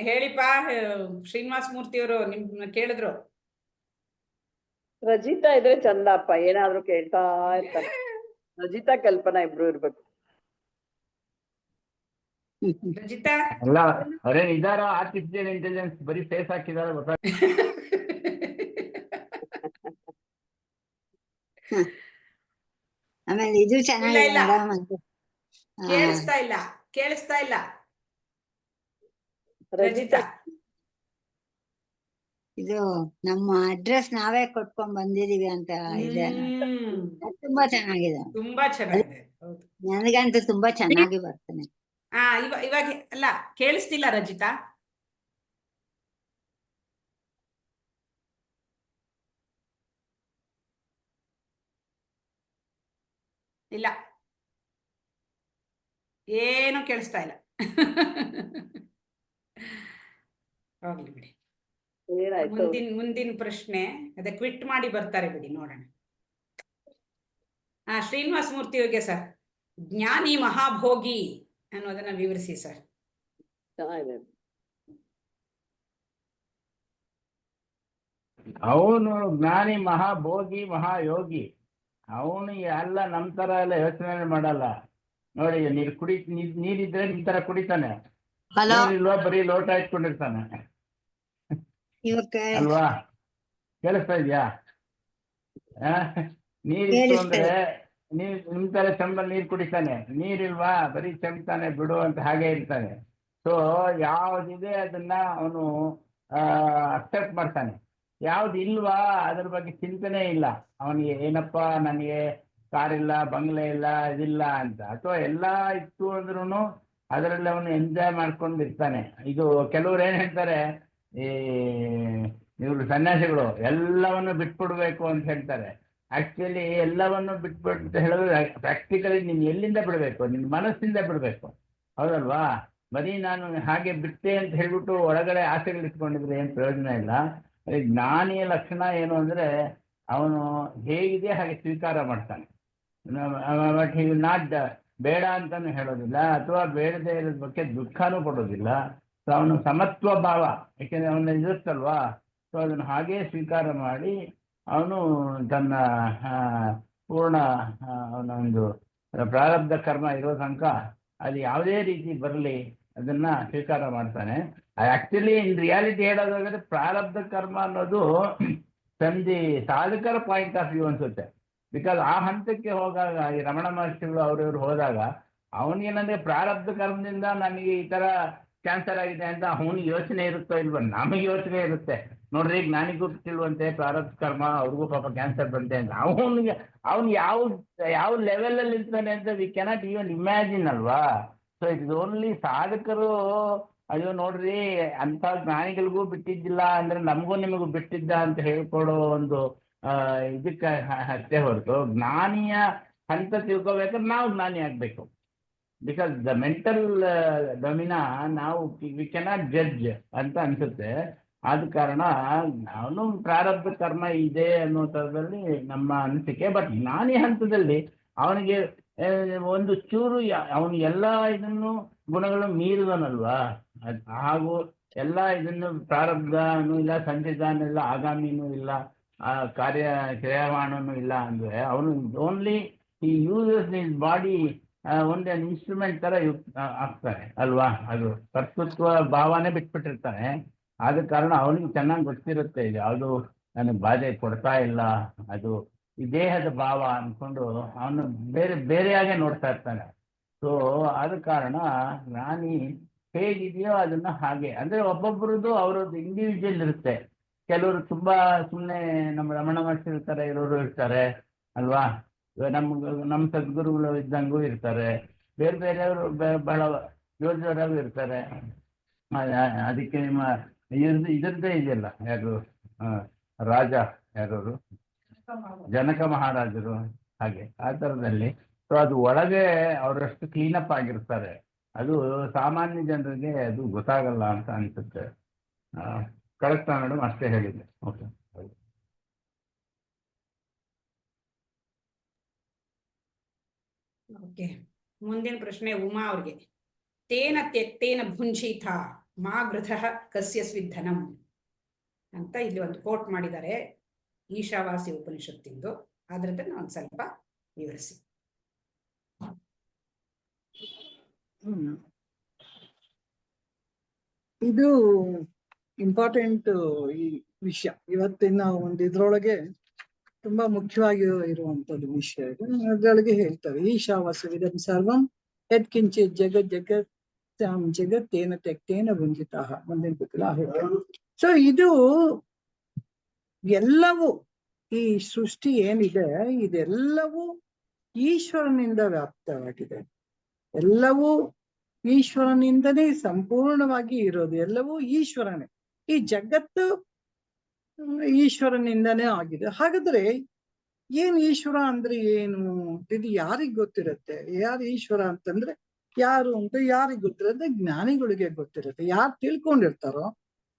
ಹೇಳಿಪ್ಪ, ಶ್ರೀನಿವಾಸ ಮೂರ್ತಿ ಅವರು ನಿಮ್ ಕೇಳಿದ್ರು. ರಜಿತಾ ಇದ್ರೆ ಚಂದಪ್ಪ, ಏನಾದ್ರೂ ಕೇಳ್ತಾ ಇರ್ತಾರೆ. ರಜಿತಾ ಕಲ್ಪನಾ ಇಬ್ರು ಇರ್ಬೇಕು. ರಜಿತಾ ಅಲ್ಲ ಅವ್ರೇನ್ ಇದಾರ ಆರ್ಟಿಫಿಷಿಯಲ್ ಇಂಟೆಲಿಜೆನ್ಸ್ ಬರೀ ಫೇಸ್ ಹಾಕಿದಾರ ಗೊತ್ತಾ? ಆಮೇಲೆ ಇದು ಚೆನ್ನಾಗಿದೆ ಇಲ್ಲ. ಮೇಡಮ್ ಅಂತ. ಕೇಳಿಸ್ತಾ ಇಲ್ಲ ರಜಿತಾ ರಜಿತಾ. ಇದು ನಮ್ಮ ಅಡ್ರೆಸ್ ನಾವೇ ಕೊಟ್ಕೊಂಡ್ ಬಂದಿದೀವಿ ಅಂತ ಇದೆ. ಅದು ತುಂಬಾ ಚೆನ್ನಾಗಿದೆ. ತುಂಬಾ ಚೆನ್ನಾಗಿದೆ. ಹೌದು. ನನಗಂತೂ ತುಂಬಾ ಚೆನ್ನಾಗಿ ಬರ್ತದೆ. ಇವಾಗ ಅಲ್ಲ, ಕೇಳಿಸ್ತಿಲ್ಲ ರಜಿತಾ. ಇಲ್ಲ, ಏನು ಕೇಳಿಸ್ತಾ ಇಲ್ಲ. ಹೋಗ್ಲಿ ಬಿಡಿ. ಏನಾಯ್ತು? ಮುಂದಿನ ಪ್ರಶ್ನೆ ಅದೇ ಕ್ವಿಟ್ ಮಾಡಿ ಬರ್ತಾರೆ ಬಿಡಿ, ನೋಡೋಣ. ಶ್ರೀನಿವಾಸ ಮೂರ್ತಿ ಅವರಿಗೆ ಸರ್, ಜ್ಞಾನಿ ಮಹಾಭೋಗಿ ಅನ್ನೋದನ್ನ ವಿವರಿಸಿ ಸರ್. ಚೆನ್ನಾಗಿದೆ. ಅವನು ಜ್ಞಾನಿ ಮಹಾಭೋಗಿ ಮಹಾಯೋಗಿ. ಅವನು ಎಲ್ಲ ನಮ್ ತರ ಎಲ್ಲ ಯೋಚನೆ ಮಾಡಲ್ಲ. ನೋಡಿ, ನೀರಿದ್ರೆ ನಿಮ್ ತರ ಕುಡಿತಾನೆ, ನೀರಿಲ್ವಾ ಬರೀ ಲೋಟ ಇಟ್ಕೊಂಡಿರ್ತಾನೆ ಅಲ್ವಾ? ಕೇಳಿಸ್ತಾ ಇದ್ಯಾ? ನೀರಿತ್ತು ಅಂದ್ರೆ ನಿಮ್ ತರ ಚೆಂಬಲ್ಲಿ ನೀರ್ ಕುಡಿತಾನೆ, ನೀರಿಲ್ವಾ ಬರೀ ಚೆಂಬ್ತಾನೆ ಬಿಡು ಅಂತ ಹಾಗೆ ಇರ್ತಾನೆ. ಸೊ ಯಾವ್ದಿದೆ ಅದನ್ನ ಅವನು ಅಕ್ಸೆಪ್ಟ್ ಮಾಡ್ತಾನೆ. ಯಾವ್ದು ಇಲ್ವಾ ಅದ್ರ ಬಗ್ಗೆ ಚಿಂತನೆ ಇಲ್ಲ ಅವನಿಗೆ. ಏನಪ್ಪಾ ನನಗೆ ಕಾರ್ ಇಲ್ಲ, ಬಂಗ್ಲೆ ಇಲ್ಲ, ಇದಿಲ್ಲ ಅಂತ. ಅಥವಾ ಎಲ್ಲಾ ಇತ್ತು ಅಂದ್ರೂ ಅದರಲ್ಲಿ ಅವನು ಎಂಜಾಯ್ ಮಾಡ್ಕೊಂಡು ಇರ್ತಾನೆ. ಇದು ಕೆಲವ್ರು ಏನ್ ಹೇಳ್ತಾರೆ, ಈ ಇವ್ರು ಸನ್ಯಾಸಿಗಳು ಎಲ್ಲವನ್ನು ಬಿಟ್ಬಿಡ್ಬೇಕು ಅಂತ ಹೇಳ್ತಾರೆ. ಆಕ್ಚುಲಿ ಎಲ್ಲವನ್ನು ಬಿಟ್ಬಿಟ್ಟು ಅಂತ ಹೇಳಿದ್ರೆ ಪ್ರಾಕ್ಟಿಕಲಿ ನೀನ್ ಎಲ್ಲಿಂದ ಬಿಡಬೇಕು? ನಿನ್ನ ಮನಸ್ಸಿಂದ ಬಿಡಬೇಕು, ಹೌದಲ್ವಾ? ಬರೀ ನಾನು ಹಾಗೆ ಬಿಟ್ಟೆ ಅಂತ ಹೇಳ್ಬಿಟ್ಟು ಒಳಗಡೆ ಆಸೆಗಳು ಇಟ್ಕೊಂಡಿದ್ರೆ ಏನು ಪ್ರಯೋಜನ ಇಲ್ಲ. ಜ್ಞಾನಿಯ ಲಕ್ಷಣ ಏನು ಅಂದ್ರೆ ಅವನು ಹೇಗಿದೆ ಹಾಗೆ ಸ್ವೀಕಾರ ಮಾಡ್ತಾನೆ. ಬಟ್ ಹಿ ವಿಲ್ ನಾಟ್ ಬೇಡ ಅಂತಾನು ಹೇಳೋದಿಲ್ಲ, ಅಥವಾ ಬೇಡದೇ ಇರೋದ್ ಬಗ್ಗೆ ದುಃಖನೂ ಪಡೋದಿಲ್ಲ. ಸೊ ಅವನು ಸಮತ್ವ ಭಾವ, ಯಾಕೆಂದ್ರೆ ಅವನ ಇರುತ್ತಲ್ವಾ, ಸೊ ಅದನ್ನು ಹಾಗೇ ಸ್ವೀಕಾರ ಮಾಡಿ ಅವನು ತನ್ನ ಪೂರ್ಣ ಅವನ ಒಂದು ಪ್ರಾರಬ್ಧ ಕರ್ಮ ಇರೋ ತನಕ ಅದು ಯಾವುದೇ ರೀತಿ ಬರಲಿ ಅದನ್ನ ಸ್ವೀಕಾರ ಮಾಡ್ತಾನೆ. ಆಕ್ಚುಲಿ ಇನ್ ರಿಯಾಲಿಟಿ ಹೇಳೋದಾದ್ರೆ ಪ್ರಾರಬ್ಧ ಕರ್ಮ ಅನ್ನೋದು ಸಂಧಿ ಸಾಧಕರ ಪಾಯಿಂಟ್ ಆಫ್ ವ್ಯೂ ಅನ್ಸುತ್ತೆ. ಬಿಕಾಸ್ ಆ ಹಂತಕ್ಕೆ ಹೋದಾಗ ಈ ರಮಣ ಮಹರ್ಷಿಗಳು ಅವ್ರವ್ರು ಹೋದಾಗ ಅವನಿಗೇನಂದ್ರೆ ಪ್ರಾರಬ್ಧ ಕರ್ಮದಿಂದ ನನಗೆ ಈ ತರ ಕ್ಯಾನ್ಸರ್ ಆಗಿದೆ ಅಂತ ಅವನಿಗೆ ಯೋಚನೆ ಇರುತ್ತೋ ಇಲ್ವ? ನಮಗೆ ಯೋಚನೆ ಇರುತ್ತೆ. ನೋಡ್ರಿ, ಜ್ಞಾನಿಗೂ ತಿಳುವಂತೆ ಪ್ರಾರಬ್ಧ ಕರ್ಮ, ಅವ್ರಿಗೂ ಪಾಪ ಕ್ಯಾನ್ಸರ್ ಬಂತೆ ಅಂತ. ಅವ್ನು ಯಾವ ಲೆವೆಲ್ ಅಲ್ಲಿ ಇರ್ತಾನೆ ಅಂತ ವಿ ಕೆನಾಟ್ ಈವನ್ ಇಮ್ಯಾಜಿನ್ ಅಲ್ವಾ? ಸೊ ಇಟ್ ಇಸ್ ಓನ್ಲಿ ಸಾಧಕರು ಅಯ್ಯೋ ನೋಡ್ರಿ ಅಂತ ಜ್ಞಾನಿಗಳಿಗೂ ಬಿಟ್ಟಿದ್ದಿಲ್ಲ ಅಂದ್ರೆ ನಮಗೂ ನಿಮಗೂ ಬಿಟ್ಟಿದ್ದ ಅಂತ ಹೇಳ್ಕೊಡೋ ಒಂದು ಇದಕ್ಕೆ ಅಷ್ಟೇ ಹೊರತು ಜ್ಞಾನಿಯ ಹಂತ ತಿಳ್ಕೊಬೇಕಾದ್ರೆ ನಾವು ಜ್ಞಾನಿ ಆಗ್ಬೇಕು. ಬಿಕಾಸ್ ದ ಮೆಂಟಲ್ ಡೊಮಿನಾ ನಾವು ವಿ ಕೆನಾಟ್ ಜಡ್ಜ್ ಅಂತ ಅನ್ಸುತ್ತೆ. ಆದ ಕಾರಣ ಅವನು ಪ್ರಾರಬ್ಧ ಕರ್ಮ ಇದೆ ಅನ್ನೋ ಥರದಲ್ಲಿ ನಮ್ಮ ಅನಿಸಿಕೆ. ಬಟ್ ಜ್ಞಾನಿ ಹಂತದಲ್ಲಿ ಅವನಿಗೆ ಒಂದು ಚೂರು ಅವನು ಎಲ್ಲ ಇದನ್ನು ಗುಣಗಳು ಮೀರಿದನಲ್ವಾ, ಹಾಗೂ ಎಲ್ಲ ಇದನ್ನು ಪ್ರಾರಬ್ಧನೂ ಇಲ್ಲ, ಸಂಚಿತಾನೂ ಇಲ್ಲ, ಆಗಾಮಿನೂ ಇಲ್ಲ, ಕ್ರಿಯಾವಾಣನೂ ಇಲ್ಲ ಅಂದ್ರೆ ಅವನು ಓನ್ಲಿ ಈ ಯೂಸಸ್ ಇಸ್ ಬಾಡಿ ಒಂದೇ ಇನ್ಸ್ಟ್ರೂಮೆಂಟ್ ತರ ಆಗ್ತಾನೆ ಅಲ್ವಾ? ಅದು ಕರ್ತೃತ್ವ ಭಾವನೆ ಬಿಟ್ಬಿಟ್ಟಿರ್ತಾನೆ. ಆದ ಕಾರಣ ಅವನಿಗೆ ಚೆನ್ನಾಗಿ ಗೊತ್ತಿರುತ್ತೆ ಇದು ಯಾವುದು ನನಗೆ ಬಾಧೆ ಕೊಡ್ತಾ ಇಲ್ಲ, ಅದು ಈ ದೇಹದ ಭಾವ ಅನ್ಕೊಂಡು ಅವನು ಬೇರೆಯಾಗೆ ನೋಡ್ತಾ ಇರ್ತಾನೆ. ಸೊ ಆದ ಕಾರಣ ಜ್ಞಾನಿ ಹೇಗಿದೆಯೋ ಅದನ್ನ ಹಾಗೆ, ಅಂದ್ರೆ ಒಬ್ಬೊಬ್ಬರದ್ದು ಅವರದ್ದು ಇಂಡಿವಿಜುವಲ್ ಇರುತ್ತೆ. ಕೆಲವರು ತುಂಬಾ ಸುಮ್ಮನೆ ನಮ್ಮ ರಮಣ ಮಹರ್ಷಿ ಇರ್ತಾರೆ, ಇರೋರು ಇರ್ತಾರೆ ಅಲ್ವಾ? ನಮ್ಮ ಸದ್ಗುರುಗಳು ಇದ್ದಂಗೂ ಇರ್ತಾರೆ, ಬೇರೆ ಬೇರೆಯವರು ಬಹಳ ಜೋರಾಗೂ ಇರ್ತಾರೆ. ಅದಕ್ಕೆ ನಿಮ್ಮ ಇದರದ್ದೇ ಇದೆಯಲ್ಲ, ಯಾರು ರಾಜ ಯಾರವರು, ಜನಕ ಮಹಾರಾಜರು, ಹಾಗೆ ಆ ಥರದಲ್ಲಿ. ಸೊ ಅದು ಒಳಗೆ ಅವರಷ್ಟು ಕ್ಲೀನಪ್ ಆಗಿರ್ತಾರೆ ಅದು ಸಾಮಾನ್ಯ ಜನರಿಗೆ ಅದು ಗೊತ್ತಾಗಲ್ಲ ಅಂತ ಅನ್ಸುತ್ತೆ. ಕರೆಕ್ಟಾ ಮೇಡಮ್? ಅಷ್ಟೇ ಹೇಳಿದ್ದೆ. ಓಕೆ. ಓಕೆ, ಮುಂದಿನ ಪ್ರಶ್ನೆ ಉಮಾ ಅವ್ರಿಗೆ. ತೇನ ತ್ಯಕ್ತೇನ ಭುಂಜೀತ ಮಾ ಗೃಧಃ ಕಸ್ಯ ಸ್ವಿಧನಂ ಅಂತ ಇಲ್ಲಿ ಒಂದು ಕೋಟ್ ಮಾಡಿದ್ದಾರೆ ಈಶಾವಾಸಿ ಉಪನಿಷತ್ತಿಂದು. ಅದ್ರದ್ದು ಒಂದು ಸ್ವಲ್ಪ ವಿವರಿಸಿ. ಇದು ಇಂಪಾರ್ಟೆಂಟ್ ಈ ವಿಷಯ. ಇವತ್ತಿನ ಒಂದು ಇದ್ರೊಳಗೆ ತುಂಬಾ ಮುಖ್ಯವಾಗಿ ಇರುವಂತದ್ದು ವಿಷಯ ಇದು. ಅದ್ರೊಳಗೆ ಹೇಳ್ತಾರೆ ಈಶಾವಾಸ್ಯವಿದಂ ಸರ್ವಂ ಯತ್ಕಿಂಚಿತ್ ಜಗತ್ ಜಗತ್ ಜಗತ್ತೇನ ತ್ಯಕ್ತೇನ ಭುಂಜಿತಃ. ಮುಂದಿನ ಗೊತ್ತಿಲ್ಲ. ಸೊ ಇದು ಎಲ್ಲವೂ, ಈ ಸೃಷ್ಟಿ ಏನಿದೆ ಇದೆಲ್ಲವೂ ಈಶ್ವರನಿಂದ ವ್ಯಾಪ್ತವಾಗಿದೆ. ಎಲ್ಲವೂ ಈಶ್ವರನಿಂದನೇ ಸಂಪೂರ್ಣವಾಗಿ ಇರೋದು. ಎಲ್ಲವೂ ಈಶ್ವರನೇ. ಈ ಜಗತ್ತು ಈಶ್ವರನಿಂದನೇ ಆಗಿದೆ. ಹಾಗಾದ್ರೆ ಏನ್ ಈಶ್ವರ ಅಂದ್ರೆ ಏನು? ಇದು ಯಾರಿಗ್ ಗೊತ್ತಿರುತ್ತೆ? ಯಾರು ಈಶ್ವರ ಅಂತಂದ್ರೆ ಯಾರು ಅಂತ ಯಾರಿಗ್ ಗೊತ್ತಿರುತ್ತೆ? ಜ್ಞಾನಿಗಳಿಗೆ ಗೊತ್ತಿರುತ್ತೆ. ಯಾರು ತಿಳ್ಕೊಂಡಿರ್ತಾರೋ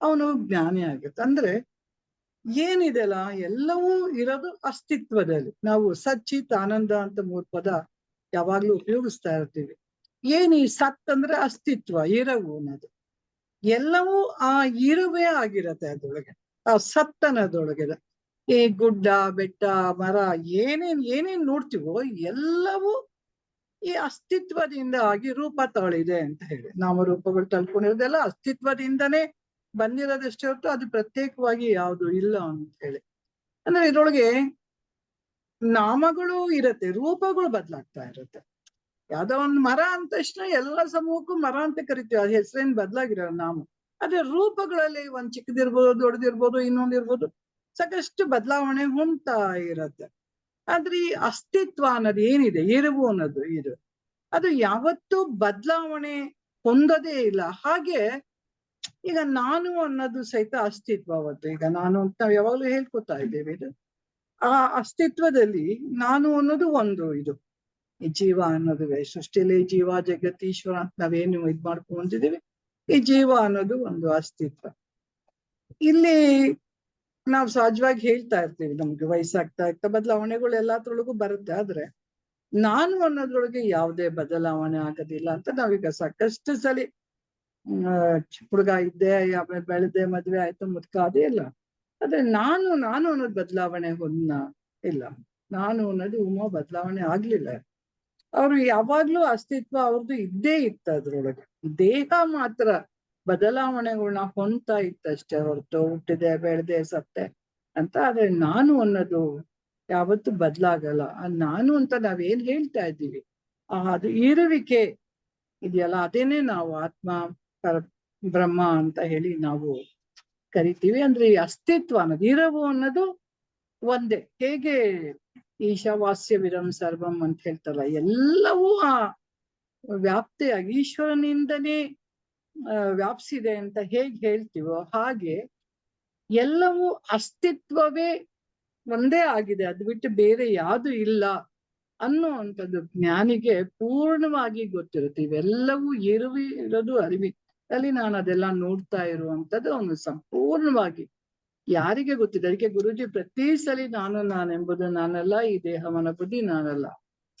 ಅವನು ಜ್ಞಾನಿ ಆಗುತ್ತೆ. ಅಂದ್ರೆ ಏನಿದೆಲ್ಲ ಎಲ್ಲವೂ ಇರೋದು ಅಸ್ತಿತ್ವದಲ್ಲಿ. ನಾವು ಸಚ್ಚಿತ್ ಆನಂದ ಅಂತ 3 ಪದ ಯಾವಾಗ್ಲೂ ಉಪಯೋಗಿಸ್ತಾ ಇರ್ತೀವಿ. ಏನ್ ಈ ಸತ್ ಅಂದ್ರೆ ಅಸ್ತಿತ್ವ, ಇರವು ಅನ್ನೋದು. ಎಲ್ಲವೂ ಆ ಇರುವೇ ಆಗಿರತ್ತೆ ಅದ್ರೊಳಗೆ, ಆ ಸತ್ ಅನ್ನೋದ್ರೊಳಗೆ. ಈ ಗುಡ್ಡ ಬೆಟ್ಟ ಮರ ಏನೇನ್ ನೋಡ್ತೀವೋ ಎಲ್ಲವೂ ಈ ಅಸ್ತಿತ್ವದಿಂದ ಆಗಿ ರೂಪ ತಾಳಿದೆ ಅಂತ ಹೇಳಿ. ನಾಮರೂಪಗಳು ತಳ್ಕೊಂಡಿರೋದೆಲ್ಲ ಅಸ್ತಿತ್ವದಿಂದನೇ ಬಂದಿರೋದಷ್ಟೇ ಹೊರತು ಅದು ಪ್ರತ್ಯೇಕವಾಗಿ ಯಾವುದು ಇಲ್ಲ ಅಂತ ಹೇಳಿ. ಅಂದ್ರೆ ಇದ್ರೊಳಗೆ ನಾಮಗಳು ಇರತ್ತೆ, ರೂಪಗಳು ಬದಲಾಗ್ತಾ ಇರುತ್ತೆ. ಯಾವ್ದೋ ಒಂದು ಮರ ಅಂದ ತಕ್ಷಣ ಎಲ್ಲ ಸಮೂಹಕ್ಕೂ ಮರ ಅಂತ ಕರಿತೀವಿ. ಅದು ಹೆಸರೇನ್ ಬದಲಾಗಿರೋ ನಾಮ. ಆದ್ರೆ ರೂಪಗಳಲ್ಲಿ ಒಂದ್ ಚಿಕ್ಕದಿರ್ಬೋದು, ದೊಡ್ಡದಿರ್ಬೋದು, ಇನ್ನೊಂದಿರ್ಬೋದು, ಸಾಕಷ್ಟು ಬದಲಾವಣೆ ಹೊಂದ್ತಾ ಇರತ್ತೆ. ಆದ್ರೆ ಈ ಅಸ್ತಿತ್ವ ಅನ್ನೋದು ಏನಿದೆ, ಇರುವು ಅನ್ನೋದು ಇದು, ಅದು ಯಾವತ್ತೂ ಬದಲಾವಣೆ ಹೊಂದೋದೇ ಇಲ್ಲ. ಹಾಗೆ ಈಗ ನಾನು ಅನ್ನೋದು ಸಹಿತ ಅಸ್ತಿತ್ವ. ಅವತ್ತು ಈಗ ನಾನು ಅಂತ ನಾವು ಯಾವಾಗ್ಲೂ ಹೇಳ್ಕೊತಾ ಇದ್ದೇವೆ. ಇದು ಆ ಅಸ್ತಿತ್ವದಲ್ಲಿ ನಾನು ಅನ್ನೋದು ಒಂದು ಇದು. ಈ ಜೀವ ಅನ್ನೋದುವೆ ಸೃಷ್ಟಿಯಲ್ಲಿ ಜೀವ ಜಗತ್ ಈಶ್ವರ ಅಂತ ನಾವೇನು ಇದ್ ಮಾಡ್ಕೊಂಡಿದೀವಿ. ಈ ಜೀವ ಅನ್ನೋದು ಒಂದು ಅಸ್ತಿತ್ವ. ಇಲ್ಲಿ ನಾವು ಸಹಜವಾಗಿ ಹೇಳ್ತಾ ಇರ್ತೀವಿ, ನಮ್ಗೆ ವಯಸ್ಸಾಗ್ತಾ ಆಗ್ತಾ ಬದಲಾವಣೆಗಳು ಎಲ್ಲಾದ್ರೊಳಗೂ ಬರುತ್ತೆ. ಆದ್ರೆ ನಾನು ಅನ್ನೋದ್ರೊಳಗೆ ಯಾವುದೇ ಬದಲಾವಣೆ ಆಗೋದಿಲ್ಲ ಅಂತ ನಾವೀಗ ಸಾಕಷ್ಟು ಸಲಿ ಹುಡುಗ ಇದ್ದೆ, ಆಮೇಲೆ ಬೆಳೆದೆ, ಮದ್ವೆ ಆಯ್ತು, ಮುದ್ಕ ಅದೇ ಇಲ್ಲ. ಆದ್ರೆ ನಾನು ಅನ್ನೋದು ಬದಲಾವಣೆ ಇಲ್ಲ. ನಾನು ಅನ್ನೋದು ಬದಲಾವಣೆ ಆಗ್ಲಿಲ್ಲ. ಅವ್ರು ಯಾವಾಗ್ಲೂ ಅಸ್ತಿತ್ವ ಅವ್ರದ್ದು ಇದ್ದೇ ಇತ್ತು. ಅದ್ರೊಳಗೆ ದೇಹ ಮಾತ್ರ ಬದಲಾವಣೆಗಳನ್ನ ಹೊಂದ್ತಾ ಇತ್ತಷ್ಟೇ ಹೊರತು ಹುಟ್ಟಿದೆ, ಬೆಳೆದೆ, ಸತ್ತೆ ಅಂತ. ಆದ್ರೆ ನಾನು ಅನ್ನೋದು ಯಾವತ್ತೂ ಬದಲಾಗಲ್ಲ. ನಾನು ಅಂತ ನಾವೇನ್ ಹೇಳ್ತಾ ಇದ್ದೀವಿ, ಅದು ಇರುವಿಕೆ ಇದೆಯಲ್ಲ, ಅದೇನೆ ನಾವು ಆತ್ಮ ಬ್ರಹ್ಮ ಅಂತ ಹೇಳಿ ನಾವು ಕರಿತೀವಿ. ಅಂದ್ರೆ ಈ ಅಸ್ತಿತ್ವ ಅನ್ನೋದು, ಇರವು ಅನ್ನೋದು ಒಂದೇ. ಹೇಗೆ ಈಶಾವಾಸ್ಯವಿದಂ ಸರ್ವಂ ಅಂತ ಹೇಳ್ತಾರಲ್ಲ, ಎಲ್ಲವೂ ಆ ವ್ಯಾಪ್ತಿಯಾಗಿ ಈಶ್ವರನಿಂದನೇ ವ್ಯಾಪ್ಸಿದೆ ಅಂತ ಹೇಗೆ ಹೇಳ್ತೀವೋ ಹಾಗೆ ಎಲ್ಲವೂ ಅಸ್ತಿತ್ವವೇ ಒಂದೇ ಆಗಿದೆ, ಅದು ಬಿಟ್ಟು ಬೇರೆ ಯಾವುದು ಇಲ್ಲ ಅನ್ನುವಂಥದ್ದು ಜ್ಞಾನಿಗೆ ಪೂರ್ಣವಾಗಿ ಗೊತ್ತಿರುತ್ತೆ. ಇವೆಲ್ಲವೂ ಇರೋದು ಅರಿವಿ ಅಲ್ಲಿ ನಾನು ಅದೆಲ್ಲ ನೋಡ್ತಾ ಇರುವಂಥದ್ದು ಅವನು ಸಂಪೂರ್ಣವಾಗಿ ಯಾರಿಗೆ ಗೊತ್ತಿದೆ. ಅದಕ್ಕೆ ಗುರುಜಿ ಪ್ರತಿ ಸಲಿ ನಾನೆಂಬುದು ನಾನಲ್ಲ, ಈ ದೇಹ ಮನ ಬುದ್ಧಿ ನಾನಲ್ಲ,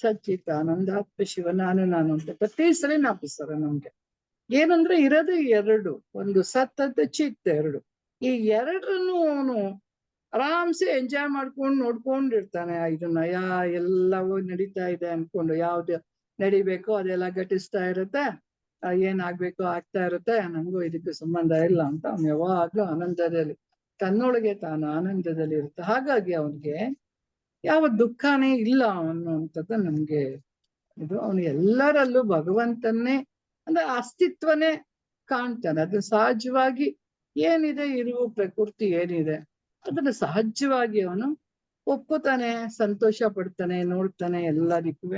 ಸಚ್ಚಿತ್ ಆನಂದಾತ್ಮ ಶಿವ ನಾನು ಅಂತ ಪ್ರತಿ ಸಲಿ ಜ್ಞಾಪಿಸ್ತಾರೆ ನಮ್ಗೆ. ಏನಂದ್ರೆ ಇರೋದು ಎರಡು, ಒಂದು ಸತ್ ಚಿತ್, ಎರಡು. ಈ ಎರಡರನ್ನು ಅವನು ಆರಾಮ್ಸೆ ಎಂಜಾಯ್ ಮಾಡ್ಕೊಂಡು ನೋಡ್ಕೊಂಡಿರ್ತಾನೆ. ಇದನ್ನ ಎಲ್ಲವೂ ನಡೀತಾ ಇದೆ ಅನ್ಕೊಂಡು, ಯಾವ್ದು ನಡಿಬೇಕೋ ಅದೆಲ್ಲ ಘಟಿಸ್ತಾ ಇರುತ್ತೆ, ಏನಾಗ್ಬೇಕೋ ಆಗ್ತಾ ಇರುತ್ತೆ, ನಂಗೂ ಇದಕ್ಕೆ ಸಂಬಂಧ ಇಲ್ಲ ಅಂತ ಅವ್ನು ಯಾವಾಗ್ಲೂ ಆನಂದದಲ್ಲಿ, ತನ್ನೊಳಗೆ ತಾನು ಆನಂದದಲ್ಲಿ ಇರುತ್ತೆ. ಹಾಗಾಗಿ ಅವನಿಗೆ ಯಾವ ದುಃಖನೇ ಇಲ್ಲ ಅನ್ನುವಂಥದ್ದು ನಮ್ಗೆ ಇದು. ಅವನು ಎಲ್ಲರಲ್ಲೂ ಭಗವಂತನ್ನೇ ಅಂದ್ರೆ ಅಸ್ತಿತ್ವನೇ ಕಾಣ್ತಾನೆ. ಅದು ಸಹಜವಾಗಿ ಏನಿದೆ, ಇರುವ ಪ್ರಕೃತಿ ಏನಿದೆ ಅದನ್ನ ಸಹಜವಾಗಿ ಅವನು ಒಪ್ಪುತ್ತಾನೆ, ಸಂತೋಷ ಪಡ್ತಾನೆ, ನೋಡ್ತಾನೆ ಎಲ್ಲದಕ್ಕೂ.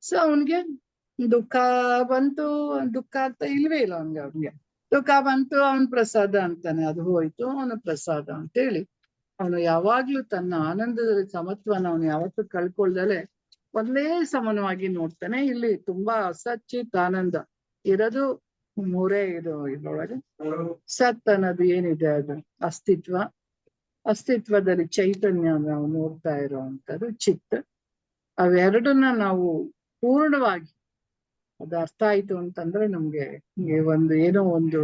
ಸೊ ಅವನ್ಗೆ ದುಃಖ ಬಂತು, ದುಃಖ ಅಂತ ಇಲ್ವೇ ಇಲ್ಲ ಅವ್ನಿಗೆ ದುಃಖ ಬಂತು, ಅವನ್ ಪ್ರಸಾದ ಅಂತಾನೆ, ಅದು ಹೋಯ್ತು ಅವನ ಪ್ರಸಾದ ಅಂತೇಳಿ ಅವನು ಯಾವಾಗ್ಲೂ ತನ್ನ ಆನಂದದಲ್ಲಿ ಸಮತ್ವನ ಅವನು ಯಾವತ್ತೂ ಕಳ್ಕೊಳ್ದಲೆ ಒಂದೇ ಸಮಾನವಾಗಿ ನೋಡ್ತಾನೆ. ಇಲ್ಲಿ ತುಂಬಾ ಸಚ್ಚಿತ್ ಆನಂದ ಇರೋದು ಮೂರೇ ಇದು ಇದ್ರೊಳಗೆ. ಸತ್ ಅನ್ನೋದು ಏನಿದೆ ಅದು ಅಸ್ತಿತ್ವದಲ್ಲಿ ಚೈತನ್ಯ ನಾವು ನೋಡ್ತಾ ಇರೋವಂಥದ್ದು ಚಿತ್. ಅವೆರಡನ್ನ ನಾವು ಪೂರ್ಣವಾಗಿ ಅದು ಅರ್ಥ ಆಯ್ತು ಅಂತಂದ್ರೆ ನಮ್ಗೆ ಏನೋ ಒಂದು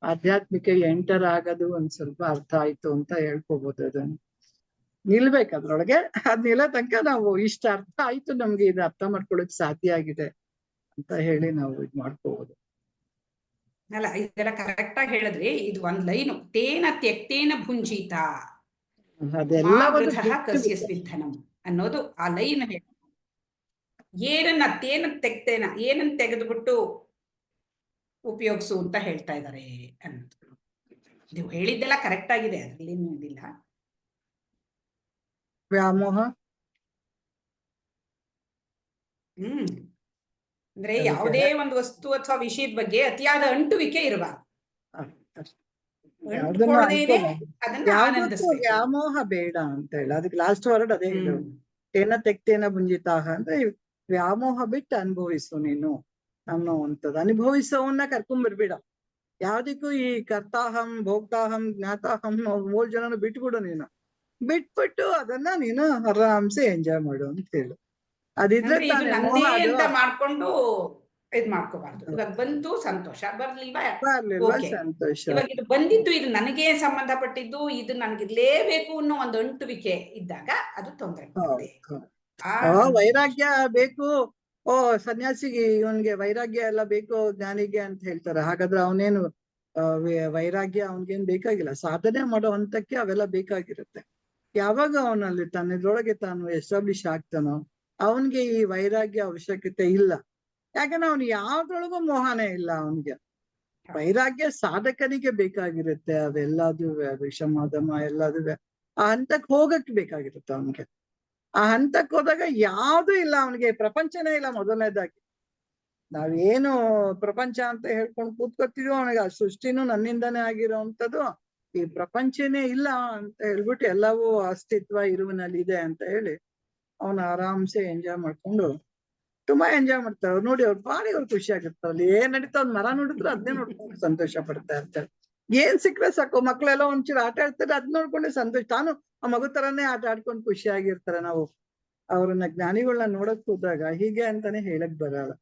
ಆಧ್ಯಾತ್ಮಿಕ ಎಂಟರ್ ಆಗೋದು ಒಂದ್ ಸ್ವಲ್ಪ ಅರ್ಥ ಆಯ್ತು ಅಂತ ಹೇಳ್ಕೋಬಹುದು. ಅದನ್ನು ನಿಲ್ಬೇಕು ಅದ್ರೊಳಗೆ. ಅದ್ ನಿಲ್ಲೋ ತನಕ ನಾವು ಇಷ್ಟ ಅರ್ಥ ಆಯ್ತು, ನಮ್ಗೆ ಇದು ಅರ್ಥ ಮಾಡ್ಕೊಳಕ್ ಸಾಧ್ಯ ಆಗಿದೆ ಅಂತ ಹೇಳಿ ನಾವು ಇದ್ ಮಾಡ್ಕೋಬಹುದು. ಅಲ್ಲ, ಇದೆಲ್ಲ ಕರೆಕ್ಟ್ ಆಗಿ ಹೇಳಿದ್ರಿ. ಇದು ಒಂದ್ ಲೈನು, ತೇನ ತ್ಯಕ್ತೇನ ಭುಂಜಿತ ಅದೆಲ್ಲವನ್ನು ಕಸ್ಯ ಸ್ವಿಧನಂ ಅನ್ನೋದು ಆ ಲೈನ್ ಹೇಳಿ. ಏನನ್ನ ತೆಗೆದುಬಿಟ್ಟು ಉಪಯೋಗಿಸು ಅಂತ ಹೇಳ್ತಾ ಇದ್ದಾರೆ ಅನ್ನೋದು. ನೀವು ಹೇಳಿದ್ದೆಲ್ಲ ಕರೆಕ್ಟ್ ಆಗಿದೆ, ಅದ್ರಲ್ಲಿ ಏನು ಇದಿಲ್ಲ. ವ್ಯಾಮೋಹ ಅಂದ್ರೆ ಯಾವುದೇ ಒಂದು ವಸ್ತು ಅಥವಾ ವಿಷಯದ ಬಗ್ಗೆ ಅತಿಯಾದ ಅಂಟುವಿಕೆ ಇರಬಾರ್ದು. ಅದನ್ನ ಆನಂದಿಸ್ಬೇಕು. ವ್ಯಾಮೋಹ ಬೇಡ ಅಂತ ಹೇಳಿ ಅದಕ್ಕೆ ಲಾಸ್ಟ್ ವರ್ಡ್ ಅದೇ ಇದು. ತೇನ ತೆಕ್ತೇನ ಭುಂಜಿತಾಹ ಅಂದ್ರೆ ವ್ಯಾಮೋಹ ಬಿಟ್ಟು ಅನುಭವಿಸು ನೀನು ಅನ್ನೋವಂಥದ್ದು. ಅನುಭವಿಸೋವನ್ನ ಕರ್ಕೊಂಡ್ಬರ್ಬೇಡ. ಯಾವ್ದಕ್ಕೂ ಈ ಕರ್ತಾಹಂ ಭೋಕ್ತಾಹಂ ಜ್ಞಾತಾಹಂ 3 ಜನನು ಬಿಟ್ಬಿಡು. ನೀನು ಬಿಟ್ಬಿಟ್ಟು ಅದನ್ನ ನೀನು ಆರಾಮ್ಸೆ ಎಂಜಾಯ್ ಮಾಡು ಅಂತ ಹೇಳು. ಅದಿದ್ರೆ ಅಂತ ಮಾಡ್ಕೊಂಡು ಇದ್ ಮಾಡ್ಕೋಬಾರ್ದು. ಇವಾಗ ಬಂತು ಸಂತೋಷ, ಬರ್ಲಿಲ್ವಾ ಸಂತೋಷ. ಇವಾಗ ಇದು ಬಂದಿದ್ದು ಇದು ನನಗೆ ಸಂಬಂಧಪಟ್ಟಿದ್ದು, ಇದು ನನಗಿರ್ಲೇಬೇಕು ಅನ್ನೋ ಒಂದು ಅಂಟುವಿಕೆ ಇದ್ದಾಗ ಅದು ತೊಂದರೆ. ವೈರಾಗ್ಯ ಬೇಕು, ಸನ್ಯಾಸಿಗೆ ಇವನ್ಗೆ ವೈರಾಗ್ಯ ಎಲ್ಲ ಬೇಕು ಜ್ಞಾನಿಗೆ ಅಂತ ಹೇಳ್ತಾರೆ. ಹಾಗಾದ್ರೆ ಅವನೇನು ವೈರಾಗ್ಯ ಅವನ್ಗೇನ್ ಬೇಕಾಗಿಲ್ಲ. ಸಾಧನೆ ಮಾಡೋ ಹಂತಕ್ಕೆ ಅವೆಲ್ಲ ಬೇಕಾಗಿರುತ್ತೆ. ಯಾವಾಗ ಅವನಲ್ಲಿ ತನ್ನದ್ರೊಳಗೆ ತಾನು ಎಸ್ಟಾಬ್ಲಿಷ್ ಆಗ್ತಾನೋ ಅವನ್ಗೆ ಈ ವೈರಾಗ್ಯ ಅವಶ್ಯಕತೆ ಇಲ್ಲ. ಯಾಕಂದ್ರೆ ಅವ್ನು ಯಾವ್ದ್ರೊಳಗೂ ಮೋಹನೆ ಇಲ್ಲ ಅವನ್ಗೆ. ವೈರಾಗ್ಯ ಸಾಧಕನಿಗೆ ಬೇಕಾಗಿರುತ್ತೆ. ಅವೆಲ್ಲದು ವಿಷಮಾದಮ ಎಲ್ಲದು ಆ ಹಂತಕ್ಕೆ ಹೋಗಕ್ ಬೇಕಾಗಿರುತ್ತೆ ಅವನ್ಗೆ. ಆ ಹಂತಕ್ಕೆ ಹೋದಾಗ ಯಾವ್ದು ಇಲ್ಲ ಅವನಿಗೆ, ಪ್ರಪಂಚನೇ ಇಲ್ಲ. ಮೊದಲನೇದಾಗಿ ನಾವೇನು ಪ್ರಪಂಚ ಅಂತ ಹೇಳ್ಕೊಂಡು ಕೂತ್ಕೊತಿದ್ವೋ ಅವನಿಗೆ ಆ ಸೃಷ್ಟಿನೂ ನನ್ನಿಂದನೇ ಆಗಿರೋವಂಥದ್ದು. ಈ ಪ್ರಪಂಚನೇ ಇಲ್ಲ ಅಂತ ಹೇಳ್ಬಿಟ್ಟು ಎಲ್ಲವೂ ಅಸ್ತಿತ್ವ ಇರುವಿನಲ್ಲಿದೆ ಅಂತ ಹೇಳಿ ಅವನು ಆರಾಮ್ಸೆ ಎಂಜಾಯ್ ಮಾಡ್ಕೊಂಡು ತುಂಬಾ ಎಂಜಾಯ್ ಮಾಡ್ತಾರೆ. ಅವ್ರು ನೋಡಿ ಅವ್ರ ಪಾಡಿಗೆ ಅವ್ರು ಖುಷಿ ಆಗಿರ್ತಾರಲ್ಲಿ. ಏನ್ ನಡೀತಾ ಒಂದ್ ಮರ ನೋಡಿದ್ರು ಅದನ್ನೇ ನೋಡ್ಕೊಂಡು ಸಂತೋಷ ಪಡ್ತಾ ಇರ್ತಾರೆ. ಏನ್ ಸಿಕ್ಕರೆ ಸಾಕು. ಮಕ್ಳೆಲ್ಲ ಒಂಚೂರು ಆಟ ಆಡ್ತಾರೆ, ಅದ್ ನೋಡ್ಕೊಂಡೆ ಸಂತೋಷ. ತಾನು ಆ ಮಗು ತರಾನೇ ಆಟ ಆಡ್ಕೊಂಡು ಖುಷಿಯಾಗಿರ್ತಾರೆ. ನಾವು ಅವ್ರನ್ನ ಜ್ಞಾನಿಗಳನ್ನ ನೋಡಕ್ ಹೋದಾಗ ಹೀಗೆ ಅಂತಾನೆ ಹೇಳಕ್ ಬರಲ್ಲ.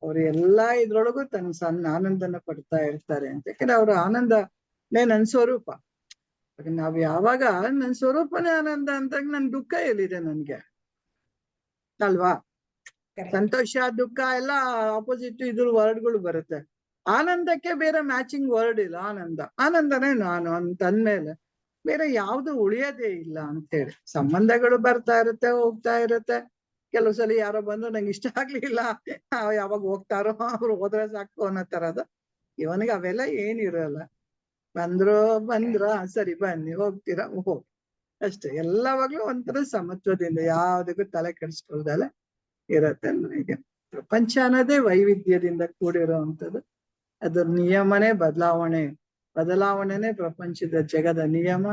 ಅವ್ರು ಎಲ್ಲಾ ಇದ್ರೊಳಗೂ ತನ್ನ ಸಣ್ಣ ಆನಂದನ ಪಡ್ತಾ ಇರ್ತಾರೆ ಅಂತ. ಯಾಕಂದ್ರೆ ಅವ್ರ ಆನಂದನೇ ನನ್ ಸ್ವರೂಪ. ನಾವ್ ಯಾವಾಗ ನನ್ ಸ್ವರೂಪನೇ ಆನಂದ ಅಂದಾಗ ನನ್ ದುಃಖ ಎಲ್ಲಿದೆ ನನ್ಗೆ ಅಲ್ವಾ? ಸಂತೋಷ ದುಃಖ ಎಲ್ಲ ಆಪೋಸಿಟ್ ಇದ್ರ ವರ್ಡ್ಗಳು ಬರುತ್ತೆ. ಆನಂದಕ್ಕೆ ಬೇರೆ ಮ್ಯಾಚಿಂಗ್ ವರ್ಡ್ ಇಲ್ಲ. ಆನಂದನೇ ನಾನು ಅಂತ ಅಂದ್ಮೇಲೆ ಬೇರೆ ಯಾವ್ದು ಉಳಿಯೋದೇ ಇಲ್ಲ ಅಂತ ಹೇಳಿ. ಸಂಬಂಧಗಳು ಬರ್ತಾ ಇರುತ್ತೆ, ಹೋಗ್ತಾ ಇರುತ್ತೆ. ಕೆಲವು ಸಲ ಯಾರೋ ಬಂದು ನಂಗೆ ಇಷ್ಟ ಆಗ್ಲಿಲ್ಲ, ಯಾವಾಗ ಹೋಗ್ತಾರೋ ಅವ್ರು ಹೋದ್ರೆ ಸಾಕು ಅನ್ನೋ ತರದ. ಇವನಿಗೆ ಅವೆಲ್ಲ ಏನಿರಲ್ಲ. ಬಂದ್ರ ಸರಿ ಬನ್ನಿ, ಹೋಗ್ತೀರಾ ಹೋಗಿ ಅಷ್ಟೇ. ಎಲ್ಲವಾಗ್ಲೂ ಒಂಥರ ಸಮತ್ವದಿಂದ ಯಾವ್ದಕ್ಕೂ ತಲೆ ಕೆಡಿಸ್ಕೊಳ್ದಲ್ಲ ಇರತ್ತೆ. ಈಗ ಪ್ರಪಂಚ ಅನ್ನೋದೇ ವೈವಿಧ್ಯದಿಂದ ಕೂಡಿರೋವಂಥದ್ದು. ಅದ್ರ ನಿಯಮನೇ ಬದಲಾವಣೆನೇ ಪ್ರಪಂಚದ ಜಗದ ನಿಯಮ.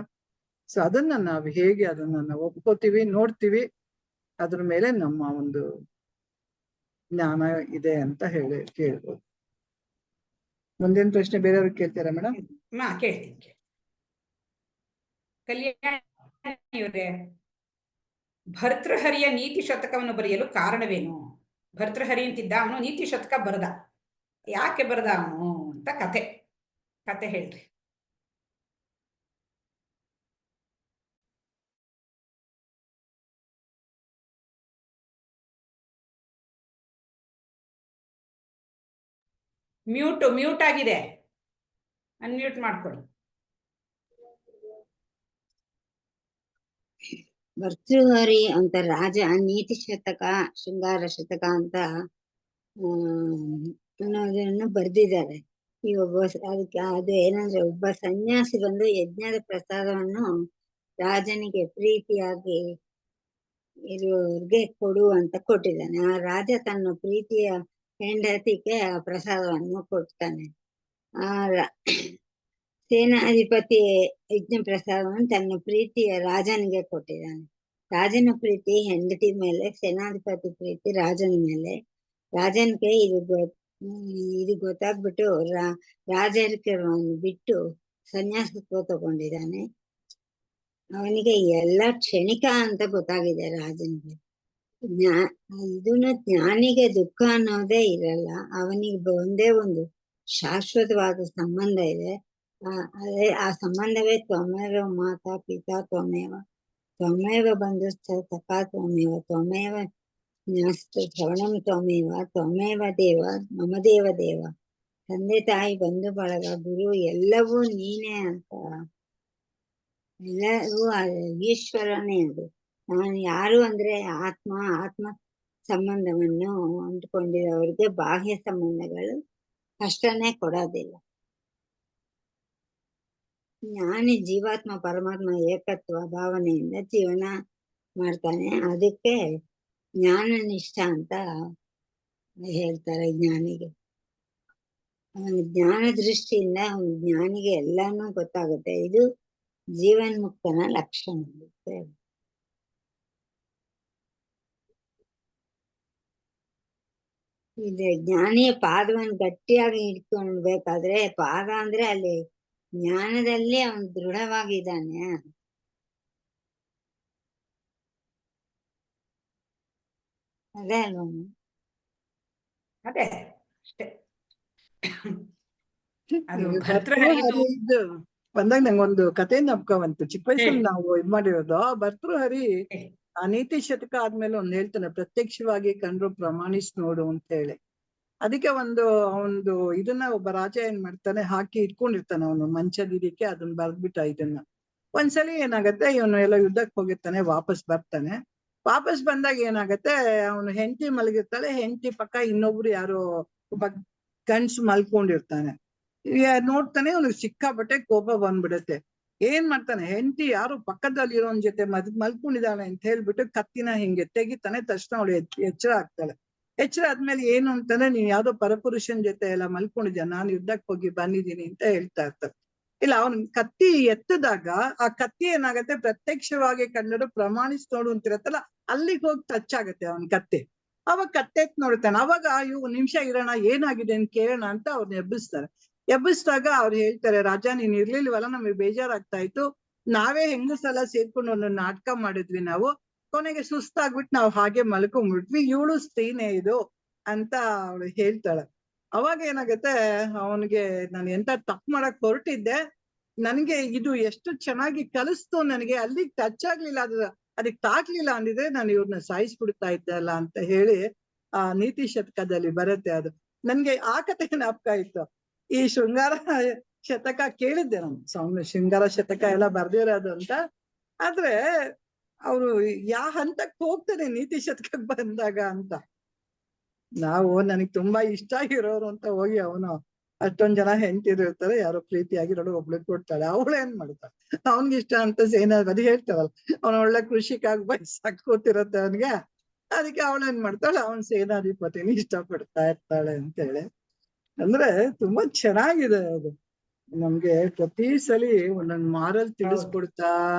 ಸೊ ಅದನ್ನ ನಾವು ಹೇಗೆ ಅದನ್ನ ಒಪ್ಕೋತೀವಿ, ನೋಡ್ತೀವಿ, ಅದ್ರ ಮೇಲೆ ನಮ್ಮ ಒಂದು ಜ್ಞಾನ ಇದೆ ಅಂತ ಕೇಳ್ಬೋದು. ಮುಂದಿನ ಪ್ರಶ್ನೆ ಬೇರೆಯವ್ರಿಗೆ ಕೇಳ್ತೀರಾ ಮೇಡಮ್? ಕೇಳ್ತೀನಿ. ಕಲ್ಯಾಣಿಯವರೇ, ಭರ್ತೃಹರಿಯ ನೀತಿ ಶತಕವನ್ನು ಬರೆಯಲು ಕಾರಣವೇನು? ಭರ್ತೃಹರಿ ಅಂತಿದ್ದ, ಅವನು ನೀತಿ ಶತಕ ಬರೆದ. ಯಾಕೆ ಬರೆದ ಅವನು ಅಂತ ಕತೆ ಹೇಳ್ರಿ. ಮ್ಯೂಟ್ ಆಗಿದೆ, ಅನ್ಮ್ಯೂಟ್ ಮಾಡ್ಕೊಳ್ಳಿ. ಭರ್ತೃಹರಿ ಅಂತ ರಾಜ ನೀತಿ ಶತಕ, ಶೃಂಗಾರ ಶತಕ ಅಂತ ಅನ್ನೋದನ್ನು ಬರ್ದಿದ್ದಾರೆ. ಈ ಅದಕ್ಕೆ ಅದು ಏನಂದ್ರೆ, ಒಬ್ಬ ಸನ್ಯಾಸಿ ಬಂದು ಯಜ್ಞದ ಪ್ರಸಾದವನ್ನು ರಾಜನಿಗೆ ಪ್ರೀತಿಯಾಗಿ ಇರುವವರಿಗೆ ಕೊಡು ಅಂತ ಕೊಟ್ಟಿದ್ದಾನೆ. ಆ ರಾಜ ತನ್ನ ಪ್ರೀತಿಯ ಹೆಂಡತಿಗೆ ಆ ಪ್ರಸಾದವನ್ನು ಕೊಡ್ತಾನೆ. ಆ ಸೇನಾಧಿಪತಿ ಯಜ್ಞ ಪ್ರಸಾದವನ್ನು ತನ್ನ ಪ್ರೀತಿಯ ರಾಜನಿಗೆ ಕೊಟ್ಟಿದ್ದಾನೆ. ರಾಜನ ಪ್ರೀತಿ ಹೆಂಡತಿ ಮೇಲೆ, ಸೇನಾಧಿಪತಿ ಪ್ರೀತಿ ರಾಜನ ಮೇಲೆ. ರಾಜನಿಗೆ ಇದು ಇದು ಗೊತ್ತಾಗ್ಬಿಟ್ಟು ರಾಜರಿಕವನ್ನು ಬಿಟ್ಟು ಸನ್ಯಾಸತ್ವ ತಗೊಂಡಿದ್ದಾನೆ. ಅವನಿಗೆ ಎಲ್ಲ ಕ್ಷಣಿಕ ಅಂತ ಗೊತ್ತಾಗಿದೆ ರಾಜನಿಗೆ. ಜ್ಞಾನಿಗೆ ದುಃಖ ಅನ್ನೋದೇ ಇರಲ್ಲ. ಅವನಿಗೆ ಒಂದೇ ಒಂದು ಶಾಶ್ವತವಾದ ಸಂಬಂಧ ಇದೆ. ಅದೇ ಆ ಸಂಬಂಧವೇ ತ್ವಮೇವ ಮಾತಾ ಪಿತಾ ತ್ವಮೇವ ತ್ವಮೇವ ಬಂಧುಶ್ಚ ಸಖಾ ತ್ವಮೇವ ತ್ವಮೇವ ಜ್ಞಾಸ್ತು ಶ್ರವಣಂ ತ್ವಮೇವ ತ್ವಮೇವ ದೇವ ಮಮ ದೇವ ದೇವ. ತಂದೆ ತಾಯಿ ಬಂಧು ಬಳಗ ಗುರು ಎಲ್ಲವೂ ನೀನೇ ಅಂತ. ಎಲ್ಲವೂ ಈಶ್ವರನೇ ಅದು. ನಾನು ಯಾರು ಅಂದ್ರೆ ಆತ್ಮ ಸಂಬಂಧವನ್ನು ಅಂದುಕೊಂಡಿರೋರಿಗೆ ಬಾಹ್ಯ ಸಂಬಂಧಗಳು ಕಷ್ಟನೇ ಕೊಡೋದಿಲ್ಲ. ಜ್ಞಾನಿ ಜೀವಾತ್ಮ ಪರಮಾತ್ಮ ಏಕತ್ವ ಭಾವನೆಯಿಂದ ಜೀವನ ಮಾಡ್ತಾನೆ. ಅದಕ್ಕೆ ಜ್ಞಾನನಿಷ್ಠ ಅಂತ ಹೇಳ್ತಾರೆ ಜ್ಞಾನಿಗೆ. ಜ್ಞಾನ ದೃಷ್ಟಿಯಿಂದ ಜ್ಞಾನಿಗೆ ಎಲ್ಲಾನು ಗೊತ್ತಾಗುತ್ತೆ. ಇದು ಜೀವನ್ಮುಕ್ತನ ಲಕ್ಷಣ. ಇದೆ ಜ್ಞಾನಿಯ ಪಾದವನ್ನು ಗಟ್ಟಿಯಾಗಿ ಹಿಡ್ಕೊಳ್ಬೇಕಾದ್ರೆ, ಪಾದ ಅಂದ್ರೆ ಅಲ್ಲಿ ಜ್ಞಾನದಲ್ಲಿ ಅವನು ದೃಢವಾಗಿದ್ದಾನೆ. ಅದೇ ಅಲ್ವ? ಅದೇ ಅಷ್ಟೇ. ಅದು ಭರ್ತೃಹರಿದು ಇದು ಬಂದಾಗ ನಂಗೊಂದು ಕತೆ ನಮ್ಕ ಬಂತು. ಚಿಕ್ಕ ವಯಸ್ಸಲ್ಲಿ ನಾವು ಇದ್ ಮಾಡಿರೋದು. ಭರ್ತೃಹರಿ ಆ ನೀತಿ ಶತಕ ಆದ್ಮೇಲೆ ಒಂದ್ ಹೇಳ್ತಾನೆ, ಪ್ರತ್ಯಕ್ಷವಾಗಿ ಕಂಡ್ರು ಪ್ರಮಾಣಿಸ್ ನೋಡು ಅಂತ ಹೇಳಿ. ಅದಕ್ಕೆ ಒಂದು ಇದನ್ನ ಒಬ್ಬ ರಾಜ ಏನ್ ಮಾಡ್ತಾನೆ, ಹಾಕಿ ಇಟ್ಕೊಂಡಿರ್ತಾನೆ ಅವನು ಮಂಚದಿದಕ್ಕೆ. ಅದನ್ನ ಬರ್ದ್ಬಿಟ್ಟ ಇದನ್ನ. ಒಂದ್ಸಲಿ ಏನಾಗತ್ತೆ, ಇವನು ಎಲ್ಲ ಯುದ್ಧಕ್ಕೆ ಹೋಗಿರ್ತಾನೆ, ವಾಪಸ್ ಬರ್ತಾನೆ. ವಾಪಸ್ ಬಂದಾಗ ಏನಾಗತ್ತೆ, ಅವನು ಹೆಂಡತಿ ಮಲಗಿರ್ತಾಳೆ, ಹೆಂಡತಿ ಪಕ್ಕ ಇನ್ನೊಬ್ರು ಯಾರೋ ಒಬ್ಬ ಗಂಡ್ಸು ಮಲ್ಕೊಂಡಿರ್ತಾನೆ. ನೋಡ್ತಾನೆ, ಅವನಿಗೆ ಸಿಕ್ಕಾಪಟ್ಟೆ ಕೋಪ ಬಂದ್ಬಿಡತ್ತೆ. ಏನ್ ಮಾಡ್ತಾನೆ, ಹೆಂಡತಿ ಯಾರು ಪಕ್ಕದಲ್ಲಿ ಇರೋನ್ ಜೊತೆ ಮಲ್ಕೊಂಡಿದ್ದಾಳೆ ಅಂತ ಹೇಳ್ಬಿಟ್ಟು ಕತ್ತಿನ ಹಿಂಗೆ ತೆಗಿತಾನೆ. ತಕ್ಷಣ ಅವಳು ಎಚ್ಚರ ಆಗ್ತಾಳೆ. ಎಚ್ಚರ ಆದ್ಮೇಲೆ ಏನು ಅಂತಾನೆ, ನೀನ್ ಯಾವ್ದೋ ಪರಪುರುಷನ್ ಜೊತೆ ಎಲ್ಲ ಮಲ್ಕೊಂಡಿದ್ಯಾ, ನಾನು ಯುದ್ಧಕ್ಕೆ ಹೋಗಿ ಬಂದಿದ್ದೀನಿ ಅಂತ ಹೇಳ್ತಾ ಇರ್ತಾರೆ. ಇಲ್ಲ, ಅವನ್ ಕತ್ತಿ ಎತ್ತದಾಗ ಆ ಕತ್ತಿ ಏನಾಗತ್ತೆ, ಪ್ರತ್ಯಕ್ಷವಾಗಿ ಕಂಡರು ಪ್ರಮಾಣಿಸ್ ನೋಡು ಅಂತಿರತ್ತಲ್ಲ, ಅಲ್ಲಿಗೆ ಹೋಗಿ ಟಚ್ ಆಗತ್ತೆ ಅವನ್ ಕತ್ತಿ. ಅವಾಗ ಕತ್ತೆತ್ ನೋಡ್ತಾನೆ. ಅವಾಗ ಇವ್ ನಿಮಿಷ ಇರೋಣ, ಏನಾಗಿದೆ ಅಂತ ಕೇಳೋಣ ಅಂತ ಅವ್ರನ್ನ ಎಬ್ಬಿಸ್ತಾರೆ. ಎಬ್ಬಿಸಿದಾಗ ಅವ್ರು ಹೇಳ್ತಾರೆ, ರಾಜ ನೀನ್ ಇರ್ಲಿಲ್ವಲ್ಲ, ನಮಗೆ ಬೇಜಾರಾಗ್ತಾ ಇತ್ತು. ನಾವೇ ಹೆಂಗಸೆಲ್ಲ ಸೇರ್ಕೊಂಡು ಒಂದು ನಾಟಕ ಮಾಡಿದ್ವಿ ನಾವು. ಕೊನೆಗೆ ಸುಸ್ತಾಗ್ಬಿಟ್ಟು ನಾವು ಹಾಗೆ ಮಲ್ಕೊಂಡ್ಬಿಟ್ವಿ. ಇವಳು ಸ್ತ್ರೀನೇ ಇದು ಅಂತ ಅವಳು ಹೇಳ್ತಾಳೆ. ಅವಾಗ ಏನಾಗತ್ತೆ, ಅವನಿಗೆ ನಾನು ಎಂತ ತಪ್ಪು ಮಾಡಕ್ ಹೊರಟಿದ್ದೆ, ನನ್ಗೆ ಇದು ಎಷ್ಟು ಚೆನ್ನಾಗಿ ಕಲಿಸ್ತು, ನನಗೆ ಅಲ್ಲಿಗೆ ಟಚ್ ಆಗ್ಲಿಲ್ಲ, ಅದಕ್ಕೆ ತಾಕ್ಲಿಲ್ಲ ಅಂದಿದ್ರೆ ನಾನು ಇವ್ರನ್ನ ಸಾಯಿಸ್ಬಿಡ್ತಾ ಇದ್ದಲ್ಲ ಅಂತ ಹೇಳಿ ಆ ನೀತಿ ಶತಕದಲ್ಲಿ ಬರುತ್ತೆ. ಅದು ನನ್ಗೆ ಆ ಕತೆ ಜ್ಞಾಪಕ ಇತ್ತು. ಈ ಶೃಂಗಾರ ಶತಕ ಕೇಳಿದ್ದೆ ನಾನು, ಸ್ವಾಮಿ ಶೃಂಗಾರ ಶತಕ ಎಲ್ಲ ಬರ್ದಿರೋದು ಅಂತ. ಆದ್ರೆ ಅವ್ರು ಹಂತಕ್ಕೆ ಹೋಗ್ತಾರೆ ನೀತಿ ಶತಕಕ್ಕೆ ಬಂದಾಗ ಅಂತ. ನಾವು ನನಗ್ ತುಂಬಾ ಇಷ್ಟ ಆಗಿರೋರು ಅಂತ ಹೋಗಿ ಅವನು ಅಷ್ಟೊಂದ್ ಜನ ಹೆಂಡತಿರು ಯಾರೋ ಪ್ರೀತಿಯಾಗಿರೋಳು ಒಬ್ಳಿಗೆ ಕೊಡ್ತಾಳೆ. ಅವಳು ಏನ್ ಮಾಡ್ತಾಳೆ, ಅವನ್ಗೆ ಇಷ್ಟ ಅಂತ ಅದು ಹೇಳ್ತಾವಲ್ಲ, ಅವನ ಒಳ್ಳೆ ಕೃಷಿಕಾಗಿ ಬಯಸಾಕ್ ಕೂತಿರತ್ತೆ ಅವನ್ಗೆ. ಅದಕ್ಕೆ ಅವಳು ಏನ್ ಮಾಡ್ತಾಳೆ, ಅವನ್ ಸೇನಾಧಿಪತಿನ ಇಷ್ಟ ಪಡ್ತಾ ಇರ್ತಾಳೆ ಅಂತೇಳಿ. ಅಂದ್ರೆ ತುಂಬಾ ಚೆನ್ನಾಗಿದೆ ಅದು. ನಮ್ಗೆ ಪ್ರತಿ ಸಲಿ ಒಂದೊಂದ್ ಮಾರಲ್ ತಿಳಿಸ್ಕೊಡ್ತಾ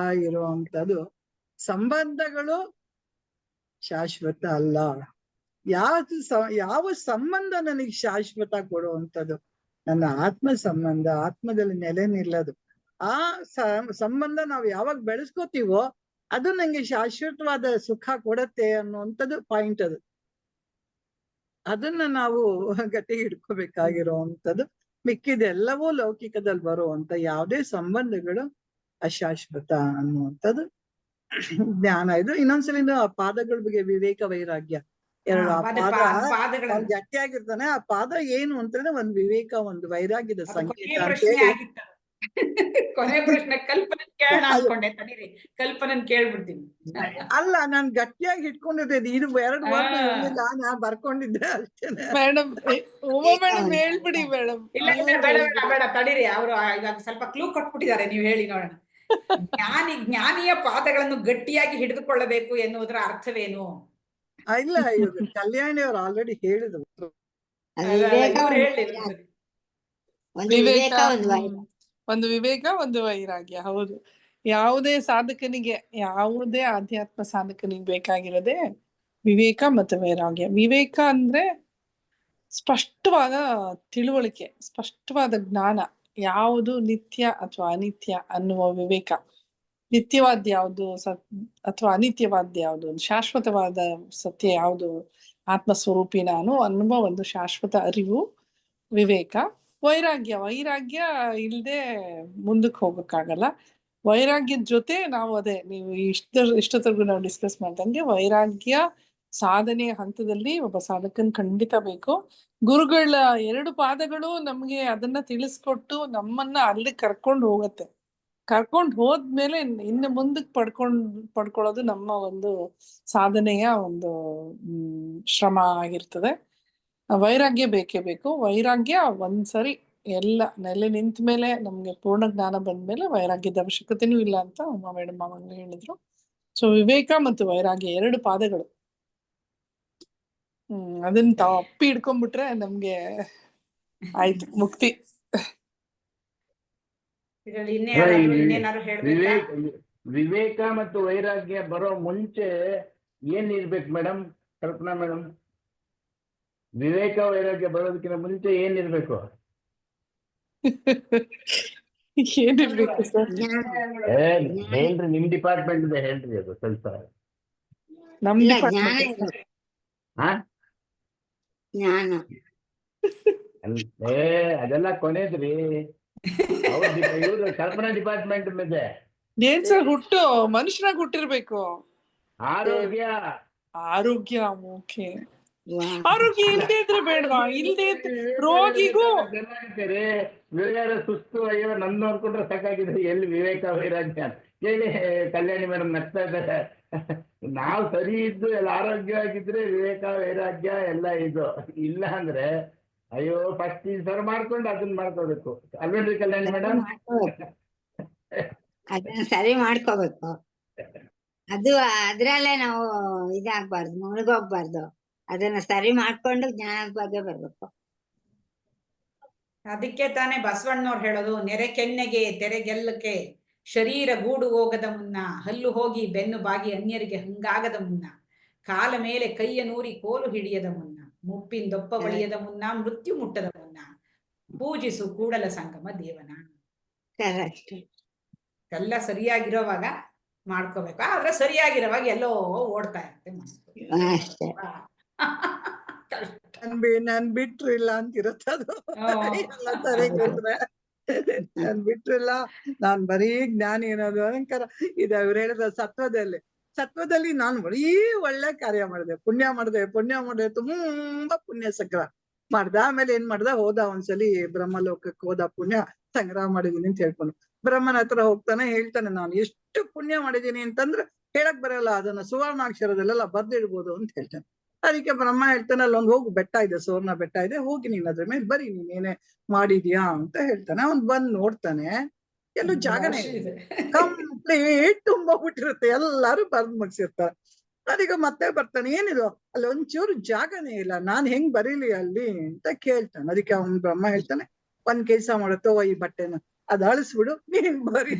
ಇರುವಂತದ್ದು. ಸಂಬಂಧಗಳು ಶಾಶ್ವತ ಅಲ್ಲ. ಯಾವ ಸಂಬಂಧ ನನಗೆ ಶಾಶ್ವತ ಕೊಡುವಂಥದ್ದು, ನನ್ನ ಆತ್ಮ ಸಂಬಂಧ, ಆತ್ಮದಲ್ಲಿ ನೆಲೆ ನಿಲ್ಲದು. ಆ ಸಂಬಂಧ ನಾವು ಯಾವಾಗ ಬೆಳೆಸ್ಕೋತೀವೋ ಅದು ನಂಗೆ ಶಾಶ್ವತವಾದ ಸುಖ ಕೊಡತ್ತೆ ಅನ್ನುವಂಥದ್ದು ಪಾಯಿಂಟ್. ಅದನ್ನ ನಾವು ಗಟ್ಟಿ ಹಿಡ್ಕೋಬೇಕಾಗಿರುವಂಥದ್ದು. ಮಿಕ್ಕಿದೆಲ್ಲವೂ ಲೌಕಿಕದಲ್ಲಿ ಬರುವಂತ ಯಾವುದೇ ಸಂಬಂಧಗಳು ಅಶಾಶ್ವತ ಅನ್ನುವಂಥದ್ದು ಜ್ಞಾನ. ಇದು ಇನ್ನೊಂದ್ಸಲಿ ಆ ಪಾದಗಳ ಬಗ್ಗೆ ವಿವೇಕ ವೈರಾಗ್ಯ ಎರಡು. ಆ ಪಾದ ಗಟ್ಟಿಯಾಗಿರ್ತಾನೆ. ಆ ಪಾದ ಏನು ಅಂತಂದ್ರೆ ಒಂದು ವಿವೇಕ, ಒಂದು ವೈರಾಗ್ಯದ ಸಂಕೇತ ಅಂತ ಹೇಳಿ. ಕೊನೆ ಪ್ರಶ್ನೆ ಕಲ್ಪನೆ ಕೇಳೋಣ ಅನ್ಕೊಂಡೆ, ತಡೀರಿ ಕಲ್ಪನನ್ ಕೇಳ್ಬಿಡ್ತೀನಿ. ಅಲ್ಲ, ನಾನ್ ಗಟ್ಟಿಯಾಗಿ ಇಟ್ಕೊಂಡಿದ್ದೆ. ಇದು 2 ವಾರ ನಾ ಬರ್ಕೊಂಡಿದ್ದೆ ಅಷ್ಟೇನೆ. ಮೇಡಮ್ ಹೇಳ್ಬಿಡಿ ಮೇಡಮ್. ಇಲ್ಲ ಬೇಡ ತಡೀರಿ, ಅವರು ಇವಾಗ ಸ್ವಲ್ಪ ಕ್ಲೂ ಕೊಟ್ಬಿಟ್ಟಿದ್ದಾರೆ, ನೀವು ಹೇಳಿ ನೋಡೋಣ. ಜ್ಞಾನಿಯ ಪಾದಗಳನ್ನು ಗಟ್ಟಿಯಾಗಿ ಹಿಡಿದುಕೊಳ್ಳಬೇಕು ಎನ್ನುವುದರ ಅರ್ಥವೇನು? ಇಲ್ಲ, ಇವಾಗ ಕಲ್ಯಾಣಿ ಅವ್ರು ಆಲ್ರೆಡಿ ಹೇಳಿದ್ರು. ಒಂದು ವಿವೇಕ, ಒಂದು ವೈರಾಗ್ಯ. ಹೌದು, ಯಾವುದೇ ಸಾಧಕನಿಗೆ, ಯಾವುದೇ ಆಧ್ಯಾತ್ಮ ಸಾಧಕನಿಗೆ ಬೇಕಾಗಿರೋದೇ ವಿವೇಕ ಮತ್ತು ವೈರಾಗ್ಯ. ವಿವೇಕ ಅಂದ್ರೆ ಸ್ಪಷ್ಟವಾದ ತಿಳುವಳಿಕೆ, ಸ್ಪಷ್ಟವಾದ ಜ್ಞಾನ, ಯಾವುದು ನಿತ್ಯ ಅಥವಾ ಅನಿತ್ಯ ಅನ್ನುವ ವಿವೇಕ, ನಿತ್ಯವಾದ ಯಾವುದು ಅಥವಾ ಅನಿತ್ಯವಾದ ಯಾವುದು, ಶಾಶ್ವತವಾದ ಸತ್ಯ ಯಾವುದು, ಆತ್ಮಸ್ವರೂಪಿ ನಾನು ಅನ್ನುವ ಒಂದು ಶಾಶ್ವತ ಅರಿವು, ವಿವೇಕ, ವೈರಾಗ್ಯ. ವೈರಾಗ್ಯ ಇಲ್ಲದೆ ಮುಂದಕ್ಕೆ ಹೋಗಕ್ಕಾಗಲ್ಲ. ವೈರಾಗ್ಯದ ಜೊತೆ ನಾವು ಅದೇ ನೀವು ಇಷ್ಟೊತ್ತರೆಗೂ ನಾವು ಡಿಸ್ಕಸ್ ಮಾಡ್ದಂಗೆ ವೈರಾಗ್ಯ ಸಾಧನೆಯ ಹಂತದಲ್ಲಿ ಒಬ್ಬ ಸಾಧಕನ್ ಖಂಡಿತ ಬೇಕು. ಗುರುಗಳ 2 ಪಾದಗಳು ನಮ್ಗೆ ಅದನ್ನ ತಿಳಿಸ್ಕೊಟ್ಟು ನಮ್ಮನ್ನ ಅಲ್ಲಿ ಕರ್ಕೊಂಡು ಹೋಗತ್ತೆ. ಕರ್ಕೊಂಡು ಹೋದ್ಮೇಲೆ ಇನ್ನು ಮುಂದಕ್ಕೆ ಪಡ್ಕೊಳ್ಳೋದು ನಮ್ಮ ಒಂದು ಸಾಧನೆಯ ಒಂದು ಶ್ರಮ ಆಗಿರ್ತದೆ. ವೈರಾಗ್ಯ ಬೇಕೇ ಬೇಕು. ವೈರಾಗ್ಯ ಒಂದ್ಸರಿ ಎಲ್ಲ ನೆಲೆ ನಿಂತ ಮೇಲೆ ನಮ್ಗೆ ಪೂರ್ಣ ಜ್ಞಾನ ಬಂದ್ಮೇಲೆ ವೈರಾಗ್ಯದ ಅವಶ್ಯಕತೆನೂ ಇಲ್ಲ ಅಂತ ಉಮಾ ಮೇಡಮ್ ಅವಾಗಲೇ ಹೇಳಿದ್ರು. ಸೊ ವಿವೇಕ ಮತ್ತು ವೈರಾಗ್ಯ 2 ಪಾದಗಳು. ಅದನ್ನ ತಪ್ಪಿ ಹಿಡ್ಕೊಂಡ್ಬಿಟ್ರೆ ನಮ್ಗೆ ಆಯ್ತು ಮುಕ್ತಿ. ಇದರಲ್ಲಿ ಇನ್ನೇನಾದ್ರು ಹೇಳ್ಬೇಕಾ? ವಿವೇಕ ಮತ್ತು ವೈರಾಗ್ಯ ಬರೋ ಮುಂಚೆ ಏನ್ ಇರ್ಬೇಕು ಮೇಡಮ್, ಕಲ್ಪನಾ ಮೇಡಮ್? ವಿವೇಕ ವೈರಾಗ್ಯ ಬರೋದಕ್ಕಿಂತ ಮುಂಚೆ ಏನಿರ್ಬೇಕು? ಏನಿರ್ಬೇಕು ಸರ್? ಹೇಳ್ರಿ, ನಿಮ್ ಡಿಪಾರ್ಟ್ಮೆಂಟ್ ಇದೆ, ಹೇಳ್ರಿ ಅದು ಸ್ವಲ್ಪ. ನಮ್ ಇಲ್ಲ, ಡಿಪಾರ್ಟ್ಮೆಂಟ್ ಜ್ಞಾನ ಅದೆಲ್ಲ ಕೊನೆದ್ರಿ. ಇವ್ರು ಕಲ್ಪನಾ ಡಿಪಾರ್ಟ್ಮೆಂಟ್ ಇದೆ. ಏನ್ ಸರ್ ಹುಟ್ಟು ಮನುಷ್ಯನಾಗ ಹುಟ್ಟಿರ್ಬೇಕು. ಆರೋಗ್ಯ ಆರೋಗ್ಯ ಓಕೆ. ಆರೋಗ್ಯ ಇಲ್ದೇ ಇದ್ರೆ ಬೇಡವಾ? ಇಲ್ದೇ ರೋಗಿಗೂ ವಿವೇಕ ಸುಸ್ತು, ಅಯ್ಯೋ ನಂದು ಅನ್ಕೊಂಡ್ರೆ ಸಾಕಾಗಿದೆ, ಎಲ್ಲಿ ವಿವೇಕ ವೈರಾಗ್ಯ ಹೇಳಿ. ಕಲ್ಯಾಣಿ ಮೇಡಮ್ ನಗ್ತಾ ಇದ್ದಾರೆ. ನಾವು ಸರಿ ಇದ್ದು ಎಲ್ಲ ಆರೋಗ್ಯವಾಗಿದ್ರೆ ವಿವೇಕ ವೈರಾಗ್ಯ ಎಲ್ಲ ಇದು. ಇಲ್ಲ ಅಂದ್ರೆ ಅಯ್ಯೋ ಫಸ್ಟ್ ಸರ್ ಮಾಡ್ಕೊಂಡು ಅದನ್ನ ಮಾಡ್ಕೋಬೇಕು ಅಲ್ವೇನ್ರಿ ಕಲ್ಯಾಣಿ ಮೇಡಮ್? ಅದನ್ನ ಸರಿ ಮಾಡ್ಕೋಬೇಕು. ಅದು ಅದ್ರಲ್ಲೇ ನಾವು ಇದಾಗ್ಬಾರ್ದು, ಮುಳುಗೋಗ್ಬಾರ್ದು. ಅದನ್ನ ಸರಿ ಮಾಡ್ಕೊಂಡು ಜ್ಞಾನದ ಬಗ್ಗೆ ಬರ್ಬೇಕು. ಅದಕ್ಕೆ ತಾನೇ ಬಸವಣ್ಣವ್ರು ಹೇಳೋದು, ನೆರೆ ಕೆನ್ನೆಗೆ ತೆರೆಗೆಲ್ಲಕ್ಕೆ ಶರೀರ ಗೂಡು ಹೋಗದ ಮುನ್ನ, ಹಲ್ಲು ಹೋಗಿ ಬೆನ್ನು ಬಾಗಿ ಅನ್ಯರಿಗೆ ಹಂಗಾಗದ ಮುನ್ನ, ಕಾಲ ಮೇಲೆ ಕೈಯ ನೂರಿ ಕೋಲು ಹಿಡಿಯದ ಮುನ್ನ, ಮುಪ್ಪಿಂದೊಪ್ಪ ಬಳಿಯದ ಮುನ್ನ, ಮೃತ್ಯು ಮುಟ್ಟದ ಮುನ್ನ, ಪೂಜಿಸು ಕೂಡಲ ಸಂಗಮ ದೇವನ. ಎಲ್ಲ ಸರಿಯಾಗಿರೋವಾಗ ಮಾಡ್ಕೋಬೇಕು. ಆದ್ರೆ ಸರಿಯಾಗಿರೋವಾಗ ಎಲ್ಲೋ ಓಡ್ತಾ ಇರುತ್ತೆ. ನಾನ್ ಬಿಟ್ರಿಲ್ಲ ಅಂತಿರುತ್ತದು. ಎಲ್ಲ ಸರಿ ಕೊಟ್ರೆ ನಾನ್ ಬಿಟ್ರಿಲ್ಲ, ನಾನ್ ಬರೀ ಜ್ಞಾನಿ ಅನ್ನೋದು ಅಲಂಕಾರ ಇದು. ಅವ್ರು ಹೇಳಿದ ಸತ್ವದಲ್ಲಿ ನಾನು ಬರೀ ಒಳ್ಳೆ ಕಾರ್ಯ ಮಾಡಿದೆ, ಪುಣ್ಯ ಮಾಡಿದೆ, ತುಂಬಾ ಪುಣ್ಯ ಸಂಗ್ರಹ ಮಾಡ್ದ. ಆಮೇಲೆ ಏನ್ ಮಾಡ್ದ, ಹೋದ ಒಂದ್ಸಲಿ ಬ್ರಹ್ಮಲೋಕಕ್ಕೆ ಹೋದ, ಪುಣ್ಯ ಸಂಗ್ರಹ ಮಾಡಿದೀನಿ ಅಂತ ಹೇಳ್ಕೊಂಡು ಬ್ರಹ್ಮನ ಹತ್ರ ಹೋಗ್ತಾನೆ, ಹೇಳ್ತಾನೆ ನಾನು ಎಷ್ಟು ಪುಣ್ಯ ಮಾಡಿದೀನಿ ಅಂತಂದ್ರೆ ಹೇಳಕ್ ಬರಲ್ಲ, ಅದನ್ನ ಸುವರ್ಣಾಕ್ಷರದಲ್ಲೆಲ್ಲ ಬರ್ದಿಡ್ಬೋದು ಅಂತ ಹೇಳ್ತಾನೆ. ಅದಕ್ಕೆ ಬ್ರಹ್ಮ ಹೇಳ್ತಾನೆ, ಅಲ್ಲೊಂದು ಹೋಗು, ಬೆಟ್ಟ ಇದೆ, ಸುವರ್ಣ ಬೆಟ್ಟ ಇದೆ, ಹೋಗಿ ನೀನ್ ಅದ್ರ ಮೇಲೆ ಬರೀ ನೀನೇನೆ ಮಾಡಿದ್ಯಾ ಅಂತ ಹೇಳ್ತಾನೆ. ಅವ್ನ್ ಬಂದ್ ನೋಡ್ತಾನೆ, ಎಲ್ಲೂ ಜಾಗನೇ ಇದೆ, ಕಂಪ್ಲೀಟ್ ತುಂಬೋಗ್ಬಿಟ್ಟಿರುತ್ತೆ, ಎಲ್ಲಾರು ಬರ್ದ್ ಮುಗಿಸಿರ್ತಾರೆ. ಅದೀಗ ಮತ್ತೆ ಬರ್ತಾನೆ, ಏನಿದು ಅಲ್ಲಿ ಒಂಚೂರು ಜಾಗನೇ ಇಲ್ಲ, ನಾನ್ ಹೆಂಗ್ ಬರೀಲಿ ಅಲ್ಲಿ ಅಂತ ಕೇಳ್ತಾನೆ. ಅದಕ್ಕೆ ಅವ್ನ್ ಬ್ರಹ್ಮ ಹೇಳ್ತಾನೆ, ಒಂದ್ ಕೆಲ್ಸ ಮಾಡುತ್ತೋ, ಈ ಬಟ್ಟೆನ ಅದ್ ಅಳಿಸ್ಬಿಡು, ನೀನ್ ಬರೀ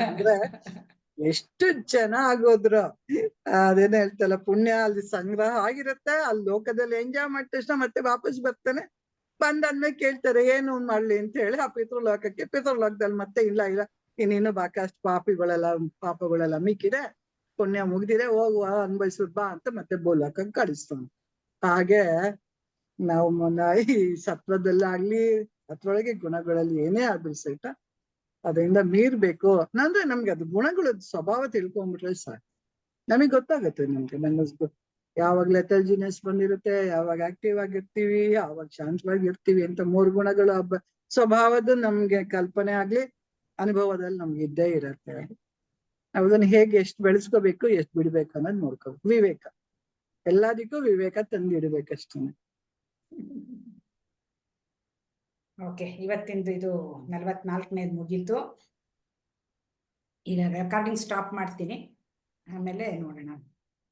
ಅಂದ್ರೆ ಎಷ್ಟು ಜನ ಆಗೋದ್ರು. ಅದೇನ ಹೇಳ್ತಲ್ಲ, ಪುಣ್ಯ ಅಲ್ಲಿ ಸಂಗ್ರಹ ಆಗಿರುತ್ತೆ, ಅಲ್ಲಿ ಲೋಕದಲ್ಲಿ ಎಂಜಾಯ್ ಮಾಡಿದ ತಕ್ಷಣ ಮತ್ತೆ ವಾಪಸ್ ಬರ್ತಾನೆ. ಬಂದಾದ್ಮೇಲೆ ಕೇಳ್ತಾರೆ ಏನು ಮಾಡ್ಲಿ ಅಂತ ಹೇಳಿ, ಆ ಪಿತೃಲೋಕದಲ್ಲಿ ಮತ್ತೆ ಇಲ್ಲ ಇನ್ನೇನು ಬಾಕಷ್ಟು ಪಾಪಗಳೆಲ್ಲ ಮಿಕ್ಕಿದೆ, ಪುಣ್ಯ ಮುಗ್ದಿದೆ, ಹೋಗುವ ಅನ್ಭವಿಸ್ಬಿಡ್ ಬಾ ಅಂತ ಮತ್ತೆ ಬೋಲಾಕಂಗ್ ಕಳಿಸ್ತಾನೆ. ಹಾಗೆ ನಾವು ಈ ಸತ್ವದಲ್ಲಾಗ್ಲಿ ಅದ್ರೊಳಗೆ ಗುಣಗಳಲ್ಲಿ ಏನೇ ಆದ್ರೂ ಸಹಿತ ಅದರಿಂದ ಮೀರ್ಬೇಕು. ಅಂದ್ರೆ ನಮ್ಗೆ ಅದು ಗುಣಗಳ ಸ್ವಭಾವ ತಿಳ್ಕೊಂಡ್ಬಿಟ್ರೆ ಸಾಕು, ನಮಗ್ ಗೊತ್ತಾಗತ್ತೆ. ನಮ್ಗೆ ಯಾವಾಗ ಲೆಥರ್ಜಿನೆಸ್ ಬಂದಿರುತ್ತೆ, ಯಾವಾಗ ಆಕ್ಟಿವ್ ಆಗಿರ್ತೀವಿ, ಯಾವಾಗ ಶಾಂತವಾಗಿರ್ತೀವಿ ಅಂತ 3 ಗುಣಗಳು ಸ್ವಭಾವದ ನಮ್ಗೆ ಕಲ್ಪನೆ ಆಗ್ಲಿ ಅನುಭವದಲ್ಲಿ ನಮ್ಗೆ ಇದ್ದೇ ಇರತ್ತೆ. ಅದನ್ನ ಹೇಗೆ ಎಷ್ಟು ಬೆಳೆಸ್ಕೋಬೇಕು, ಎಷ್ಟು ಬಿಡ್ಬೇಕು ಅನ್ನೋದು ನೋಡ್ಕೋಬೇಕು. ವಿವೇಕ ಎಲ್ಲದಕ್ಕೂ ವಿವೇಕ ತಂದಿಡ್ಬೇಕಷ್ಟೇ. ಓಕೆ, ಇವತ್ತಿಂದು ಇದು 44ನೇದು ಮುಗೀತು. ಈಗ ರೆಕಾರ್ಡಿಂಗ್ ಸ್ಟಾಪ್ ಮಾಡ್ತೀನಿ, ಆಮೇಲೆ ನೋಡೋಣ.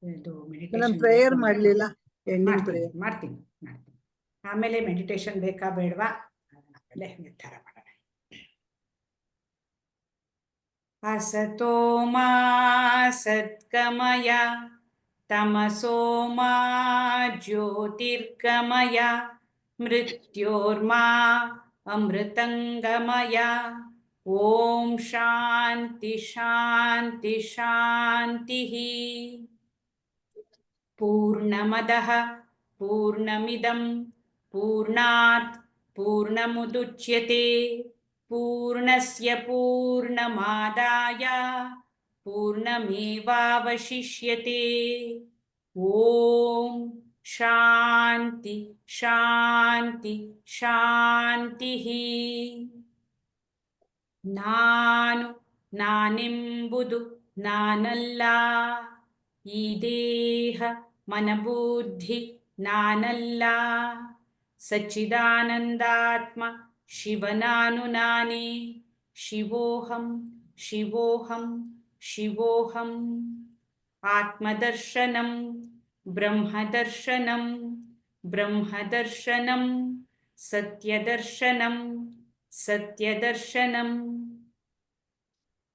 ಇದು ಮೆಡಿಟೇಷನ್ ಪ್ರೇಯರ್ ಮಾಡ್ಲಿಲ್ಲ, ಮಾಡ್ತೀನಿ. ಆಮೇಲೆ ಮೆಡಿಟೇಷನ್ ಬೇಕಾ ಬೇಡವಾ ಆಮೇಲೆ ನಿರ್ಧಾರ ಮಾಡೋಣ. ಅಸತೋ ಮಾ ಸದ್ಗಮಯ ತಮಸೋ ಮಾ ಜ್ಯೋತಿರ್ಗಮಯ मृत्योर्मा अमृतंगमय। ओम शांति शांति शांतिः। पूर्णमदः पूर्णमिदं पूर्णात् पूर्णमुदुच्यते पूर्णस्य पूर्णमादाय पूर्णमेवावशिष्यते। ओम शांति शांति शांतिः। ನಾನು ನಾನೆಂಬುದು ನಾನಲ್ಲ, ಈ ದೇಹ ಮನಬುದ್ಧಿ ನಾನಲ್ಲ, ಸಚ್ಚಿದಾನಂದಾತ್ಮ ಶಿವನಾನು ನಾನೇ, ಶಿವೋಹಂ ಶಿವೋಹಂ ಶಿವೋಹಂ. ಆತ್ಮದರ್ಶನಂ ಬ್ರಹ್ಮದರ್ಶನಂ ಬ್ರಹ್ಮದರ್ಶನಂ, ಸತ್ಯದರ್ಶನಂ ಸತ್ಯದರ್ಶನಂ.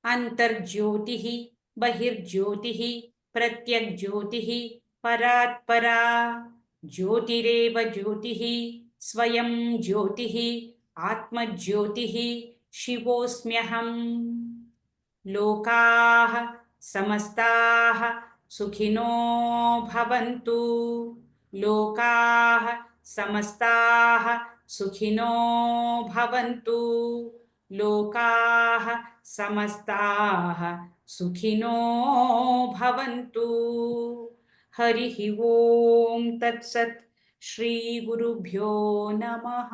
ಅಂತರ್ಜ್ಯೋತಿಃ ಬಹಿರ್ಜ್ಯೋತಿಃ ಪ್ರತ್ಯಗ್ಜ್ಯೋತಿಃ ಪರಾತ್ಪರಾ, ಜ್ಯೋತಿರೇವ ಜ್ಯೋತಿಃ ಸ್ವಯಂ ಜ್ಯೋತಿಃ ಆತ್ಮಜ್ಯೋತಿಃ ಶಿವೋಸ್ಮ್ಯಹಂ. ಲೋಕಾಃ ಸಮಸ್ತಾಃ ಸುಖಿನೋ ಭವಂತು, ಲೋಕಾಃ ಸಮಸ್ತಾಃ ಸುಖಿನೋ ಭವಂತು, ಲೋಕಾಃ ಸಮಸ್ತಾಃ ಸುಖಿನೋ ಭವಂತು. ಹರಿಃ ಓಂ ತತ್ಸತ್. ಶ್ರೀ ಗುರುಭ್ಯೋ ನಮಃ.